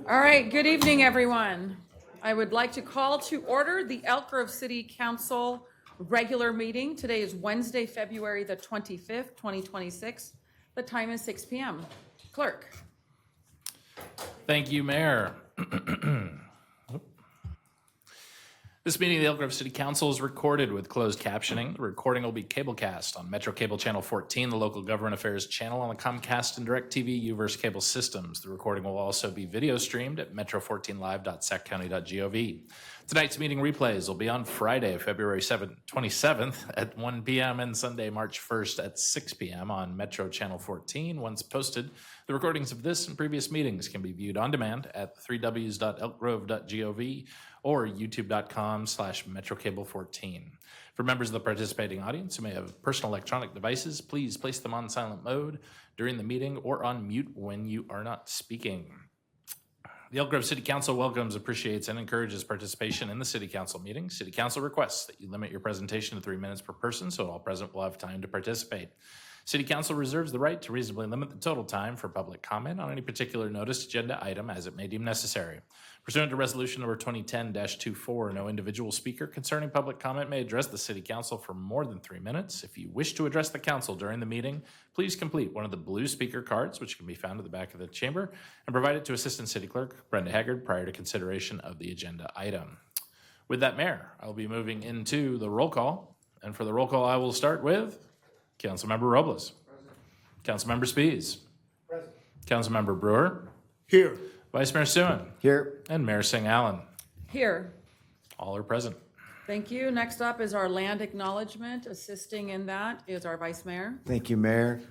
All right, good evening, everyone. I would like to call to order the Elk Grove City Council regular meeting. Today is Wednesday, February the 25th, 2026. The time is 6 p.m. Clerk. Thank you, Mayor. This meeting of the Elk Grove City Council is recorded with closed captioning. The recording will be cablecast on Metro Cable Channel 14, the local government affairs channel on the Comcast and DirecTV UVerse cable systems. The recording will also be video streamed at metro14live.saccounty.gov. Tonight's meeting replays will be on Friday, February 27th at 1 p.m. and Sunday, March 1st at 6 p.m. on Metro Channel 14. Once posted, the recordings of this and previous meetings can be viewed on demand at 3ws.elkgrove.gov or youtube.com/metrocable14. For members of the participating audience who may have personal electronic devices, please place them on silent mode during the meeting or on mute when you are not speaking. The Elk Grove City Council welcomes, appreciates, and encourages participation in the City Council meeting. City Council requests that you limit your presentation to 3 minutes per person so all present will have time to participate. City Council reserves the right to reasonably limit the total time for public comment on any particular noticed agenda item as it may deem necessary. Pursuant to Resolution Number 2010-24, no individual speaker concerning public comment may address the City Council for more than 3 minutes. If you wish to address the Council during the meeting, please complete one of the blue speaker cards, which can be found at the back of the chamber, and provide it to Assistant City Clerk Brenda Haggard prior to consideration of the agenda item. With that, Mayor, I'll be moving into the roll call. And for the roll call, I will start with Councilmember Robles. Present. Councilmember Spies. Present. Councilmember Brewer. Here. Vice Mayor Suen. Here. And Mayor Singh Allen. Here. All are present. Thank you. Next up is our land acknowledgement. Assisting in that is our Vice Mayor. Thank you, Mayor.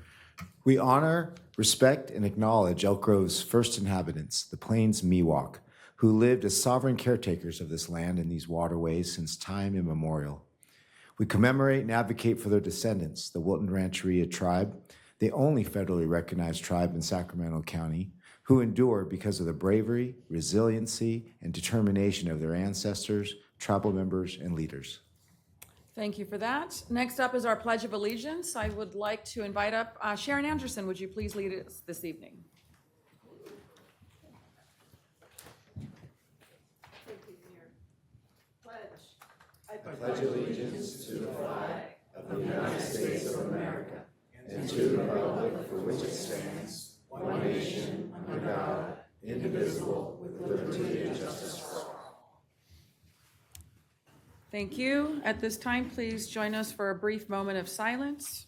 We honor, respect, and acknowledge Elk Grove's first inhabitants, the Plains Miwok, who lived as sovereign caretakers of this land and these waterways since time immemorial. We commemorate and advocate for their descendants, the Wilton Rancheria tribe, the only federally recognized tribe in Sacramento County, who endured because of the bravery, resiliency, and determination of their ancestors, tribal members, and leaders. Thank you for that. Next up is our Pledge of Allegiance. I would like to invite up Sharon Anderson. Would you please lead us this evening? I pledge allegiance to the flag of the United States of America and to the republic for which it stands, one nation, under God, indivisible, with liberty and justice for all. Thank you. At this time, please join us for a brief moment of silence.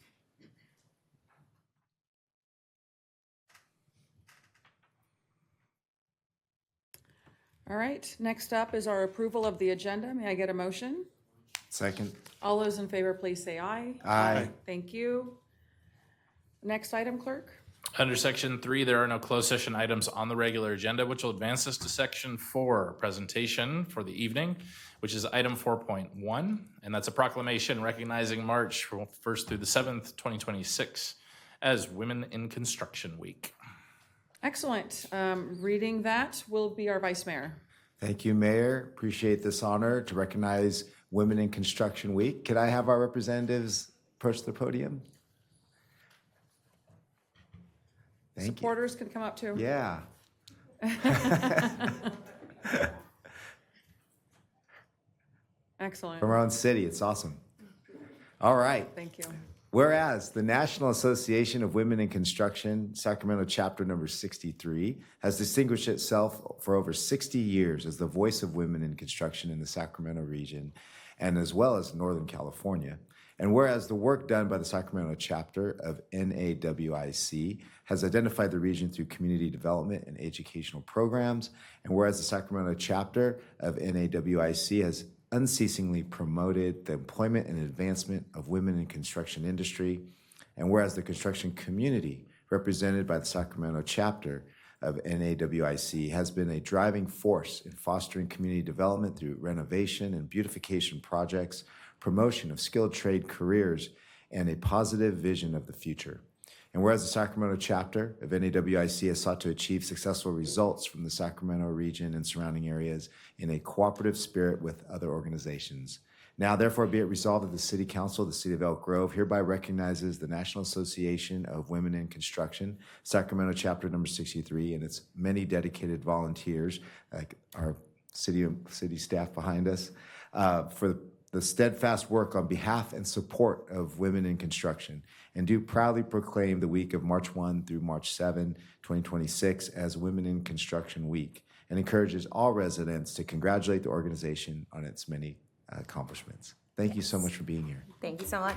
All right, next up is our approval of the agenda. May I get a motion? Second. All those in favor, please say aye. Aye. Thank you. Next item, Clerk. Under Section 3, there are no closed session items on the regular agenda, which will advance us to Section 4, presentation for the evening, which is item 4.1, and that's a proclamation recognizing March 1st through the 7th, 2026 as Women in Construction Week. Excellent. Reading that will be our Vice Mayor. Thank you, Mayor. Appreciate this honor to recognize Women in Construction Week. Could I have our representatives approach the podium? Thank Supporters can come up too. you. Yeah. Excellent. From our own city. It's awesome. All right. Thank you. Whereas the National Association of Women in Construction, Sacramento chapter number 63, has distinguished itself for over 60 years as the voice of women in construction in the Sacramento region and as well as Northern California. And whereas the work done by the Sacramento chapter of NAWIC has identified the region through community development and educational programs, and whereas the Sacramento chapter of NAWIC has unceasingly promoted the employment and advancement of women in construction industry, and whereas the construction community represented by the Sacramento chapter of NAWIC has been a driving force in fostering community development through renovation and beautification projects, promotion of skilled trade careers, and a positive vision of the future. And whereas the Sacramento chapter of NAWIC has sought to achieve successful results from the Sacramento region and surrounding areas in a cooperative spirit with other organizations. Now, therefore, be it resolved that the City Council of the City of Elk Grove hereby recognizes the National Association of Women in Construction, Sacramento chapter number 63, and its many dedicated volunteers, like our city staff behind us, for the steadfast work on behalf and support of women in construction, and do proudly proclaim the week of March 1 through March 7, 2026 as Women in Construction Week, and encourages all residents to congratulate the organization on its many accomplishments. Thank you so much for being here. Thank you so much.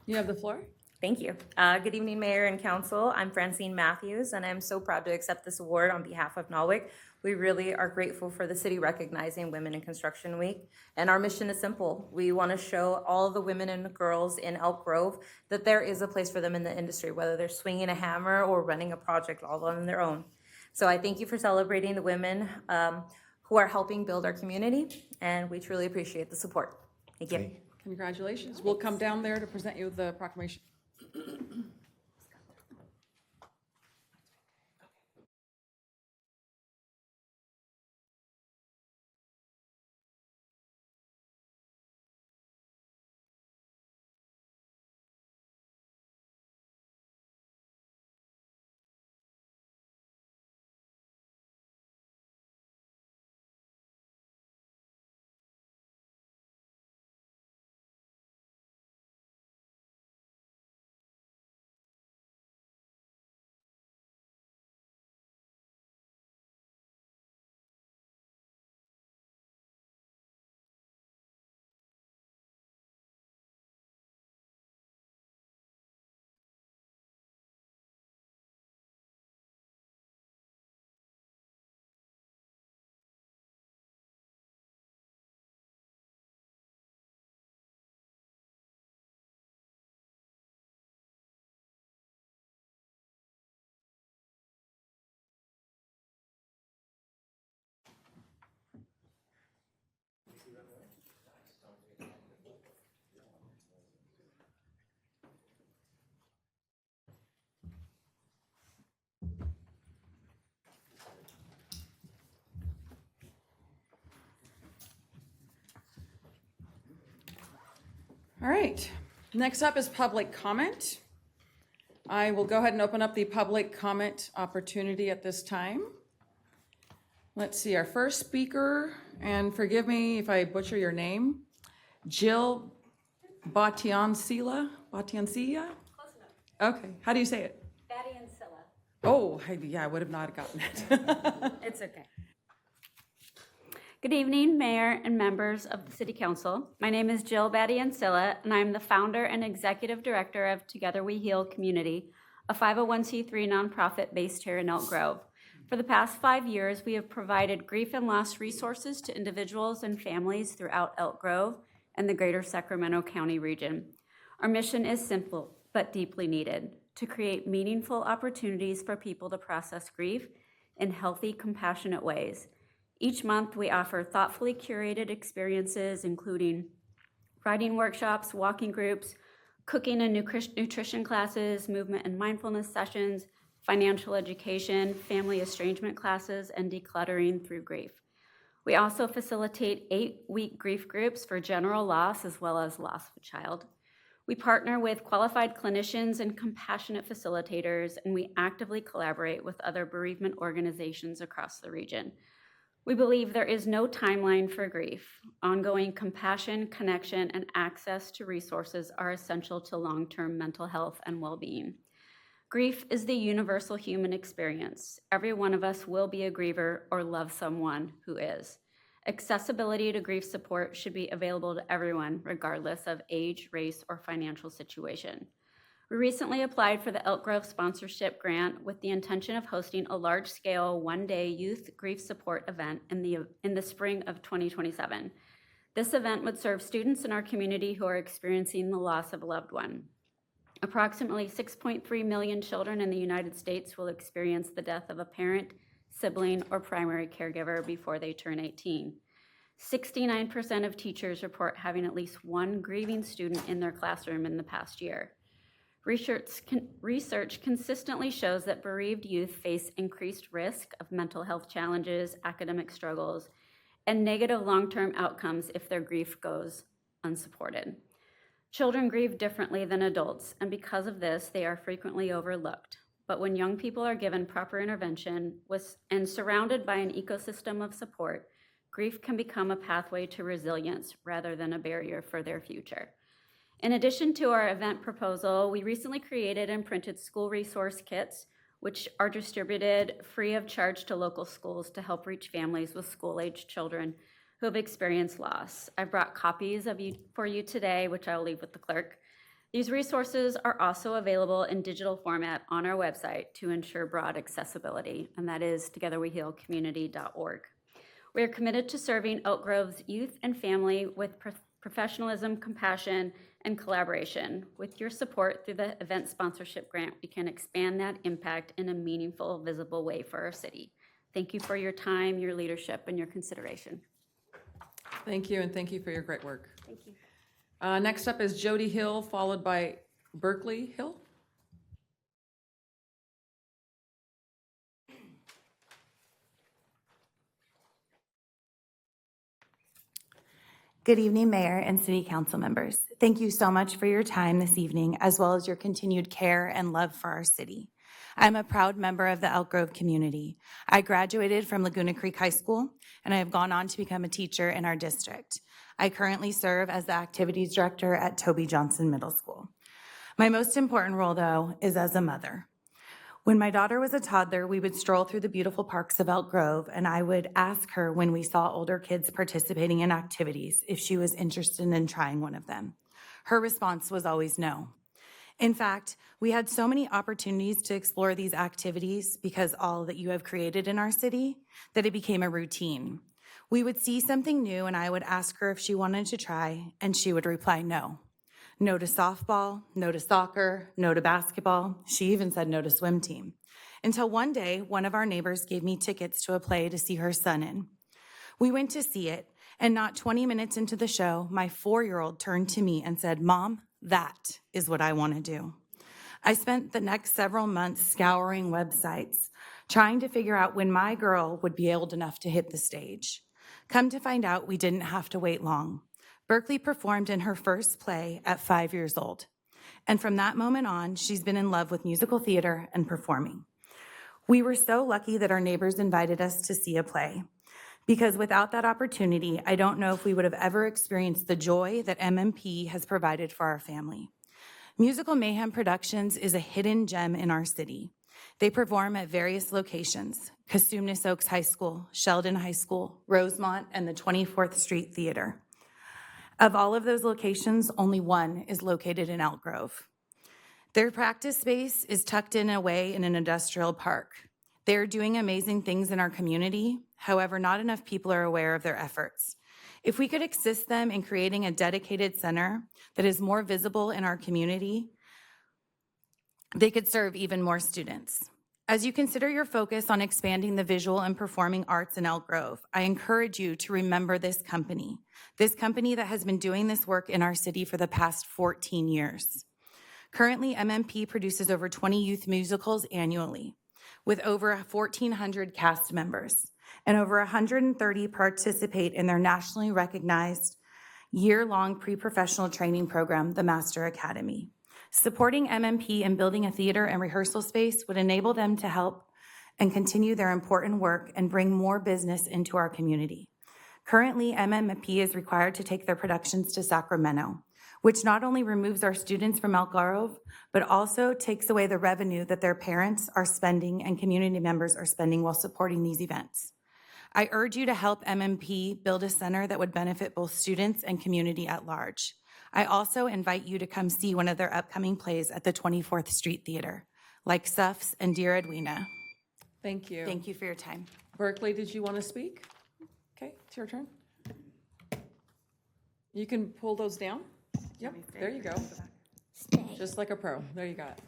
You have the floor. Thank you. Good evening, Mayor and Council. I'm Francine Matthews, and I'm so proud to accept this award on behalf of NAWIC. We really are grateful for the city recognizing Women in Construction Week. And our mission is simple. We want to show all the women and girls in Elk Grove that there is a place for them in the industry, whether they're swinging a hammer or running a project all on their own. So I thank you for celebrating the women who are helping build our community, and we truly appreciate the support. Thank you. Congratulations. We'll come down there to present you with the proclamation. All right, next up is public comment. I will go ahead and open up the public comment opportunity at this time. Let's see, our first speaker, and forgive me if I butcher your name, Jill Batiancila? Okay, how do you say it? Batiancila. Oh, yeah, I would have not gotten it. It's okay. Good evening, Mayor and members of the City Council. My name is Jill Batiancila, and I'm the founder and executive director of Together We Heal Community, a 501c3 nonprofit based here in Elk Grove. For the past 5 years, we have provided grief and loss resources to individuals and families throughout Elk Grove and the greater Sacramento County region. Our mission is simple but deeply needed: to create meaningful opportunities for people to process grief in healthy, compassionate ways. Each month, we offer thoughtfully curated experiences, including writing workshops, walking groups, cooking and nutrition classes, movement and mindfulness sessions, financial education, family estrangement classes, and decluttering through grief. We also facilitate 8-week grief groups for general loss as well as loss of a child. We partner with qualified clinicians and compassionate facilitators, and we actively collaborate with other bereavement organizations across the region. We believe there is no timeline for grief. Ongoing compassion, connection, and access to resources are essential to long-term mental health and well-being. Grief is the universal human experience. Every one of us will be a griever or love someone who is. Accessibility to grief support should be available to everyone, regardless of age, race, or financial situation. We recently applied for the Elk Grove sponsorship grant with the intention of hosting a large-scale one-day youth grief support event in the spring of 2027. This event would serve students in our community who are experiencing the loss of a loved one. Approximately 6.3 million children in the United States will experience the death of a parent, sibling, or primary caregiver before they turn 18. 69% of teachers report having at least one grieving student in their classroom in the past year. Research consistently shows that bereaved youth face increased risk of mental health challenges, academic struggles, and negative long-term outcomes if their grief goes unsupported. Children grieve differently than adults, and because of this, they are frequently overlooked. But when young people are given proper intervention and surrounded by an ecosystem of support, grief can become a pathway to resilience rather than a barrier for their future. In addition to our event proposal, we recently created and printed school resource kits, which are distributed free of charge to local schools to help reach families with school-aged children who have experienced loss. I brought copies for you today, which I'll leave with the clerk. These resources are also available in digital format on our website to ensure broad accessibility, and that is togetherwehealcommunity.org. We are committed to serving Elk Grove's youth and family with professionalism, compassion, and collaboration. With your support through the event sponsorship grant, we can expand that impact in a meaningful, visible way for our city. Thank you for your time, your leadership, and your consideration. Thank you, and thank you for your great work. Thank you. Next up is Jody Hill, followed by Berkeley Hill. Good evening, Mayor and City Council members. Thank you so much for your time this evening, as well as your continued care and love for our city. I'm a proud member of the Elk Grove community. I graduated from Laguna Creek High School, and I have gone on to become a teacher in our district. I currently serve as the Activities Director at Toby Johnson Middle School. My most important role, though, is as a mother. When my daughter was a toddler, we would stroll through the beautiful parks of Elk Grove, and I would ask her when we saw older kids participating in activities if she was interested in trying one of them. Her response was always no. In fact, we had so many opportunities to explore these activities because all that you have created in our city that it became a routine. We would see something new, and I would ask her if she wanted to try, and she would reply no. No to softball, no to soccer, no to basketball. She even said no to swim team. Until one day, one of our neighbors gave me tickets to a play to see her son in. We went to see it, and not 20 minutes into the show, my 4-year-old turned to me and said, "Mom, that is what I want to do." I spent the next several months scouring websites, trying to figure out when my girl would be old enough to hit the stage. Come to find out, we didn't have to wait long. Berkeley performed in her first play at 5 years old. And from that moment on, she's been in love with musical theater and performing. We were so lucky that our neighbors invited us to see a play, because without that opportunity, I don't know if we would have ever experienced the joy that MMP has provided for our family. Musical Mayhem Productions is a hidden gem in our city. They perform at various locations: Cosumnes Oaks High School, Sheldon High School, Rosemont, and the 24th Street Theater. Of all of those locations, only one is located in Elk Grove. Their practice space is tucked in away in an industrial park. They're doing amazing things in our community. However, not enough people are aware of their efforts. If we could assist them in creating a dedicated center that is more visible in our community, they could serve even more students. As you consider your focus on expanding the visual and performing arts in Elk Grove, I encourage you to remember this company that has been doing this work in our city for the past 14 years. Currently, MMP produces over 20 youth musicals annually, with over 1,400 cast members, and over 130 participate in their nationally recognized year-long pre-professional training program, the Master Academy. Supporting MMP in building a theater and rehearsal space would enable them to help and continue their important work and bring more business into our community. Currently, MMP is required to take their productions to Sacramento, which not only removes our students from Elk Grove, but also takes away the revenue that their parents are spending and community members are spending while supporting these events. I urge you to help MMP build a center that would benefit both students and community at large. I also invite you to come see one of their upcoming plays at the 24th Street Theater, like Suffs and Dear Edwina. Thank you. Thank you for your time. Berkeley, did you want to speak? Okay, it's your turn. You can pull those down. Yep, there you go. Stay. Just like a pro. There you got it.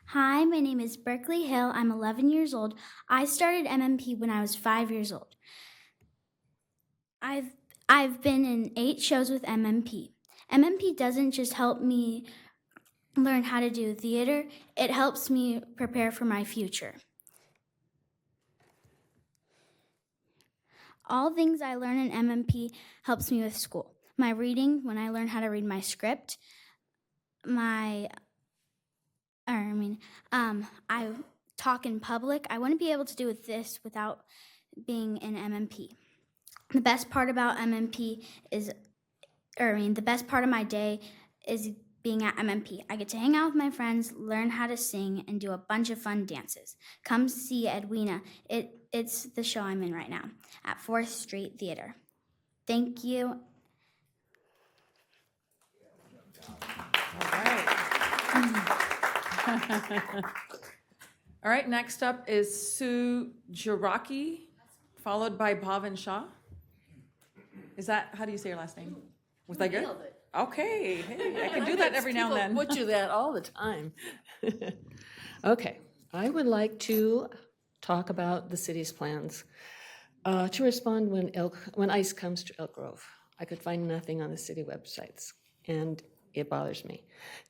Hi, my name is Berkeley Hill. I'm 11 years old. I started MMP when I was 5 years old. I've been in 8 shows with MMP. MMP doesn't just help me learn how to do theater. It helps me prepare for my future. All things I learn in MMP helps me with school. My reading, when I learn how to read my script, I talk in public. I wouldn't be able to do this without being in MMP. The best part about MMP is, the best part of my day is being at MMP. I get to hang out with my friends, learn how to sing, and do a bunch of fun dances. Come see Edwina. It's the show I'm in right now at 4th Street Theater. Thank you. All right, next up is Sue Jaraki, followed by Bhavin Shah. Is that, how do you say your last name? Was that good? Nailed it. Okay, hey, I can do that every now and then. People butcher that all the time. Okay, I would like to talk about the city's plans to respond when ICE comes to Elk Grove. I could find nothing on the city websites, and it bothers me.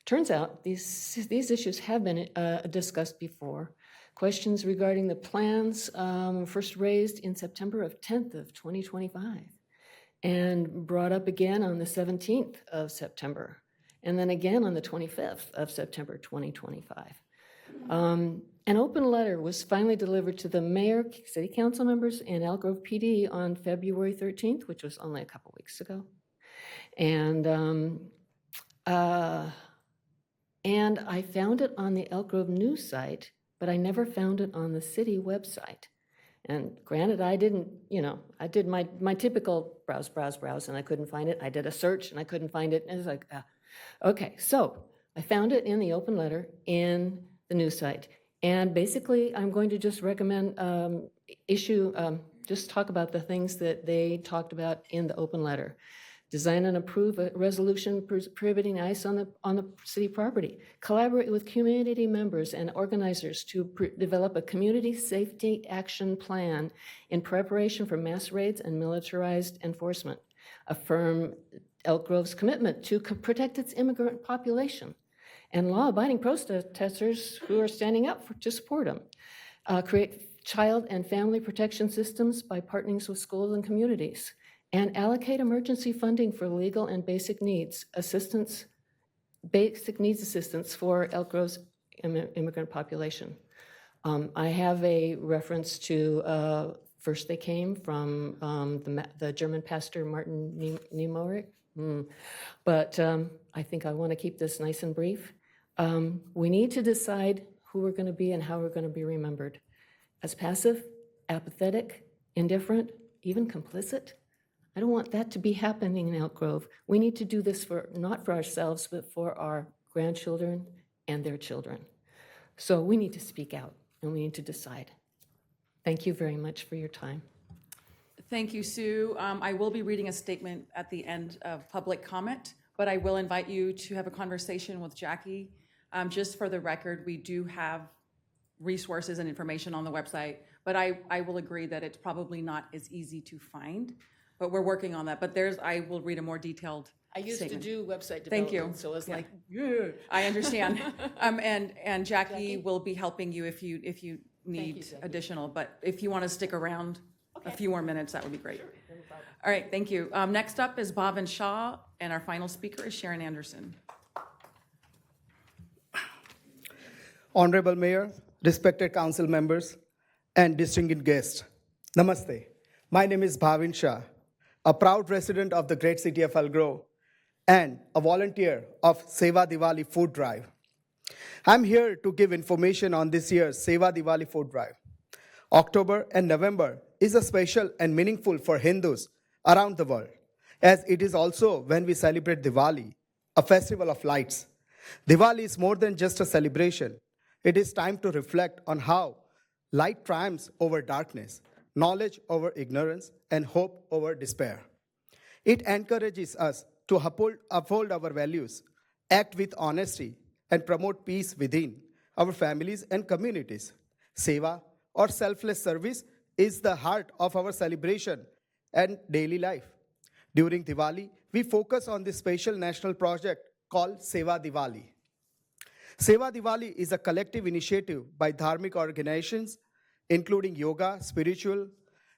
Turns out these issues have been discussed before. Questions regarding the plans first raised in September of 10th of 2025. And brought up again on the 17th of September, and then again on the 25th of September 2025. An open letter was finally delivered to the mayor, city council members, and Elk Grove PD on February 13th, which was only a couple weeks ago. And I found it on the Elk Grove news site, but I never found it on the city website. And granted, I didn't, I did my typical browse, and I couldn't find it. I did a search, and I couldn't find it. And it's like, okay. So I found it in the open letter in the news site. And basically, I'm going to just recommend, just talk about the things that they talked about in the open letter. Design and approve a resolution prohibiting ICE on the city property. Collaborate with community members and organizers to develop a community safety action plan in preparation for mass raids and militarized enforcement. Affirm Elk Grove's commitment to protect its immigrant population and law-abiding protesters who are standing up to support them. Create child and family protection systems by partnering with schools and communities. And allocate emergency funding for legal and basic needs assistance for Elk Grove's immigrant population. I have a reference to, first they came from the German pastor Martin Niemöller, but I think I want to keep this nice and brief. We need to decide who we're going to be and how we're going to be remembered. As passive, apathetic, indifferent, even complicit? I don't want that to be happening in Elk Grove. We need to do this not for ourselves, but for our grandchildren and their children. So we need to speak out, and we need to decide. Thank you very much for your time. Thank you, Sue. I will be reading a statement at the end of public comment, but I will invite you to have a conversation with Jackie. Just for the record, we do have resources and information on the website, but I will agree that it's probably not as easy to find. But we're working on that. But I will read a more detailed I used statement. to do website development, Thank you. so it's like, I understand. And Jackie will be helping you if you need Jackie. additional. But if you want to stick around a few more minutes, that would be great. All right, thank you. Next up is Bhavin Shah, and our final speaker is Sharon Anderson. Honorable Mayor, respected council members, and distinguished guests, Namaste. My name is Bhavin Shah, a proud resident of the great city of Elk Grove and a volunteer of Seva Diwali Food Drive. I'm here to give information on this year's Seva Diwali Food Drive. October and November is a special and meaningful for Hindus around the world, as it is also when we celebrate Diwali, a festival of lights. Diwali is more than just a celebration. It is time to reflect on how light triumphs over darkness, knowledge over ignorance, and hope over despair. It encourages us to uphold our values, act with honesty, and promote peace within our families and communities. Seva, or selfless service, is the heart of our celebration and daily life. During Diwali, we focus on this special national project called Seva Diwali. Seva Diwali is a collective initiative by dharmic organizations, including yoga, spiritual,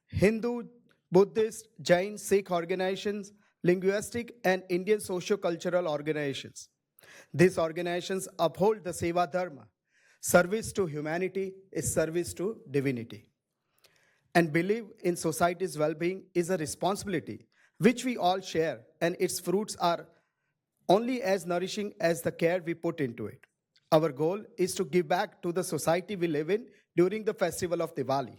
Hindu, Buddhist, Jain, Sikh organizations, linguistic, and Indian socio-cultural organizations. These organizations uphold the Seva Dharma. Service to humanity is service to divinity. And believe in society's well-being is a responsibility which we all share, and its fruits are only as nourishing as the care we put into it. Our goal is to give back to the society we live in during the festival of Diwali.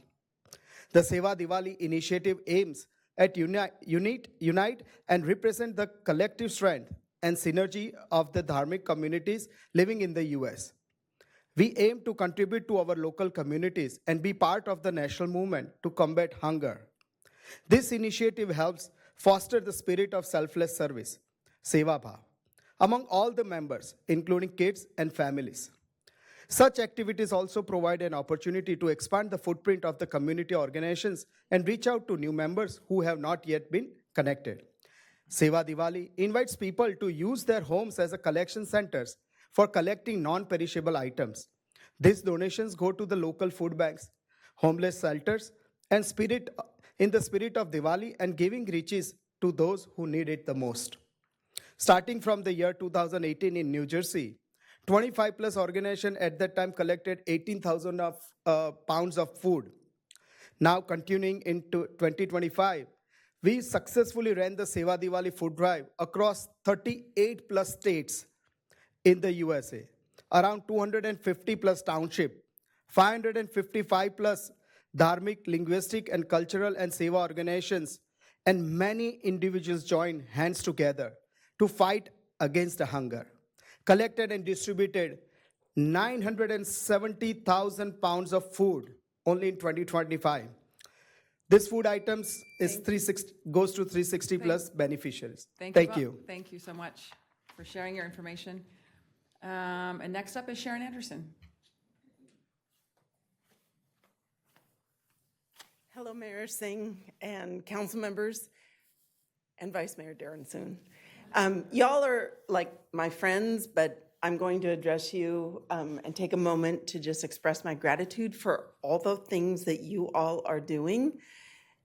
The Seva Diwali initiative aims at unite and represent the collective strength and synergy of the dharmic communities living in the US. We aim to contribute to our local communities and be part of the national movement to combat hunger. This initiative helps foster the spirit of selfless service, Seva Bhav, among all the members, including kids and families. Such activities also provide an opportunity to expand the footprint of the community organizations and reach out to new members who have not yet been connected. Seva Diwali invites people to use their homes as a collection centers for collecting non-perishable items. These donations go to the local food banks, homeless shelters, and in the spirit of Diwali, and giving reaches to those who need it the most. Starting from the year 2018 in New Jersey, 25 plus organizations at that time collected 18,000 pounds of food. Now continuing into 2025, we successfully ran the Seva Diwali food drive across 38 plus states in the USA, around 250 plus township, 555 plus dharmic, linguistic, and cultural and seva organizations, and many individuals joined hands together to fight against the hunger. Collected and distributed 970,000 pounds of food only in 2025. This food items is goes to 360 plus beneficiaries. Thank you. Thank you so much for sharing your information. And next up is Sharon Anderson. Hello, Mayor Singh and council members and Vice Mayor Darren Soon. Y'all are like my friends, but I'm going to address you and take a moment to just express my gratitude for all the things that you all are doing.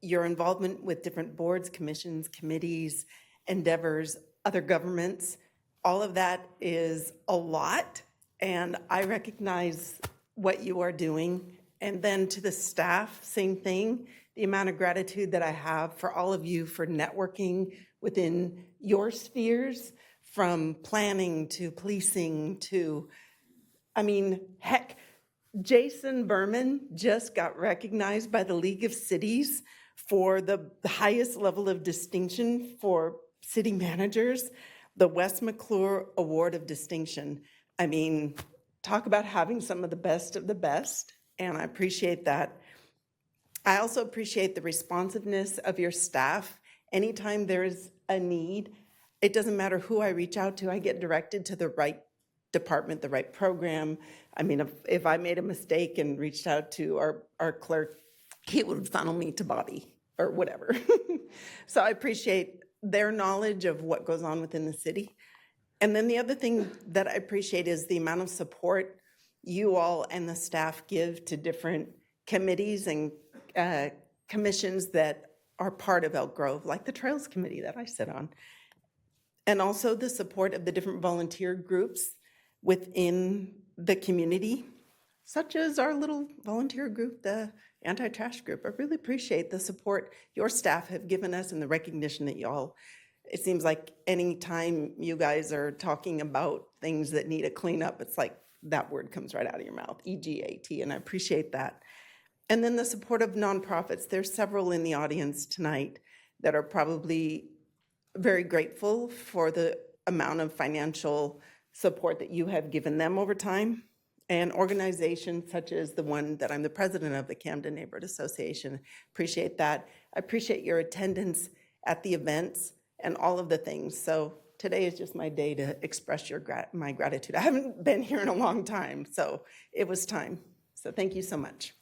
Your involvement with different boards, commissions, committees, endeavors, other governments, all of that is a lot, and I recognize what you are doing. And then to the staff, same thing, the amount of gratitude that I have for all of you for networking within your spheres, from planning to policing to, I mean, heck, Jason Berman just got recognized by the League of Cities for the highest level of distinction for city managers, the Wes McClure Award of Distinction. I mean, talk about having some of the best, and I appreciate that. I also appreciate the responsiveness of your staff. Anytime there is a need, it doesn't matter who I reach out to, I get directed to the right department, the right program. I mean, if I made a mistake and reached out to our clerk, he would funnel me to Bobby or whatever. So I appreciate their knowledge of what goes on within the city. And then the other thing that I appreciate is the amount of support you all and the staff give to different committees and commissions that are part of Elk Grove, like the Trails Committee that I sit on. And also the support of the different volunteer groups within the community, such as our little volunteer group, the anti-trash group. I really appreciate the support your staff have given us and the recognition that y'all, it seems like any time you guys are talking about things that need a cleanup, it's like that word comes right out of your mouth, EGAT, and I appreciate that. And then the support of nonprofits. There's several in the audience tonight that are probably very grateful for the amount of financial support that you have given them over time. And organizations such as the one that I'm the president of, the Camden Neighborhood Association, appreciate that. I appreciate your attendance at the events and all of the things. So today is just my day to express my gratitude. I haven't been here in a long time, so it was time. So thank you so much.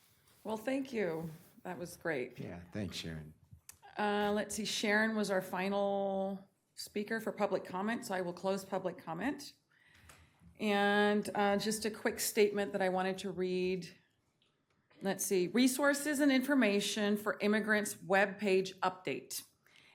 Well, thank you. That was great. Yeah, thanks, Sharon. Let's see, Sharon was our final speaker for public comment, so I will close public comment. And just a quick statement that I wanted to read. Let's see, resources and information for immigrants webpage update.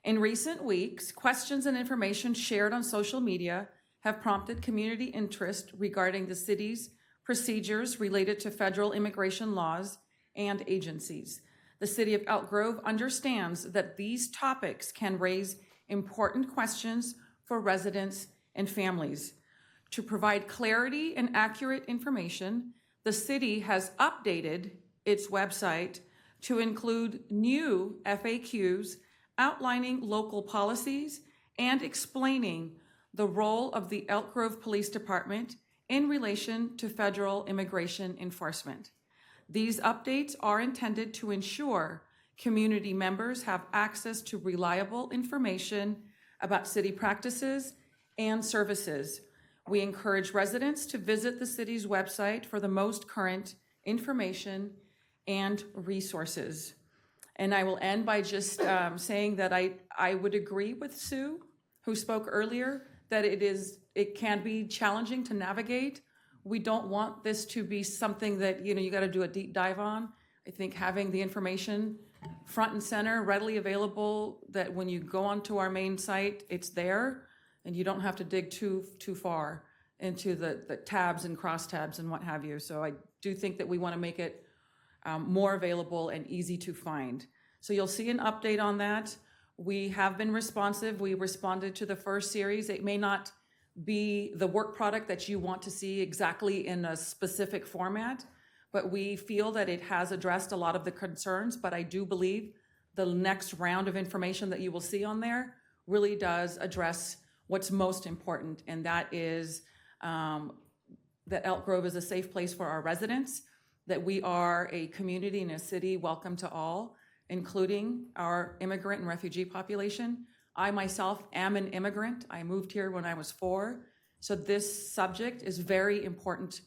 In recent weeks, questions and information shared on social media have prompted community interest regarding the city's procedures related to federal immigration laws and agencies. The city of Elk Grove understands that these topics can raise important questions for residents and families. To provide clarity and accurate information, the city has updated its website to include new FAQs outlining local policies and explaining the role of the Elk Grove Police Department in relation to federal immigration enforcement. These updates are intended to ensure community members have access to reliable information about city practices and services. We encourage residents to visit the city's website for the most current information and resources. And I will end by just saying that I would agree with Sue, who spoke earlier, that it can be challenging to navigate. We don't want this to be something that, you got to do a deep dive on. I think having the information front and center, readily available, that when you go onto our main site, it's there, and you don't have to dig too far into the tabs and crosstabs and what have you. So I do think that we want to make it more available and easy to find. So you'll see an update on that. We have been responsive. We responded to the first series. It may not be the work product that you want to see exactly in a specific format, but we feel that it has addressed a lot of the concerns. But I do believe the next round of information that you will see on there really does address what's most important, and that is that Elk Grove is a safe place for our residents, that we are a community and a city welcome to all, including our immigrant and refugee population. I myself am an immigrant. I moved here when I was 4. So this subject is very important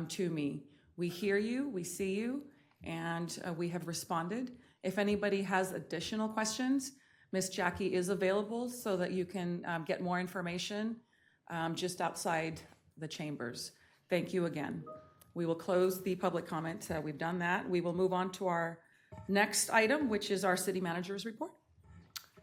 to me. We hear you, we see you, and we have responded. If anybody has additional questions, Miss Jackie is available so that you can get more information just outside the chambers. Thank you again. We will close the public comment. We've done that. We will move on to our next item, which is our city manager's report.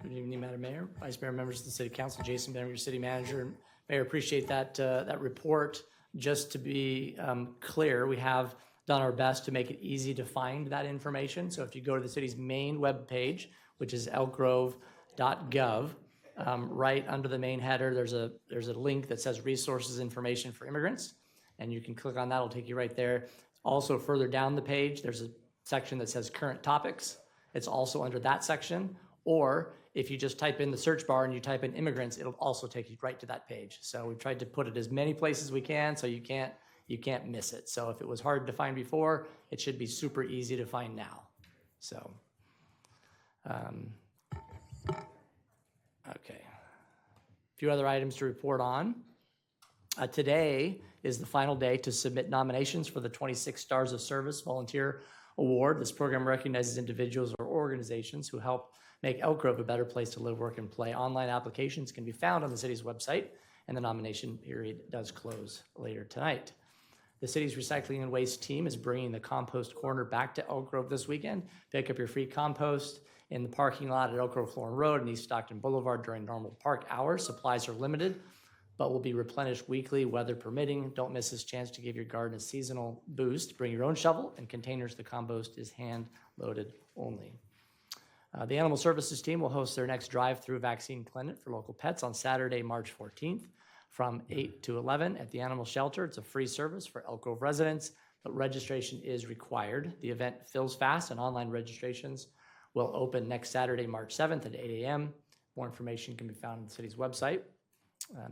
Good evening, Madam Mayor, Vice Mayor, members of the City Council. Jason Benner, your city manager. Mayor, appreciate that report. Just to be clear, we have done our best to make it easy to find that information. So if you go to the city's main webpage, which is elkgrove.gov, right under the main header, there's a link that says resources information for immigrants, and you can click on that. It'll take you right there. Also, further down the page, there's a section that says current topics. It's also under that section. Or if you just type in the search bar and you type in immigrants, it'll also take you right to that page. So we've tried to put it as many places as we can so you can't miss it. So if it was hard to find before, it should be super easy to find now. So, okay. A few other items to report on. Today is the final day to submit nominations for the 26 Stars of Service Volunteer Award. This program recognizes individuals or organizations who help make Elk Grove a better place to live, work, and play. Online applications can be found on the city's website, and the nomination period does close later tonight. The city's recycling and waste team is bringing the compost corner back to Elk Grove this weekend. Pick up your free compost in the parking lot at Elk Grove Florin Road and East Stockton Boulevard during normal park hours. Supplies are limited, but will be replenished weekly, weather permitting. Don't miss this chance to give your garden a seasonal boost. Bring your own shovel and containers. The compost is hand-loaded only. The Animal Services team will host their next drive-through vaccine clinic for local pets on Saturday, March 14th from 8 to 11 at the animal shelter. It's a free service for Elk Grove residents, but registration is required. The event fills fast and online registrations will open next Saturday, March 7th at 8 a.m. More information can be found on the city's website.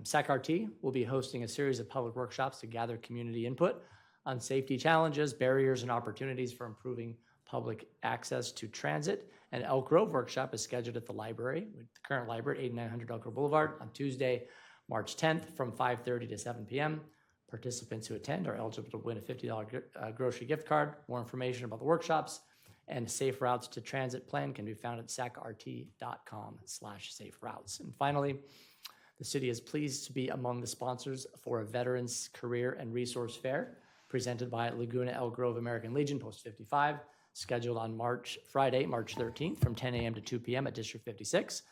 SACRT will be hosting a series of public workshops to gather community input on safety challenges, barriers, and opportunities for improving public access to transit. An Elk Grove workshop is scheduled at the library, the current library at 8900 Elk Grove Boulevard on Tuesday, March 10th from 5:30 to 7 p.m. Participants who attend are eligible to win a $50 grocery gift card. More information about the workshops and safe routes to transit plan can be found at sacrt.com/safe routes. And finally, The city is pleased to be among the sponsors for a Veterans Career and Resource Fair presented by Laguna El Grove American Legion Post 55, scheduled on Friday, March 13th from 10 a.m. to 2 p.m. at District 56.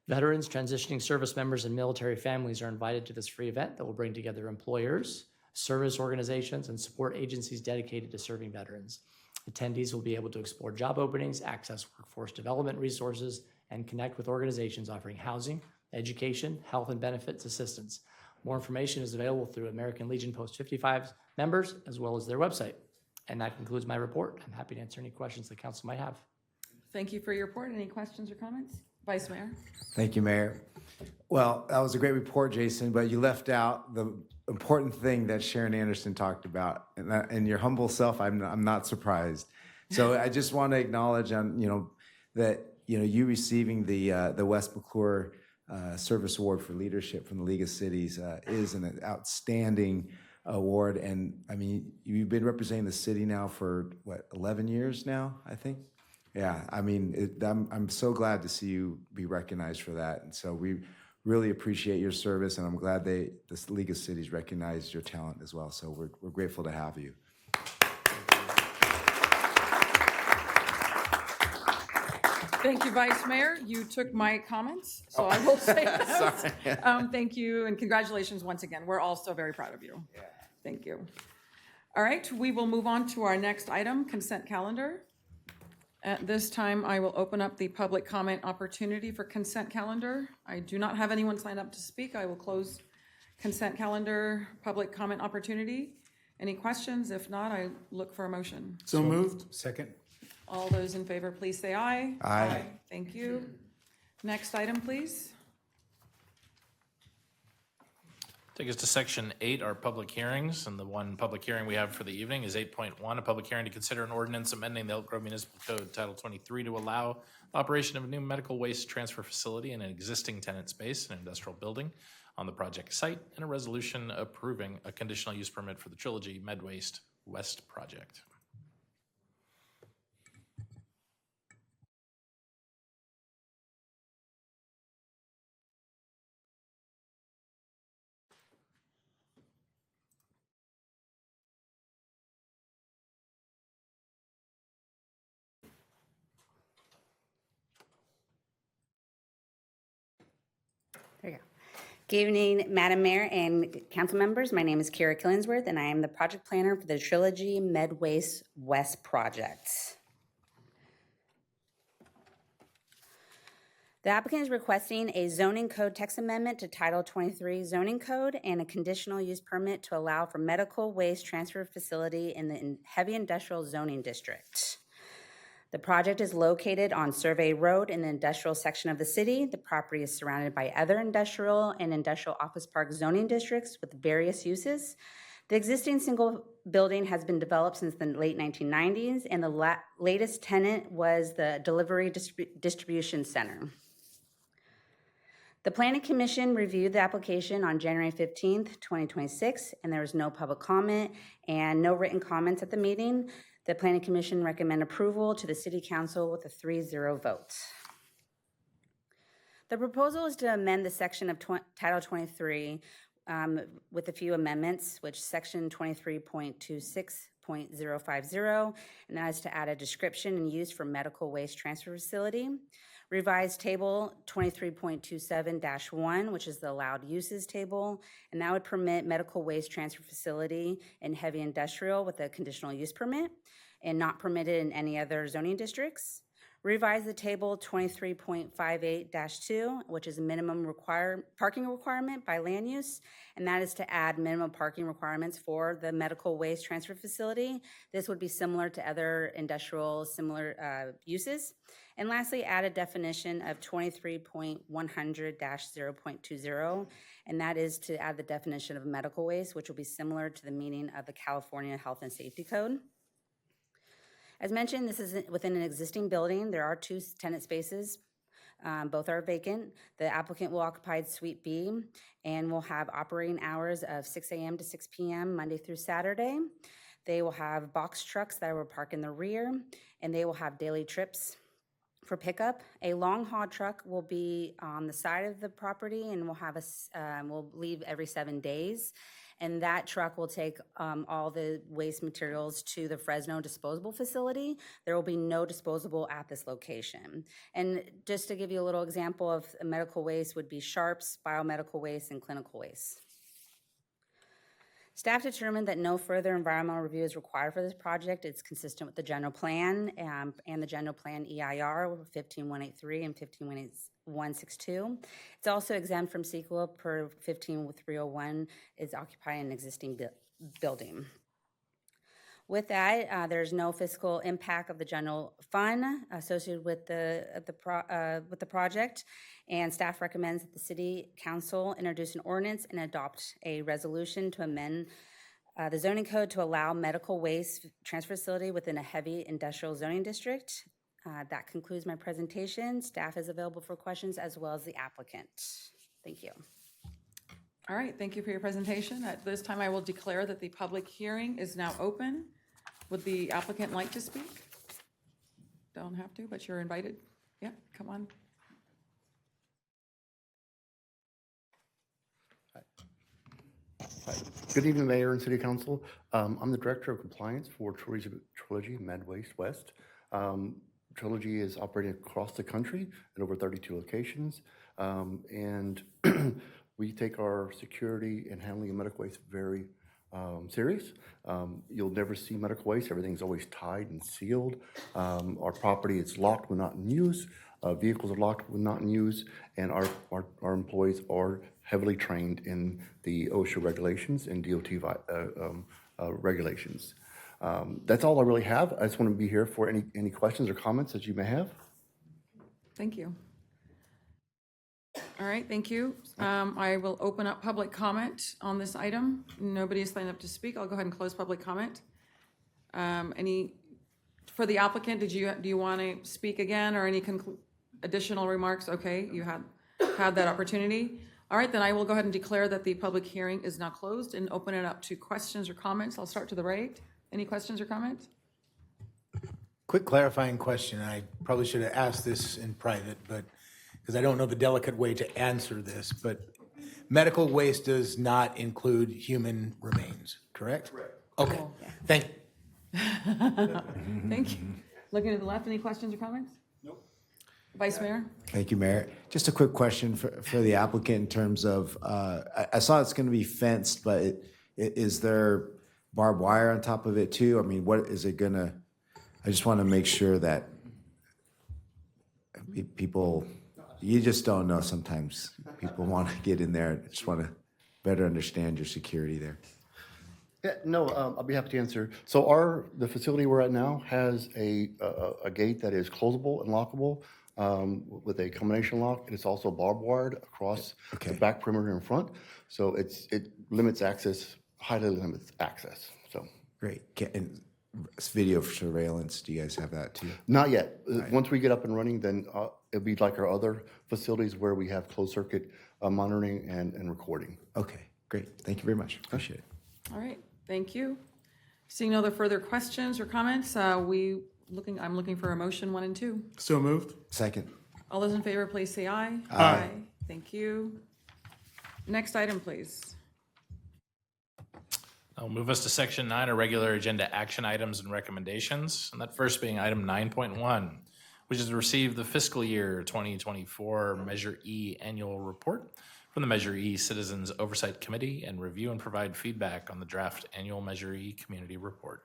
Veterans, transitioning service members, and military families are invited to this free event that will bring together employers, service organizations, and support agencies dedicated to serving veterans. Attendees will be able to explore job openings, access workforce development resources, and connect with organizations offering housing, education, health, and benefits assistance. More information is available through American Legion Post 55 members as well as their website. And that concludes my report. I'm happy to answer any questions the council might have. Thank you for your report. Any questions or comments? Vice Mayor? Thank you, Mayor. Well, that was a great report, Jason, but you left out the important thing that Sharon Anderson talked about. And your humble self, I'm not surprised. So I just want to acknowledge, that you receiving the West McClure Service Award for Leadership from the League of Cities is an outstanding award. And I mean, you've been representing the city now for 11 years now, I think. Yeah, I mean, I'm so glad to see you be recognized for that. And so we really appreciate your service, and I'm glad the League of Cities recognized your talent as well. So we're grateful to have you. Thank you, Vice Mayor. You took my comments, so I will say that. Thank you, and congratulations once again. We're all so very proud of you. Yeah. Thank you. All right, we will move on to our next item, consent calendar. At this time, I will open up the public comment opportunity for consent calendar. I do not have anyone signed up to speak. I will close consent calendar public comment opportunity. Any questions? If not, I look for a motion. So moved. Second. All those in favor, please say aye. Aye. Thank you. Next item, please. Take us to section 8, our public hearings, and the one public hearing we have for the evening is 8.1, a public hearing to consider an ordinance amending the Elk Grove Municipal Code Title 23 to allow the operation of a new medical waste transfer facility in an existing tenant space, an industrial building, on the project site, and a resolution approving a conditional use permit for the Trilogy MedWaste West project. There you go. Good evening, Madam Mayor and council members. My name is Kara Killingsworth, and I am the project planner for the Trilogy MedWaste West project. The applicant is requesting a zoning code text amendment to Title 23 zoning code and a conditional use permit to allow for medical waste transfer facility in the heavy industrial zoning district. The project is located on Survey Road in the industrial section of the city. The property is surrounded by other industrial and industrial office park zoning districts with various uses. The existing single building has been developed since the late 1990s, and the latest tenant was the Delivery Distribution Center. The Planning Commission reviewed the application on January 15th, 2026, and there was no public comment and no written comments at the meeting. The Planning Commission recommend approval to the City Council with a 3-0 vote. The proposal is to amend the section of Title 23 with a few amendments, which Section 23.26.050, and that is to add a description and use for medical waste transfer facility. Revised Table 23.27-1, which is the allowed uses table, and that would permit medical waste transfer facility in heavy industrial with a conditional use permit and not permitted in any other zoning districts. Revise the Table 23.58-2, which is a minimum parking requirement by land use, and that is to add minimum parking requirements for the medical waste transfer facility. This would be similar to other industrial similar uses. And lastly, add a definition of 23.100-0.20, and that is to add the definition of medical waste, which will be similar to the meaning of the California Health and Safety Code. As mentioned, this is within an existing building. There are 2 tenant spaces. Both are vacant. The applicant will occupy Suite B and will have operating hours of 6 a.m. to 6 p.m. Monday through Saturday. They will have box trucks that will park in the rear, and they will have daily trips for pickup. A long haul truck will be on the side of the property and will leave every 7 days. And that truck will take all the waste materials to the Fresno disposable facility. There will be no disposable at this location. And just to give you a little example of medical waste would be sharps, biomedical waste, and clinical waste. Staff determined that no further environmental review is required for this project. It's consistent with the general plan and the general plan EIR 15183 and 15162. It's also exempt from CEQA per 15301 is occupying an existing building. With that, there's no fiscal impact of the general fund associated with the project, and staff recommends that the City Council introduce an ordinance and adopt a resolution to amend the zoning code to allow medical waste transfer facility within a heavy industrial zoning district. That concludes my presentation. Staff is available for questions as well as the applicant. Thank you. All right, thank you for your presentation. At this time, I will declare that the public hearing is now open. Would the applicant like to speak? Don't have to, but you're invited. Yeah, come on. Hi. Good evening, Mayor and City Council. I'm the Director of Compliance for Trilogy Med Waste West. Trilogy is operating across the country at over 32 locations, and we take our security and handling of medical waste very serious. You'll never see medical waste. Everything's always tied and sealed. Our property is locked when not in use. Vehicles are locked when not in use, and our employees are heavily trained in the OSHA regulations and DOT regulations. That's all I really have. I just want to be here for any questions or comments that you may have. Thank you. All right, thank you. I will open up public comment on this item. Nobody has signed up to speak. I'll go ahead and close public comment. For the applicant, do you want to speak again or any additional remarks? Okay, you had that opportunity. All right, then I will go ahead and declare that the public hearing is now closed and open it up to questions or comments. I'll start to the right. Any questions or comments? Quick clarifying question. I probably should have asked this in private, but because I don't know the delicate way to answer this, but medical waste does not include human remains, correct? Correct. Okay, thank you. Thank you. Looking to the left, any questions or comments? Nope. Vice Mayor? Thank you, Mayor. Just a quick question for the applicant in terms of, I saw it's going to be fenced, but is there barbed wire on top of it too? I mean, what is it going to, I just want to make sure that people, you just don't know sometimes. People want to get in there. I just want to better understand your security there. Yeah, no, I'll be happy to answer. So the facility we're at now has a gate that is closable and lockable with a combination lock, and it's also barbed wired across the back perimeter in front. So it limits access, highly limits access. So great. And video surveillance, do you guys have that too? Not yet. Once we get up and running, then it'll be like our other facilities where we have closed circuit monitoring and recording. Okay, great. Thank you very much. Appreciate it. All right, thank you. Seeing no other further questions or comments, I'm looking for a motion 1 and 2. So moved. Second. All those in favor, please say aye. Aye. Thank you. Next item, please. I'll move us to Section 9, our regular agenda action items and recommendations. And that first being item 9.1, which is to receive the fiscal year 2024 Measure E annual report from the Measure E Citizens Oversight Committee and review and provide feedback on the draft annual Measure E community report.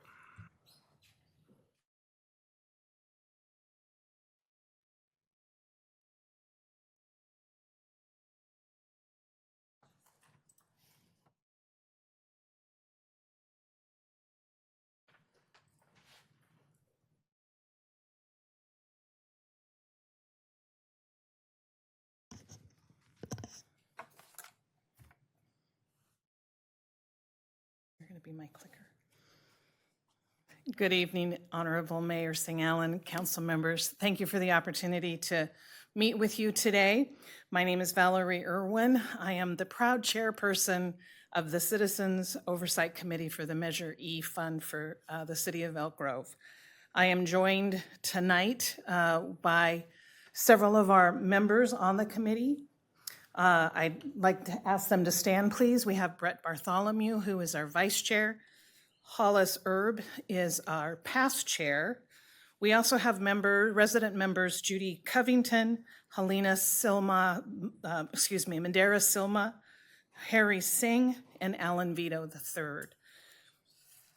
You're going to be my clicker. Good evening, Honorable Mayor Singh Allen, council members. Thank you for the opportunity to meet with you today. My name is Valerie Irwin. I am the proud chairperson of the Citizens Oversight Committee for the Measure E Fund for the City of Elk Grove. I am joined tonight by several of our members on the committee. I'd like to ask them to stand, please. We have Brett Bartholomew, who is our vice chair. Hollis Erb is our past chair. We also have resident members Judy Covington, Helena Silma, Mandera Silma, Harry Singh, and Alan Vito III.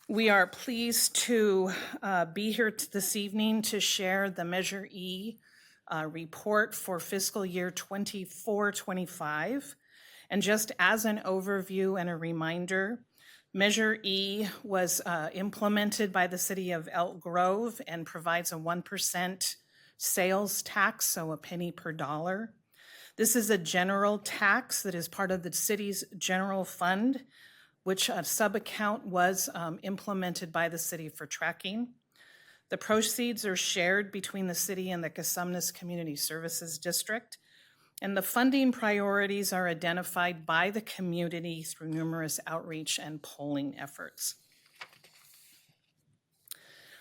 We are pleased to be here this evening to share the Measure E report for fiscal year 24-25. And just as an overview and a reminder, Measure E was implemented by the city of Elk Grove and provides a 1% sales tax, so a penny per dollar. This is a general tax that is part of the city's general fund, which a sub-account was implemented by the city for tracking. The proceeds are shared between the city and the Cosumnes Community Services District, and the funding priorities are identified by the community through numerous outreach and polling efforts.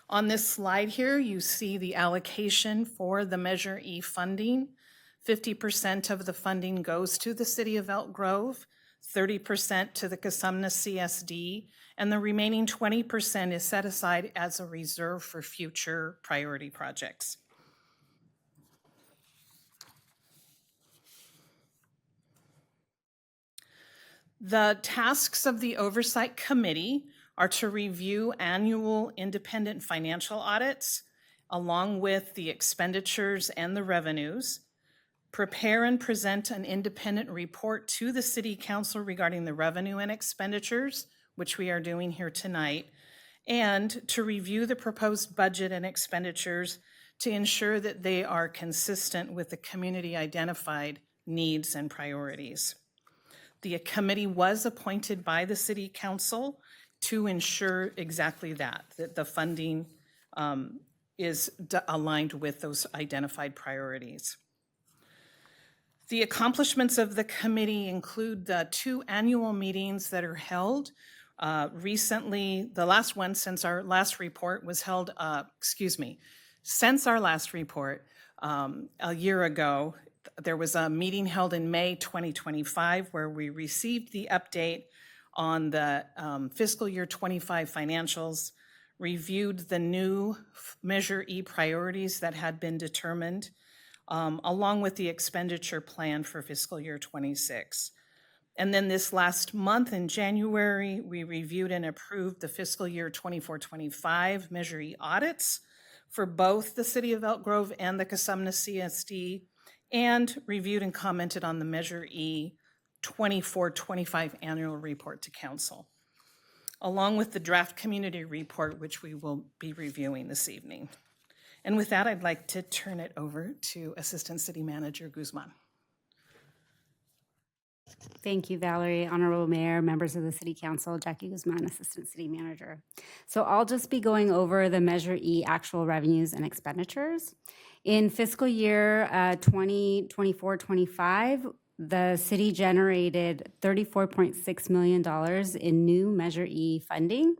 On this slide here, you see the allocation for the Measure E funding. 50% of the funding goes to the city of Elk Grove, 30% to the Cosumnes CSD, and the remaining 20% is set aside as a reserve for future priority projects. The tasks of the Oversight Committee are to review annual independent financial audits, along with the expenditures and the revenues, prepare and present an independent report to the City Council regarding the revenue and expenditures, which we are doing here tonight, and to review the proposed budget and expenditures to ensure that they are consistent with the community identified needs and priorities. The committee was appointed by the City Council to ensure exactly that the funding is aligned with those identified priorities. The accomplishments of the committee include the 2 annual meetings that are held. Recently, the last one since our last report was held, since our last report a year ago, there was a meeting held in May 2025 where we received the update on the fiscal year 25 financials, reviewed the new Measure E priorities that had been determined, along with the expenditure plan for fiscal year 26. And then this last month in January, we reviewed and approved the fiscal year 24-25 Measure E audits for both the City of Elk Grove and the Cosumnes CSD, and reviewed and commented on the Measure E 24-25 annual report to council, along with the draft community report, which we will be reviewing this evening. And with that, I'd like to turn it over to Assistant City Manager Guzman. Thank you, Valerie. Honorable Mayor, members of the City Council, Jackie Guzman, Assistant City Manager. So I'll just be going over the Measure E actual revenues and expenditures. In fiscal year 2024-25, the city generated $34.6 million in new Measure E funding.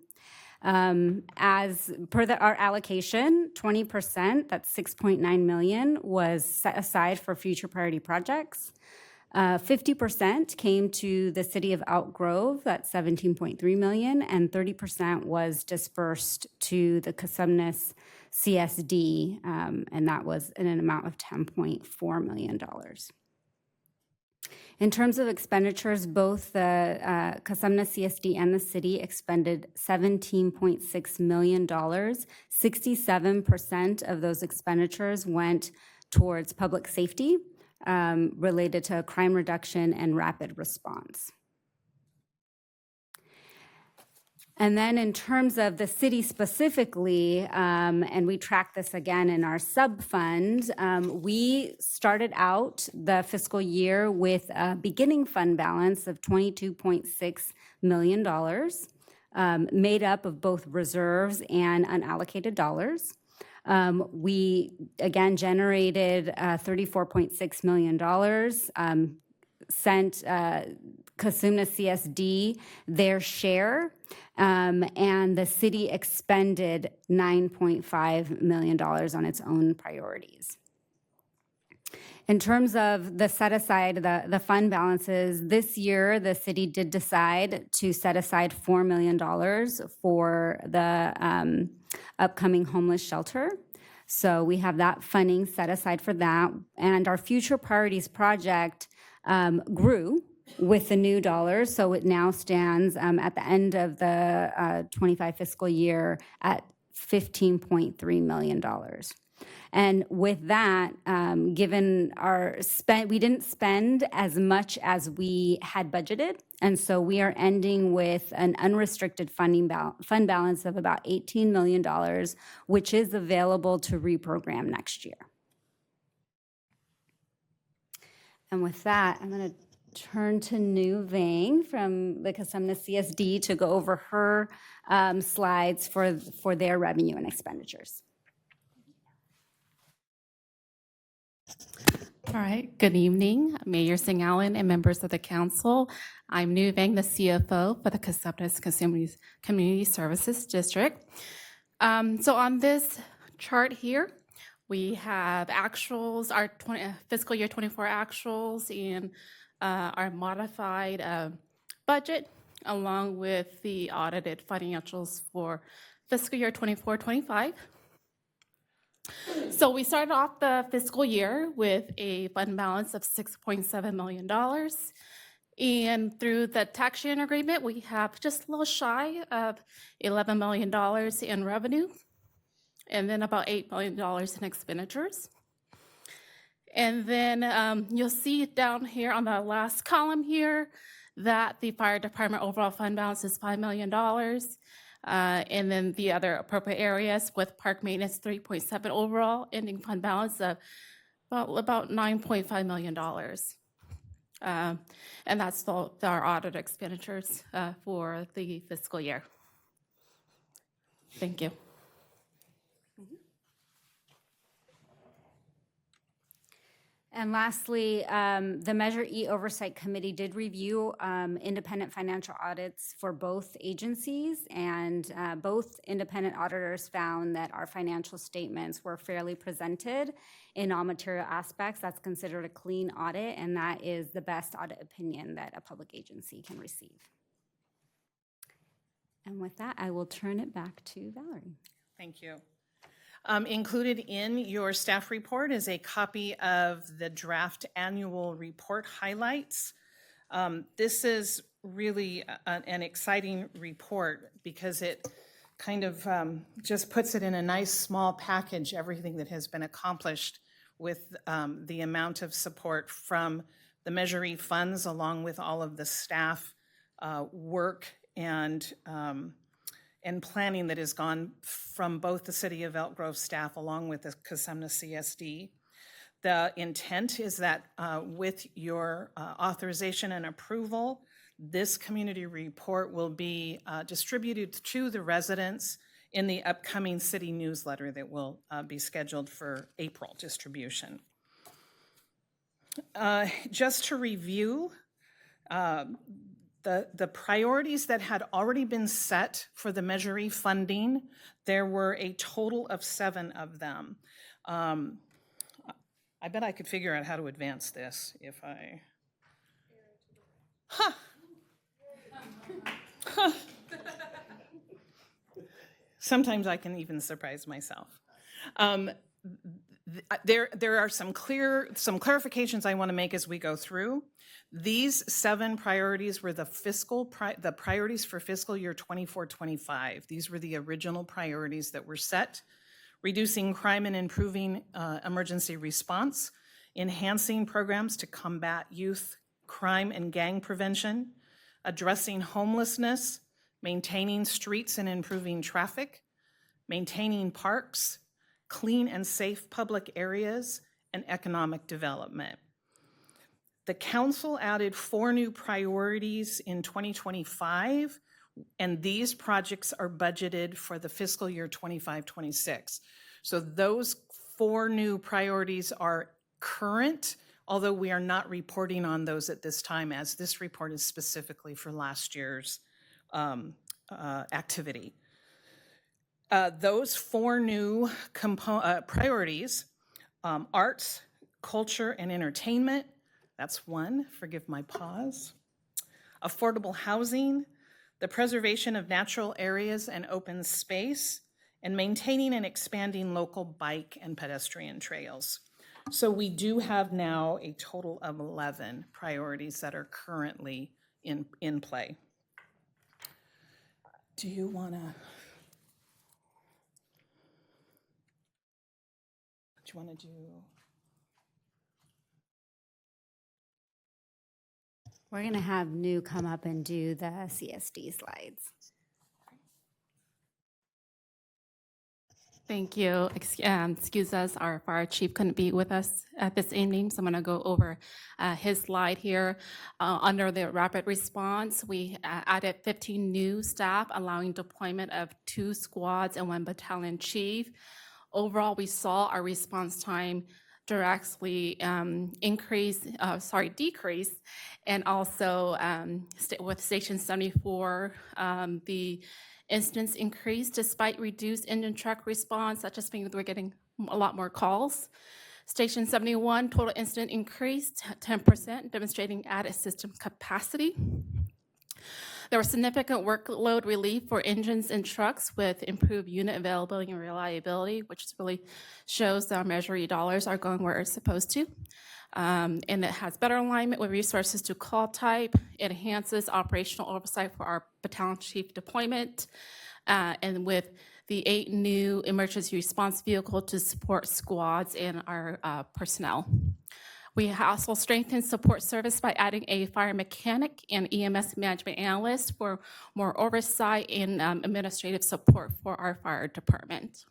As per our allocation, 20%, that's $6.9 million, was set aside for future priority projects. 50% came to the city of Elk Grove, that's $17.3 million, and 30% was dispersed to the Cosumnes CSD, and that was in an amount of $10.4 million. In terms of expenditures, both the Cosumnes CSD and the city expended $17.6 million. 67% of those expenditures went towards public safety, related to crime reduction and rapid response. And then in terms of the city specifically, and we track this again in our sub-fund, we started out the fiscal year with a beginning fund balance of $22.6 million, made up of both reserves and unallocated dollars. We, again, generated $34.6 million, Casumna CSD their share, and the city expended $9.5 million on its own priorities. In terms of the set aside, the fund balances, this year the city did decide to set aside $4 million for the upcoming homeless shelter. So we have that funding set aside for that. And our Future Priorities project grew with the new dollars. So it now stands at the end of the 25 fiscal year at $15.3 million. And with that, given our spend, we didn't spend as much as we had budgeted. And so we are ending with an unrestricted fund balance of about $18 million, which is available to reprogram next year. And with that, I'm going to turn to Nu Vang from the Casumna CSD to go over her slides for their revenue and expenditures. All right, good evening, Mayor Singh Allen and members of the council. I'm Nu Vang, the CFO for the Casumna Community Services District. So on this chart here, we have actuals, our fiscal year 24 actuals, and our modified budget, along with the audited financials for fiscal year 24-25. So we started off the fiscal year with a fund balance of $6.7 million. And through the tax sharing agreement, we have just a little shy of $11 million in revenue, and then about $8 million in expenditures. And then you'll see down here on the last column here that the fire department overall fund balance is $5 million. And then the other appropriate areas with park maintenance, 3.7 overall, ending fund balance of about $9.5 million. And that's our audit expenditures for the fiscal year. Thank you. And lastly, the Measure E Oversight Committee did review independent financial audits for both agencies, and both independent auditors found that our financial statements were fairly presented in all material aspects. That's considered a clean audit, and that is the best audit opinion that a public agency can receive. And with that, I will turn it back to Valerie. Thank you. Included in your staff report is a copy of the draft annual report highlights. This is really an exciting report because it kind of just puts it in a nice small package, everything that has been accomplished with the amount of support from the Measure E funds, along with all of the staff work and planning that has gone from both the City of Elk Grove staff along with the Casumna CSD. The intent is that with your authorization and approval, this community report will be distributed to the residents in the upcoming city newsletter that will be scheduled for April distribution. Just to review, the priorities that had already been set for the Measure E funding, there were a total of 7 of them. I bet I could figure out how to advance this if I... Sometimes I can even surprise myself. There are some clarifications I want to make as we go through. These 7 priorities were the priorities for fiscal year 24-25. These were the original priorities that were set: reducing crime and improving emergency response, enhancing programs to combat youth crime and gang prevention, addressing homelessness, maintaining streets and improving traffic, maintaining parks, clean and safe public areas, and economic development. The council added 4 new priorities in 2025, and these projects are budgeted for the fiscal year 25-26. So those 4 new priorities are current, although we are not reporting on those at this time, as this report is specifically for last year's activity. Those 4 new priorities, arts, culture, and entertainment, that's 1, forgive my pause. Affordable housing, the preservation of natural areas and open space, and maintaining and expanding local bike and pedestrian trails. So we do have now a total of 11 priorities that are currently in play. Do you want to? What you want to do? We're going to have New come up and do the CSD slides. Thank you. Excuse us, our fire chief couldn't be with us this evening, so I'm going to go over his slide here. Under the rapid response, we added 15 new staff, allowing deployment of 2 squads and 1 battalion chief. Overall, we saw our response time directly decrease, and also with Station 74, the incidents increased despite reduced engine truck response. That just means we're getting a lot more calls. Station 71, total incident increased 10%, demonstrating added system capacity. There was significant workload relief for engines and trucks with improved unit availability and reliability, which really shows that our Measure dollars are going where it's supposed to. And it has better alignment with resources to call type. It enhances operational oversight for our battalion chief deployment, and with the 8 new emergency response vehicles to support squads and our personnel. We also strengthened support service by adding a fire mechanic and EMS management analyst for more oversight and administrative support for our fire department.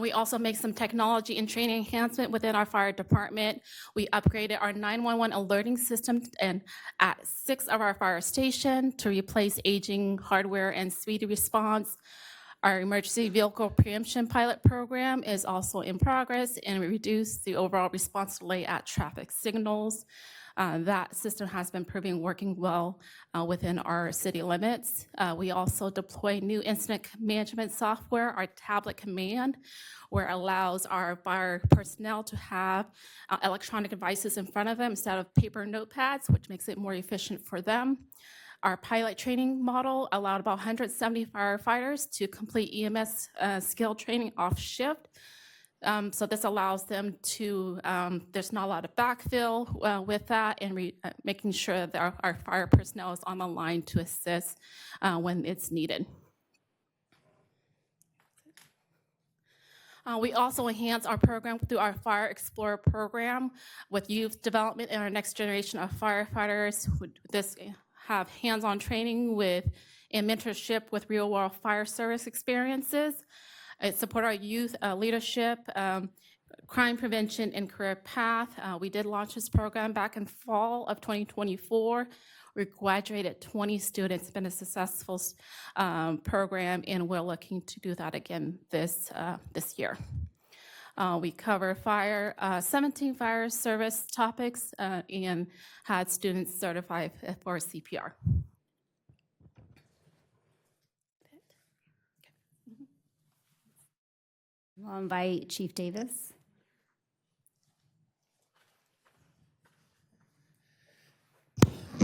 We also make some technology and training enhancement within our fire department. We upgraded our 911 alerting system and at 6 of our fire stations to replace aging hardware and speedy response. Our emergency vehicle preemption pilot program is also in progress, and we reduced the overall response delay at traffic signals. That system has been proving working well within our city limits. We also deploy new incident management software, our tablet command, where it allows our fire personnel to have electronic devices in front of them instead of paper notepads, which makes it more efficient for them. Our pilot training model allowed about 170 firefighters to complete EMS skill training off shift. So this allows them to, there's not a lot of backfill with that, and making sure that our fire personnel is on the line to assist when it's needed. We also enhance our program through our Fire Explorer program with youth development and our next generation of firefighters. This have hands-on training with and mentorship with real-world fire service experiences. It support our youth leadership, crime prevention, and career path. We did launch this program back in fall of 2024. We graduated 20 students. It's been a successful program, and we're looking to do that again this year. We cover 17 fire service topics and had students certified for CPR. I'll invite Chief Davis.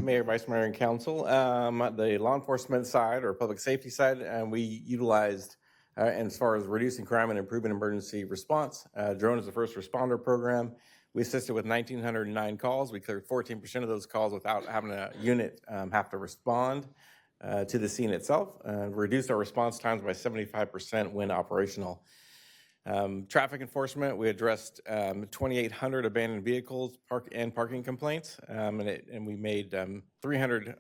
Mayor, Vice Mayor, and Council. The law enforcement side or public safety side, we utilized, and as far as reducing crime and improving emergency response, drone is the first responder program. We assisted with 1,909 calls. We cleared 14% of those calls without having a unit have to respond to the scene itself. Reduced our response times by 75% when operational. Traffic enforcement, we addressed 2,800 abandoned vehicles parking complaints, and we made 300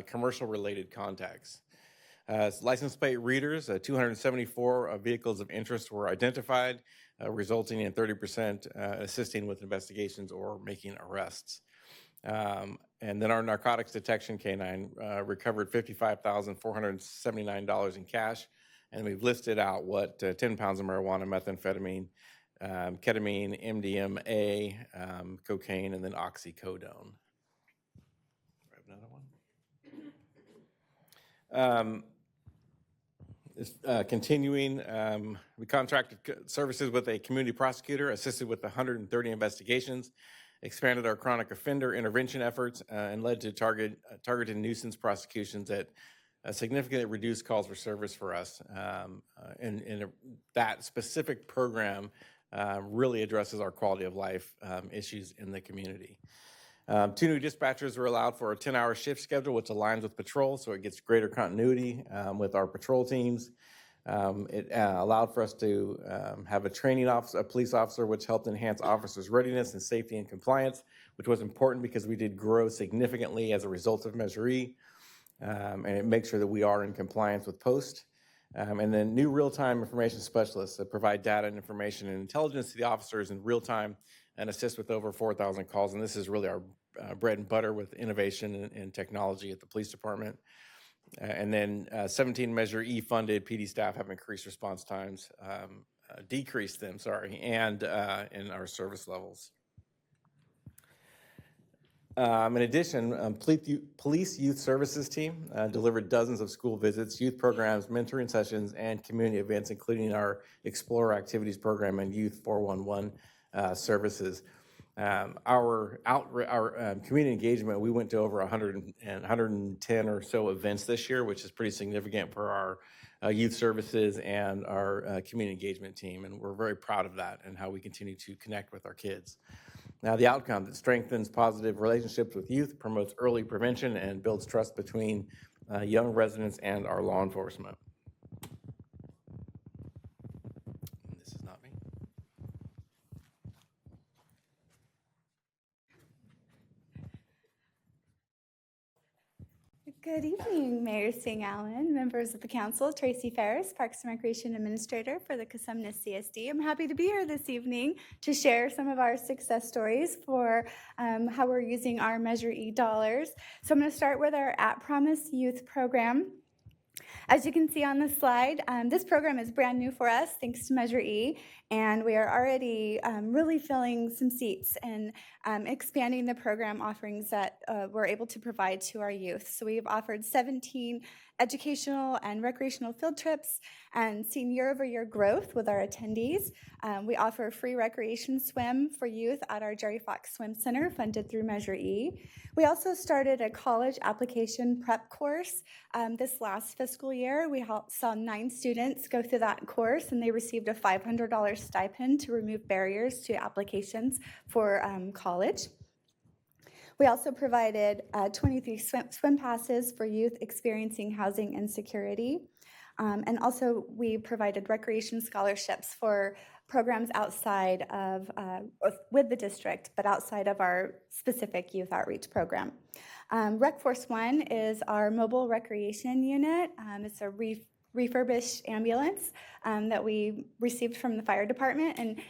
commercial-related contacts. License plate readers, 274 vehicles of interest were identified, resulting in 30% assisting with investigations or making arrests. And then our narcotics detection canine recovered $55,479 in cash And we've listed out what 10 pounds of marijuana, methamphetamine, ketamine, MDMA, cocaine, and then oxycodone. Another one. Continuing, we contracted services with a community prosecutor, assisted with 130 investigations, expanded our chronic offender intervention efforts, and led to targeted nuisance prosecutions that significantly reduced calls for service for us. And that specific program really addresses our quality of life issues in the community. 2 new dispatchers were allowed for a 10-hour shift schedule, which aligns with patrol, so it gets greater continuity with our patrol teams. It allowed for us to have a training officer, a police officer, which helped enhance officers' readiness and safety and compliance, which was important because we did grow significantly as a result of Measure E, and it makes sure that we are in compliance with POST. And then new real-time information specialists that provide data and information and intelligence to the officers in real time and assist with over 4,000 calls. And this is really our bread and butter with innovation and technology at the police department. And then 17 Measure E funded PD staff have increased response times, decreased them, and in our service levels. In addition, Police Youth Services team delivered dozens of school visits, youth programs, mentoring sessions, and community events, including our Explorer Activities program and Youth 411 services. Our community engagement, we went to over 110 or so events this year, which is pretty significant for our youth services and our community engagement team, and we're very proud of that and how we continue to connect with our kids. Now, the outcome that strengthens positive relationships with youth, promotes early prevention, and builds trust between young residents and our law enforcement. This is not me. Good evening, Mayor Singh Allen, members of the council, Tracy Ferris, Parks and Recreation Administrator for the Cosumnes CSD. I'm happy to be here this evening to share some of our success stories for how we're using our Measure E dollars. So I'm going to start with our At Promise Youth program. As you can see on the slide, this program is brand new for us, thanks to Measure E, and we are already really filling some seats and expanding the program offerings that we're able to provide to our youth. So we've offered 17 educational and recreational field trips and seen year-over-year growth with our attendees. We offer free recreation swim for youth at our Jerry Fox Swim Center, funded through Measure E. We also started a college application prep course this last fiscal year. We saw 9 students go through that course, and they received a $500 stipend to remove barriers to applications for college. We also provided 23 swim passes for youth experiencing housing insecurity. And also we provided recreation scholarships for programs outside of, with the district, but outside of our specific youth outreach program. Rec Force One is our mobile recreation unit. It's a refurbished ambulance that we received from the fire department, and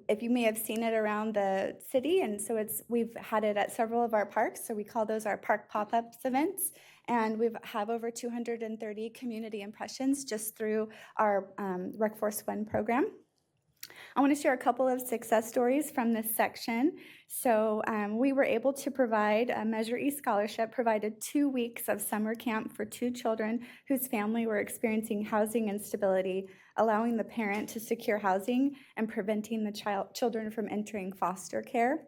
if you may have seen it around the city, and so we've had it at several of our parks, so we call those our park pop-ups events, and we have over 230 community impressions just through our Rec Force One program. I want to share a couple of success stories from this section. So we were able to provide a Measure E scholarship, provided 2 weeks of summer camp for 2 children whose family were experiencing housing instability, allowing the parent to secure housing and preventing the children from entering foster care.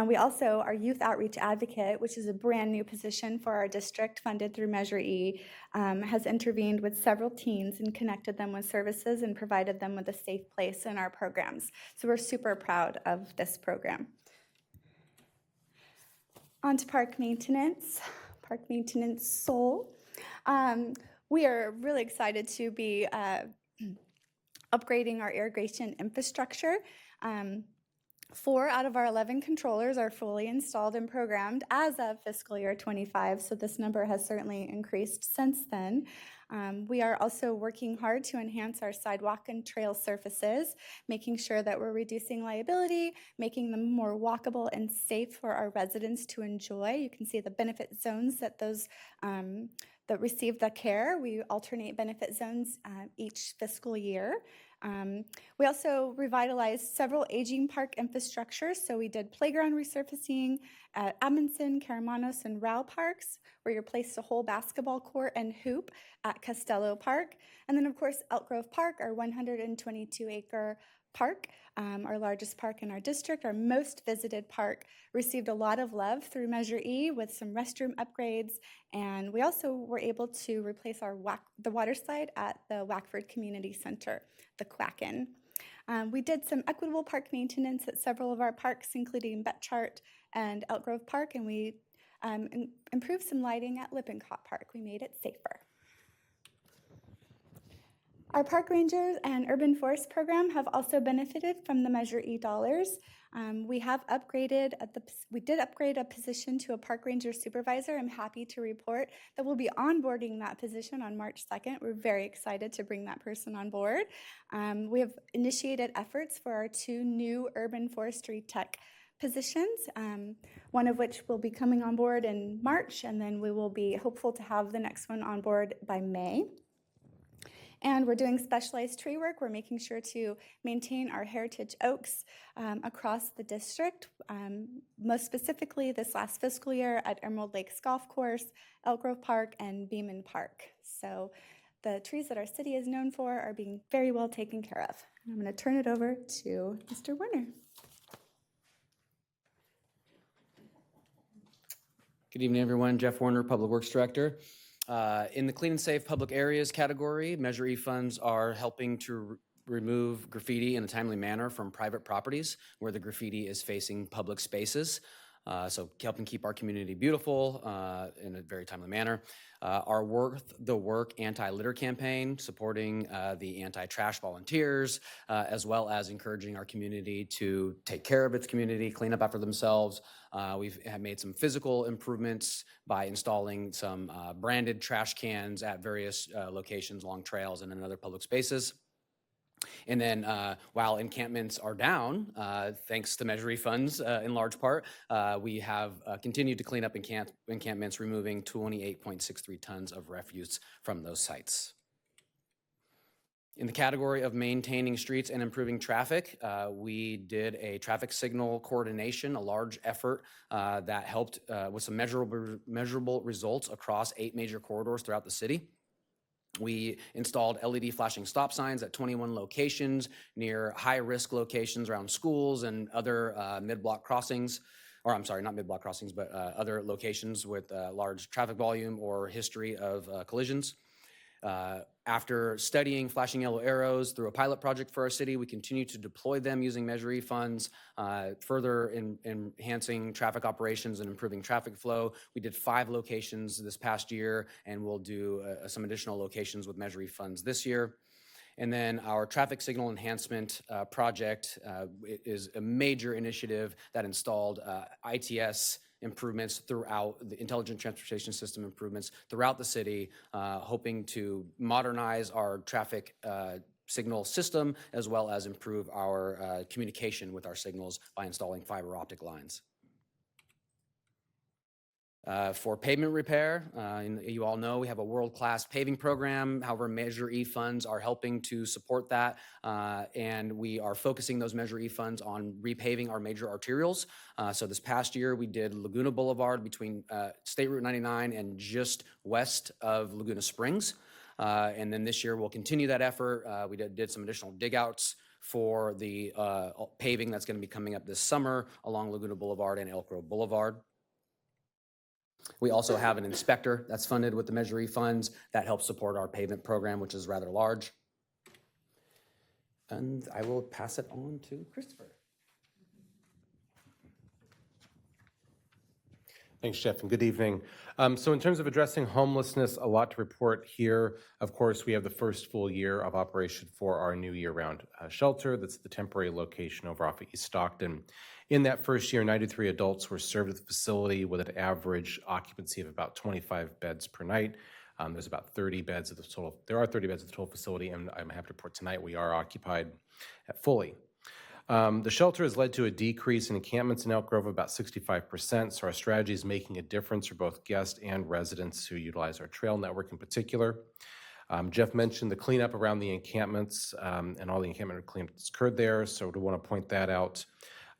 We also, our Youth Outreach Advocate, which is a brand new position for our district funded through Measure E, has intervened with several teens and connected them with services and provided them with a safe place in our programs. So we're super proud of this program. On to park maintenance Soul. We are really excited to be upgrading our irrigation infrastructure. 4 out of our 11 controllers are fully installed and programmed as of fiscal year 25, so this number has certainly increased since then. We are also working hard to enhance our sidewalk and trail surfaces, making sure that we're reducing liability, making them more walkable and safe for our residents to enjoy. You can see the benefit zones that those that receive the care. We alternate benefit zones each fiscal year. We also revitalized several aging park infrastructures. So we did playground resurfacing at Amundsen, Caramanos, and Rao parks. We replaced a whole basketball court and hoop at Costello Park. And then, of course, Elk Grove Park, our 122-acre park, our largest park in our district, our most visited park, received a lot of love through Measure E with some restroom upgrades. And we also were able to replace the water slide at the Wackford Community Center, the Quacken. We did some equitable park maintenance at several of our parks, including Betchart and Elk Grove Park, and we improved some lighting at Lippincott Park. We made it safer. Our park rangers and urban forest program have also benefited from the Measure E dollars. We did upgrade a position to a park ranger supervisor. I'm happy to report that we'll be onboarding that position on March 2nd. We're very excited to bring that person on board. We have initiated efforts for our 2 new urban forestry tech positions, one of which will be coming on board in March, and then we will be hopeful to have the next one on board by May. And we're doing specialized tree work. We're making sure to maintain our heritage oaks across the district, most specifically this last fiscal year at Emerald Lakes Golf Course, Elk Grove Park, and Beeman Park. So the trees that our city is known for are being very well taken care of. I'm going to turn it over to Mr. Werner. Good evening, everyone. Jeff Warner, Public Works Director. In the Clean and Safe Public Areas category, Measure E funds are helping to remove graffiti in a timely manner from private properties where the graffiti is facing public spaces. So helping keep our community beautiful in a very timely manner. Our Worth the Work anti-litter campaign, supporting the anti-trash volunteers, as well as encouraging our community to take care of its community, clean up after themselves. We have made some physical improvements by installing some branded trash cans at various locations along trails and in other public spaces. And then while encampments are down, thanks to Measure E funds in large part, we have continued to clean up encampments, removing 28.63 tons of refuse from those sites. In the category of maintaining streets and improving traffic, we did a traffic signal coordination, a large effort that helped with some measurable results across 8 major corridors throughout the city. We installed LED flashing stop signs at 21 locations near high-risk locations around schools and other mid-block crossings, or I'm sorry, not mid-block crossings, but other locations with large traffic volume or history of collisions. After studying flashing yellow arrows through a pilot project for our city, we continue to deploy them using Measure E funds, further enhancing traffic operations and improving traffic flow. We did 5 locations this past year, and we'll do some additional locations with Measure E funds this year. And then our traffic signal enhancement project is a major initiative that installed ITS improvements throughout the intelligent transportation system improvements throughout the city, hoping to modernize our traffic signal system as well as improve our communication with our signals by installing fiber optic lines. For pavement repair, you all know we have a world-class paving program. However, Measure E funds are helping to support that, and we are focusing those Measure E funds on repaving our major arterials. So this past year, we did Laguna Boulevard between State Route 99 and just west of Laguna Springs. And then this year, we'll continue that effort. We did some additional dig-outs for the paving that's going to be coming up this summer along Laguna Boulevard and Elk Grove Boulevard. We also have an inspector that's funded with the Measure E funds that helps support our pavement program, which is rather large. And I will pass it on to Christopher. Thanks, Jeff, and good evening. So in terms of addressing homelessness, a lot to report here. Of course, we have the first full year of operation for our new year-round shelter. That's the temporary location over off of East Stockton. In that first year, 93 adults were served at the facility with an average occupancy of about 25 beds per night. There's about 30 beds of the total. There are 30 beds of the total facility, and I'm happy to report tonight we are occupied fully. The shelter has led to a decrease in encampments in Elk Grove of about 65%, so our strategy is making a difference for both guests and residents who utilize our trail network in particular. Jeff mentioned the cleanup around the encampments, and all the encampment cleanups occurred there, so I do want to point that out.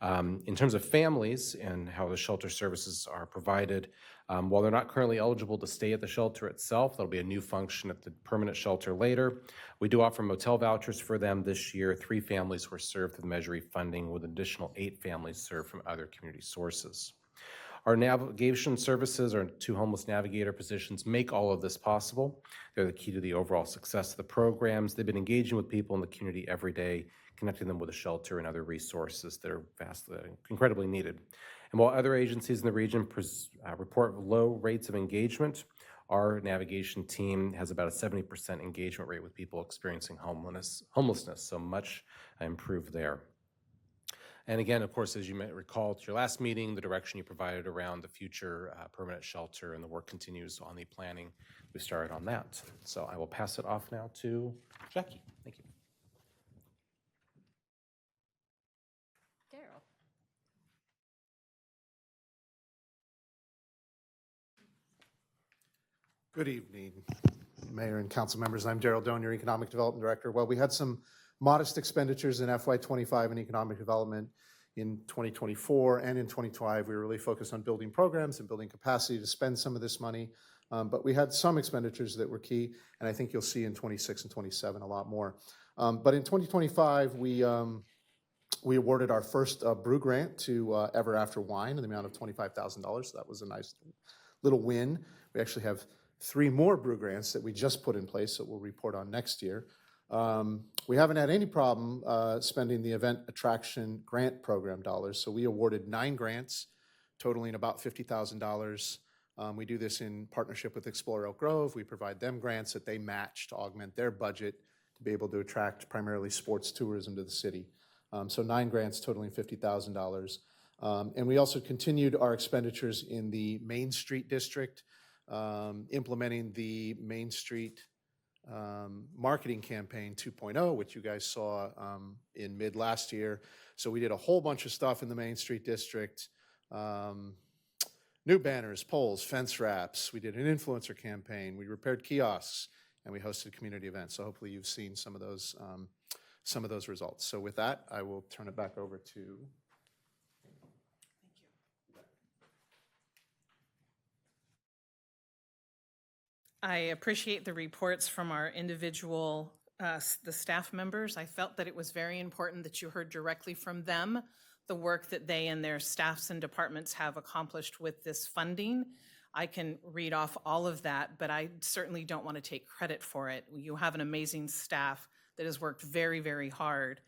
In terms of families and how the shelter services are provided, while they're not currently eligible to stay at the shelter itself, there'll be a new function at the permanent shelter later. We do offer motel vouchers for them this year. 3 families were served through the Measure E funding, with an additional 8 families served from other community sources. Our navigation services, our 2 homeless navigator positions, make all of this possible. They're the key to the overall success of the programs. They've been engaging with people in the community every day, connecting them with a shelter and other resources that are incredibly needed. And while other agencies in the region report low rates of engagement, our navigation team has about a 70% engagement rate with people experiencing homelessness, so much improved there. And again, of course, as you may recall at your last meeting, the direction you provided around the future permanent shelter, and the work continues on the planning. We started on that. So I will pass it off now to Jackie. Thank you. Daryl. Good evening, Mayor and council members. I'm Daryl Doan, your Economic Development Director. Well, we had some modest expenditures in FY25 in economic development. In 2024 and in 2025, we were really focused on building programs and building capacity to spend some of this money. But we had some expenditures that were key, and I think you'll see in 26 and 27 a lot more. But in 2025, we awarded our first brew grant to Ever After Wine in the amount of $25,000. So that was a nice little win. We actually have 3 more brew grants that we just put in place that we'll report on next year. We haven't had any problem spending the event attraction grant program dollars. So we awarded 9 grants totaling about $50,000. We do this in partnership with Explore Elk Grove. We provide them grants that they match to augment their budget to be able to attract primarily sports tourism to the city. So 9 grants totaling $50,000. And we also continued our expenditures in the Main Street District, implementing the Main Street marketing campaign 2.0, which you guys saw in mid last year. So we did a whole bunch of stuff in the Main Street District. New banners, poles, fence wraps. We did an influencer campaign. We repaired kiosks, and we hosted community events. So hopefully you've seen some of those results. So with that, I will turn it back over to. I appreciate the reports from our individual, the staff members. I felt that it was very important that you heard directly from them the work that they and their staffs and departments have accomplished with this funding. I can read off all of that, but I certainly don't want to take credit for it. You have an amazing staff that has worked very, very hard.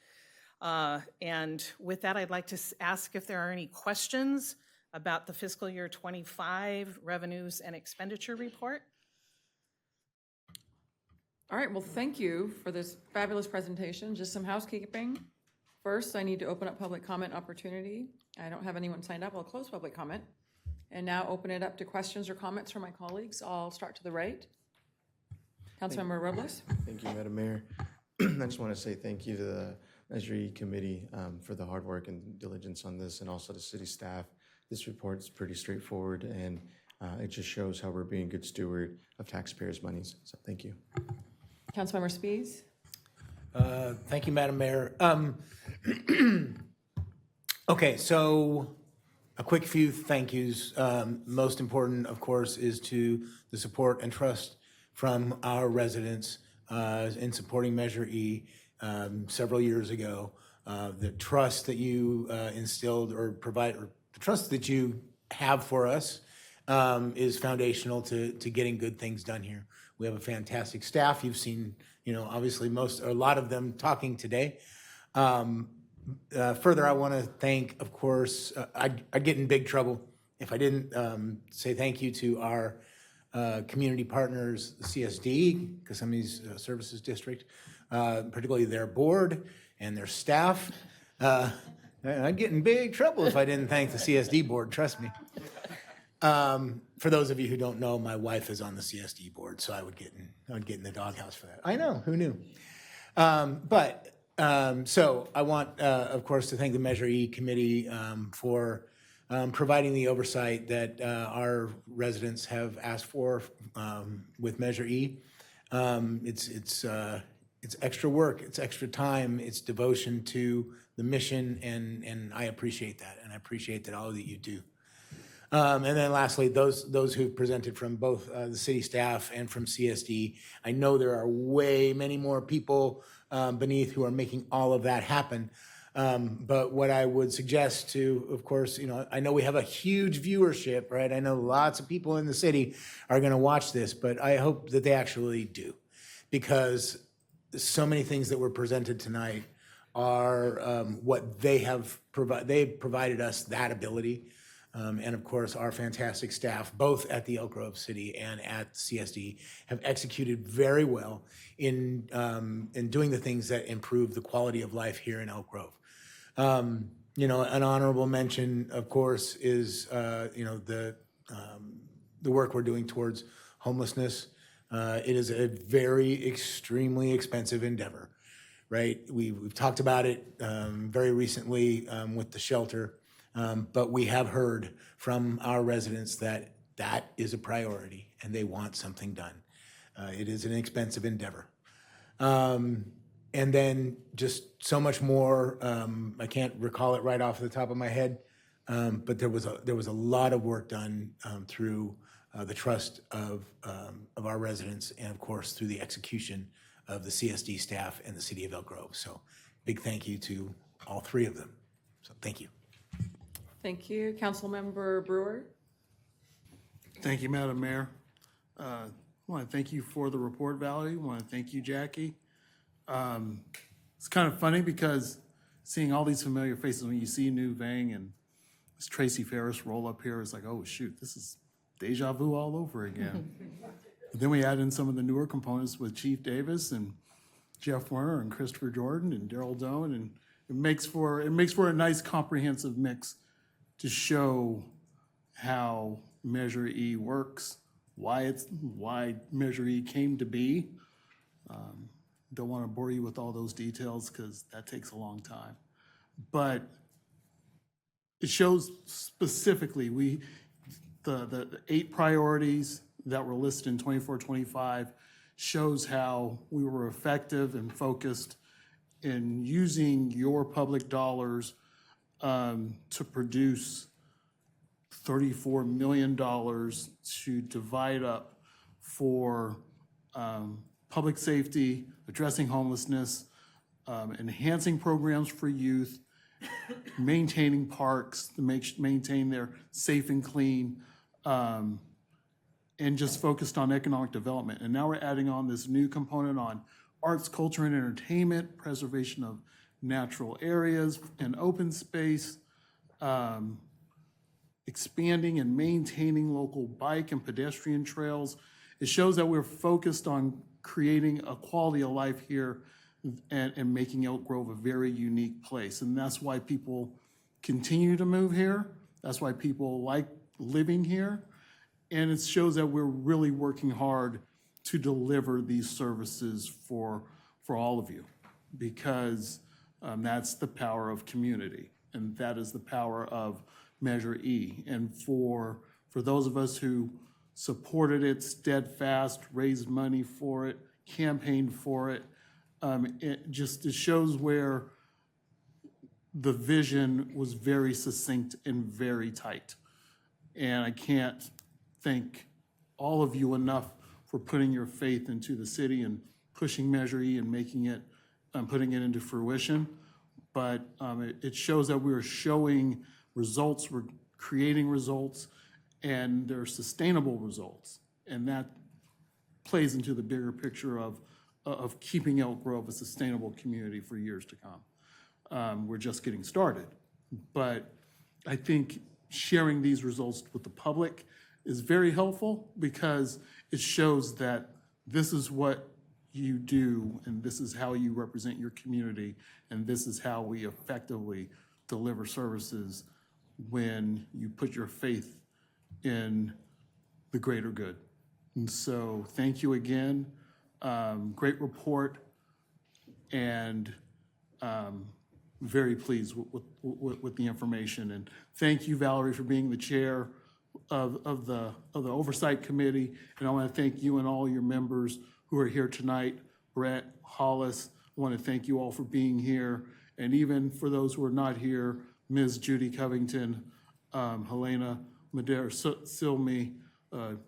And with that, I'd like to ask if there are any questions about the fiscal year 25 revenues and expenditure report. All right, well, thank you for this fabulous presentation. Just some housekeeping. First, I need to open up public comment opportunity. I don't have anyone signed up. I'll close public comment and now open it up to questions or comments from my colleagues. I'll start to the right. Councilmember Robles. Thank you, Madam Mayor. I just want to say thank you to the Measure E Committee for the hard work and diligence on this, and also the city staff. This report is pretty straightforward, and it just shows how we're being good steward of taxpayers' monies. So thank you. Councilmember Spies. Thank you, Madam Mayor. Okay, so a quick few thank yous. Most important, of course, is to the support and trust from our residents in supporting Measure E several years ago. The trust that you instilled or provide, or the trust that you have for us is foundational to getting good things done here. We have a fantastic staff. You've seen, obviously a lot of them talking today. Further, I want to thank, of course, I'd get in big trouble if I didn't say thank you to our community partners, the CSD, Kissimmee Services District, particularly their board and their staff. I'd get in big trouble if I didn't thank the CSD board, trust me. For those of you who don't know, my wife is on the CSD board, so I would get in the doghouse for that. I know, who knew? But So I want, of course, to thank the Measure E committee for providing the oversight that our residents have asked for with Measure E. It's extra work, it's extra time, it's devotion to the mission, and I appreciate that, and I appreciate that all that you do. And then lastly, those who've presented from both the city staff and from CSD, I know there are many more people beneath who are making all of that happen. But what I would suggest to, of course, I know we have a huge viewership, right? I know lots of people in the city are going to watch this, but I hope that they actually do, because so many things that were presented tonight are what they have provided. They've provided us that ability. And of course, our fantastic staff, both at the Elk Grove City and at CSD, have executed very well in doing the things that improve the quality of life here in Elk Grove. An honorable mention, of course, is the work we're doing towards homelessness. It is a very extremely expensive endeavor, right? We've talked about it very recently with the shelter. But we have heard from our residents that that is a priority and they want something done. It is an expensive endeavor. And then just so much more. I can't recall it right off the top of my head, but there was a lot of work done through the trust of our residents, and of course through the execution of the CSD staff and the City of Elk Grove. So big thank you to all three of them. So thank you. Thank you. Councilmember Brewer. Thank you, Madam Mayor. I want to thank you for the report, Valerie. I want to thank you, Jackie. It's kind of funny because seeing all these familiar faces when you see New Vang and this Tracy Ferris roll up here, it's like, oh, shoot, this is deja vu all over again. But then we add in some of the newer components with Chief Davis and Jeff Werner and Christopher Jordan and Daryl Doan, and it makes for a nice comprehensive mix to show how Measure E works, why Measure E came to be. Don't want to bore you with all those details because that takes a long time. But it shows specifically the 8 priorities that were listed in 24-25 shows how we were effective and focused in using your public dollars to produce $34 million to divide up for public safety, addressing homelessness, enhancing programs for youth, maintaining parks to maintain their safe and clean, and just focused on economic development. And now we're adding on this new component on arts, culture, and entertainment, preservation of natural areas and open space, expanding and maintaining local bike and pedestrian trails. It shows that we're focused on creating a quality of life here and making Elk Grove a very unique place. And that's why people continue to move here. That's why people like living here. And it shows that we're really working hard to deliver these services for all of you, because that's the power of community, and that is the power of Measure E. And for those of us who supported it steadfast, raised money for it, campaigned for it, it shows where the vision was very succinct and very tight. And I can't thank all of you enough for putting your faith into the city and pushing Measure E and making it, putting it into fruition. But it shows that we're showing results, we're creating results, and they're sustainable results. And that plays into the bigger picture of keeping Elk Grove a sustainable community for years to come. We're just getting started. But I think sharing these results with the public is very helpful, because it shows that this is what you do, and this is how you represent your community, and this is how we effectively deliver services when you put your faith in the greater good. And so thank you again. Great report, and very pleased with the information. And thank you, Valerie, for being the chair of the Oversight Committee. And I want to thank you and all your members who are here tonight. Brett, Hollis, I want to thank you all for being here. And even for those who are not here, Ms. Judy Covington, Helena Madera Silmy,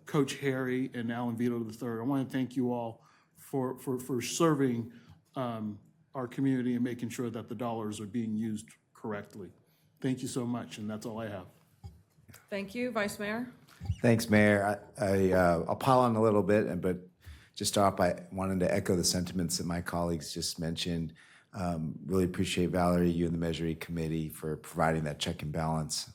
Coach Harry, and Alan Vito III. I want to thank you all for serving our community and making sure that the dollars are being used correctly. Thank you so much, and that's all I have. Thank you, Vice Mayor. Thanks, Mayor. I'll pile on a little bit, but just start off by wanting to echo the sentiments that my colleagues just mentioned. Really appreciate Valerie, you and the Measure E Committee for providing that check and balance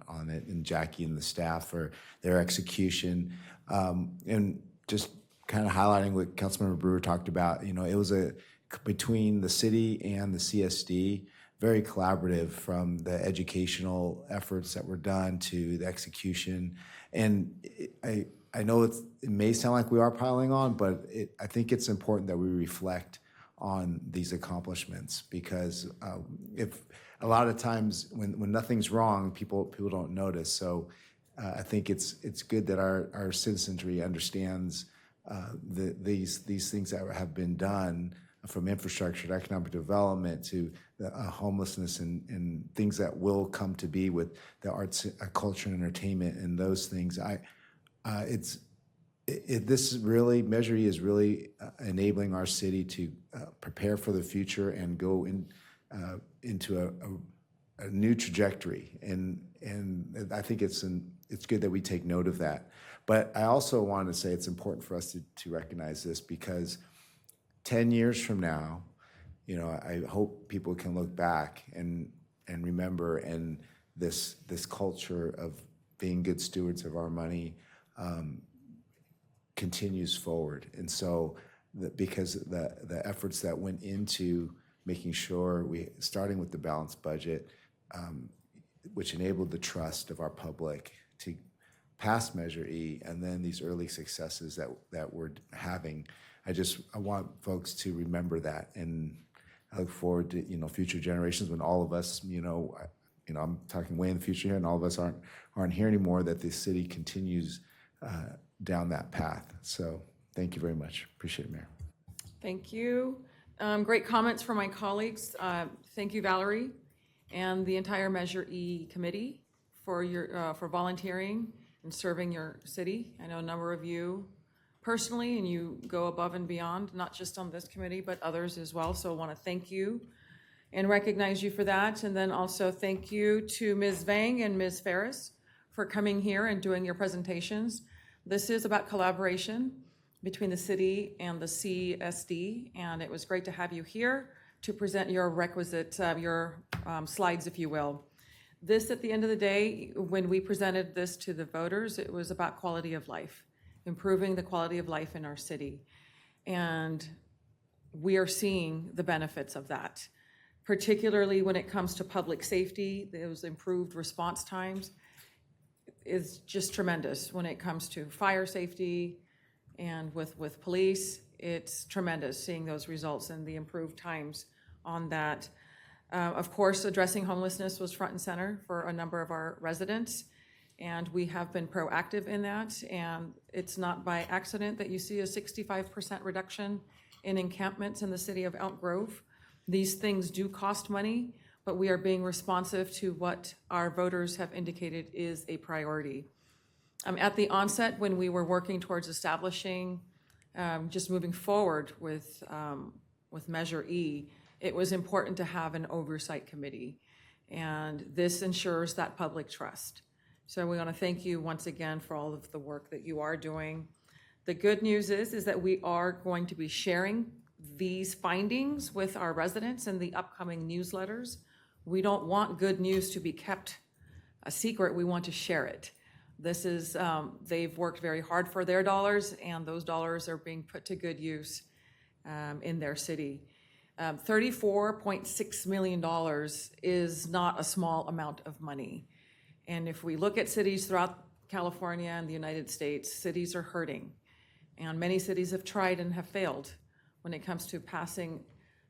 on it, and Jackie and the staff for their execution. And just kind of highlighting what Councilmember Brewer talked about, it was between the city and the CSD, very collaborative, from the educational efforts that were done to the execution. And I know it may sound like we are piling on, but I think it's important that we reflect on these accomplishments, because if a lot of times when nothing's wrong, people don't notice. So I think it's good that our citizenry understands these things that have been done, from infrastructure to economic development to homelessness and things that will come to be with the arts, culture, and entertainment, and those things. This is really, Measure E is really enabling our city to prepare for the future and go into a new trajectory. And I think it's good that we take note of that. But I also want to say it's important for us to recognize this, because 10 years from now, I hope people can look back and remember, and this culture of being good stewards of our money continues forward. And so because the efforts that went into making sure starting with the balanced budget, which enabled the trust of our public to pass Measure E, and then these early successes that we're having, I want folks to remember that. And I look forward to, future generations, when all of us, I'm talking way in the future here, and all of us aren't here anymore, that the city continues down that path. So thank you very much. Appreciate it, Mayor. Thank you. Great comments from my colleagues. Thank you, Valerie, and the entire Measure E committee for volunteering and serving your city. I know a number of you personally, and you go above and beyond, not just on this committee, but others as well. So I want to thank you and recognize you for that. And then also thank you to Ms. Vang and Ms. Ferris for coming here and doing your presentations. This is about collaboration between the city and the CSD, and it was great to have you here to present your requisite, your slides, if you will. This, at the end of the day, when we presented this to the voters, it was about quality of life, improving the quality of life in our city. And we are seeing the benefits of that, particularly when it comes to public safety. Those improved response times is just tremendous. When it comes to fire safety and with police, it's tremendous seeing those results and the improved times on that. Of course, addressing homelessness was front and center for a number of our residents, and we have been proactive in that. And it's not by accident that you see a 65% reduction in encampments in the city of Elk Grove. These things do cost money, but we are being responsive to what our voters have indicated is a priority. At the onset, when we were working towards establishing, just moving forward with Measure E, it was important to have an oversight committee, and this ensures that public trust. So we want to thank you once again for all of the work that you are doing. The good news is that we are going to be sharing these findings with our residents in the upcoming newsletters. We don't want good news to be kept a secret. We want to share it. This is, they've worked very hard for their dollars, and those dollars are being put to good use in their city. $34.6 million is not a small amount of money. And if we look at cities throughout California and the United States, cities are hurting. And many cities have tried and have failed when it comes to passing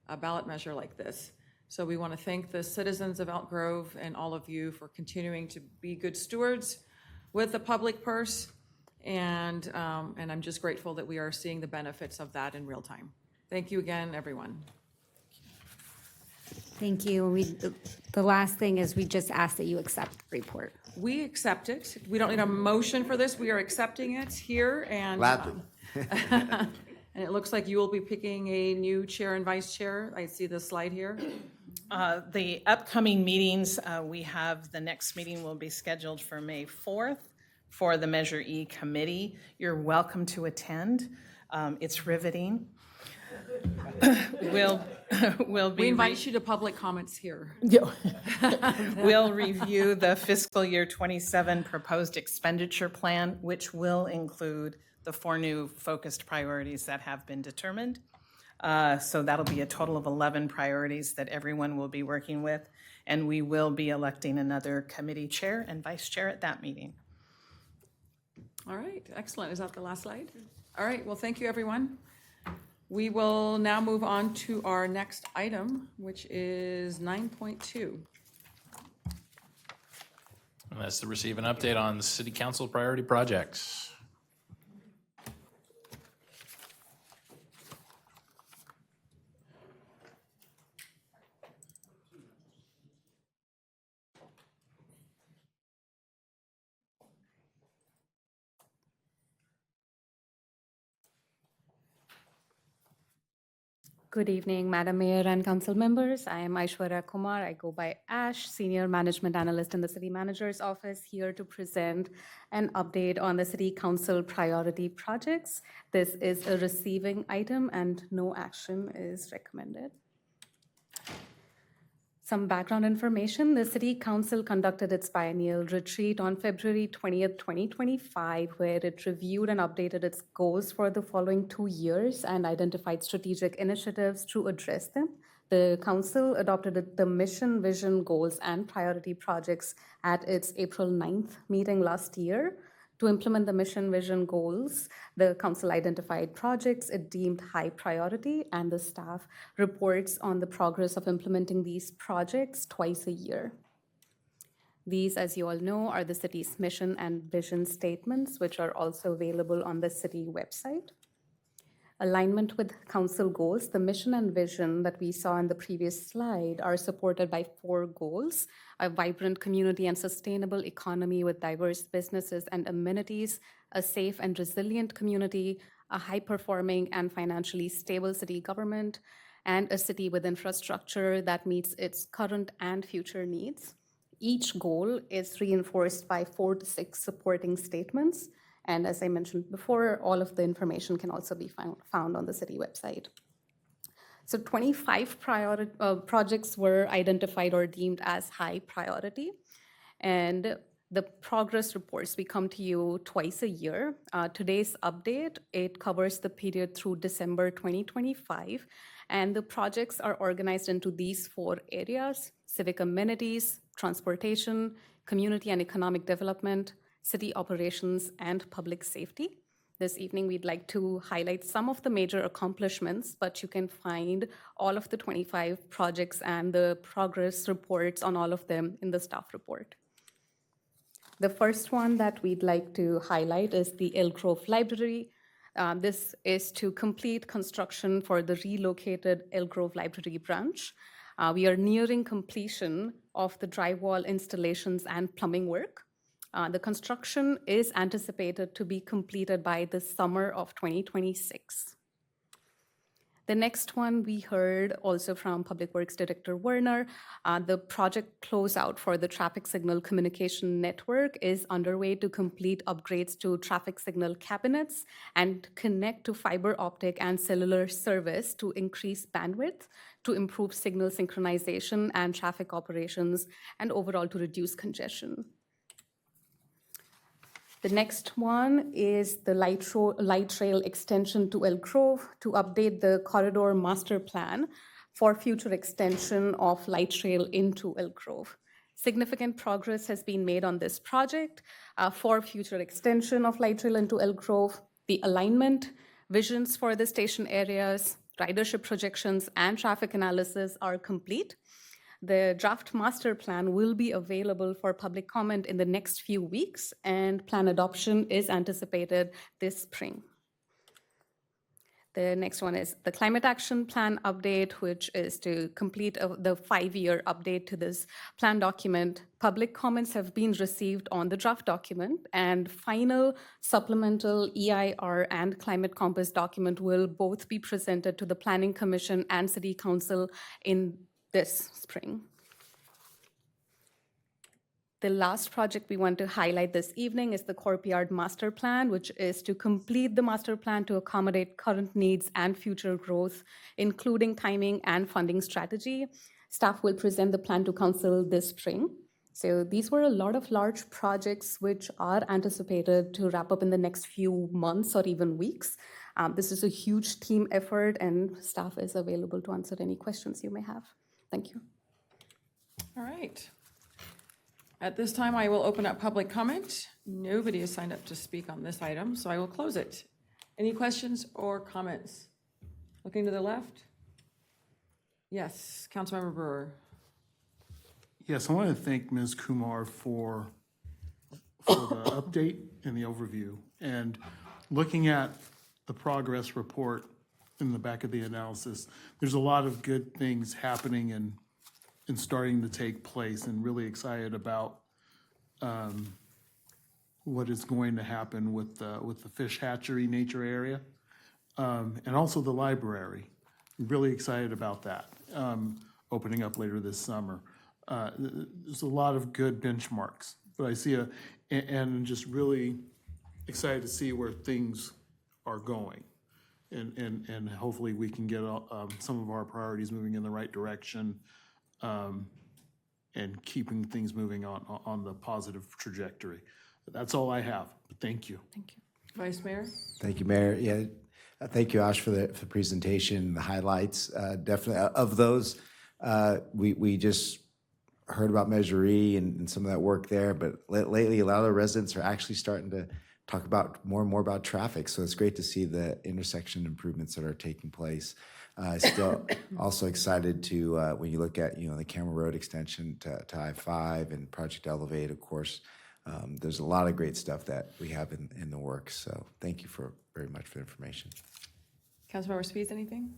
a ballot measure like this. So we want to thank the citizens of Elk Grove and all of you for continuing to be good stewards with the public purse. And I'm just grateful that we are seeing the benefits of that in real time. Thank you again, everyone. Thank you. The last thing is we just ask that you accept the report. We accept it. We don't need a motion for this. We are accepting it here and. Gladly. And it looks like you will be picking a new chair and vice chair. I see the slide here. The upcoming meetings, we have, the next meeting will be scheduled for May 4th for the Measure E committee. You're welcome to attend. It's riveting. We'll be. We invite you to public comments here. We'll review the fiscal year 27 proposed expenditure plan, which will include the 4 new focused priorities that have been determined. So that'll be a total of 11 priorities that everyone will be working with, and we will be electing another committee chair and vice chair at that meeting. All right, excellent. Is that the last slide? All right, well, thank you, everyone. We will now move on to our next item, which is 9.2. And that's to receive an update on the city council priority projects. Good evening, Madam Mayor and council members. I am Aishwarya Kumar. I go by Ash, Senior Management Analyst in the City Manager's Office, here to present an update on the City Council priority projects. This is a receiving item and no action is recommended. Some background information. The City Council conducted its biennial retreat on February 20th, 2025, where it reviewed and updated its goals for the following 2 years and identified strategic initiatives to address them. The Council adopted the mission, vision, goals, and priority projects at its April 9th meeting last year. To implement the mission, vision, goals, the Council identified projects it deemed high priority, and the staff reports on the progress of implementing these projects twice a year. These, as you all know, are the city's mission and vision statements, which are also available on the city website. Alignment with council goals, the mission and vision that we saw in the previous slide are supported by 4 goals: a vibrant community and sustainable economy with diverse businesses and amenities, a safe and resilient community, a high-performing and financially stable city government, and a city with infrastructure that meets its current and future needs. Each goal is reinforced by 4 to 6 supporting statements. And as I mentioned before, all of the information can also be found on the city website. So 25 projects were identified or deemed as high priority. And the progress reports, we come to you twice a year. Today's update, it covers the period through December 2025. And the projects are organized into these 4 areas: civic amenities, transportation, community and economic development, city operations, and public safety. This evening, we'd like to highlight some of the major accomplishments, but you can find all of the 25 projects and the progress reports on all of them in the staff report. The first one that we'd like to highlight is the Elk Grove Library. This is to complete construction for the relocated Elk Grove Library branch. We are nearing completion of the drywall installations and plumbing work. The construction is anticipated to be completed by the summer of 2026. The next one we heard also from Public Works Director Werner. The project closeout for the traffic signal communication network is underway to complete upgrades to traffic signal cabinets and connect to fiber optic and cellular service to increase bandwidth, to improve signal synchronization and traffic operations, and overall to reduce congestion. The next one is the light rail extension to Elk Grove to update the corridor master plan for future extension of light rail into Elk Grove. Significant progress has been made on this project for future extension of light rail into Elk Grove. The alignment, visions for the station areas, ridership projections, and traffic analysis are complete. The draft master plan will be available for public comment in the next few weeks, and plan adoption is anticipated this spring. The next one is the climate action plan update, which is to complete the 5-year update to this plan document. Public comments have been received on the draft document, and final supplemental EIR and climate compass document will both be presented to the Planning Commission and City Council in this spring. The last project we want to highlight this evening is the Courtyard Master Plan, which is to complete the master plan to accommodate current needs and future growth, including timing and funding strategy. Staff will present the plan to council this spring. So these were a lot of large projects which are anticipated to wrap up in the next few months or even weeks. This is a huge team effort, and staff is available to answer any questions you may have. Thank you. All right. At this time, I will open up public comment. Nobody has signed up to speak on this item, so I will close it. Any questions or comments? Looking to the left? Yes, Councilmember Brewer. Yes, I want to thank Ms. Kumar for the update and the overview. And looking at the progress report in the back of the analysis, there's a lot of good things happening and starting to take place, and really excited about what is going to happen with the fish hatchery nature area, and also the library. Really excited about that, opening up later this summer. There's a lot of good benchmarks, but I see and just really excited to see where things are going. And hopefully we can get some of our priorities moving in the right direction, and keeping things moving on the positive trajectory. That's all I have. Thank you. Thank you. Vice Mayor? Thank you, Mayor. Yeah, thank you, Ash, for the presentation, the highlights. Definitely, of those, we just heard about Measure E and some of that work there, but lately, a lot of the residents are actually starting to talk about more and more about traffic. So it's great to see the intersection improvements that are taking place. Still also excited to, when you look at, the Cameron Road extension to I-5 and Project Elevate, of course, there's a lot of great stuff that we have in the works. So thank you very much for the information. Councilmember Spies, anything?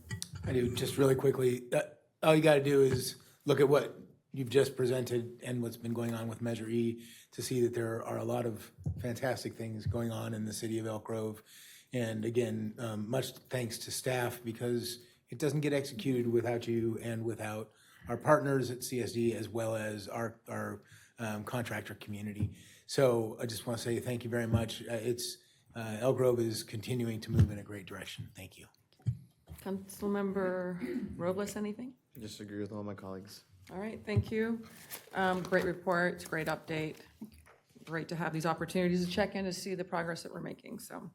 I do, just really quickly. All you got to do is look at what you've just presented and what's been going on with Measure E to see that there are a lot of fantastic things going on in the city of Elk Grove. And again, much thanks to staff, because it doesn't get executed without you and without our partners at CSD, as well as our contractor community. So I just want to say thank you very much. Elk Grove is continuing to move in a great direction. Thank you. Councilmember Robles, anything? I just agree with all my colleagues. All right, thank you. Great report, great update. Great to have these opportunities to check in to see the progress that we're making. So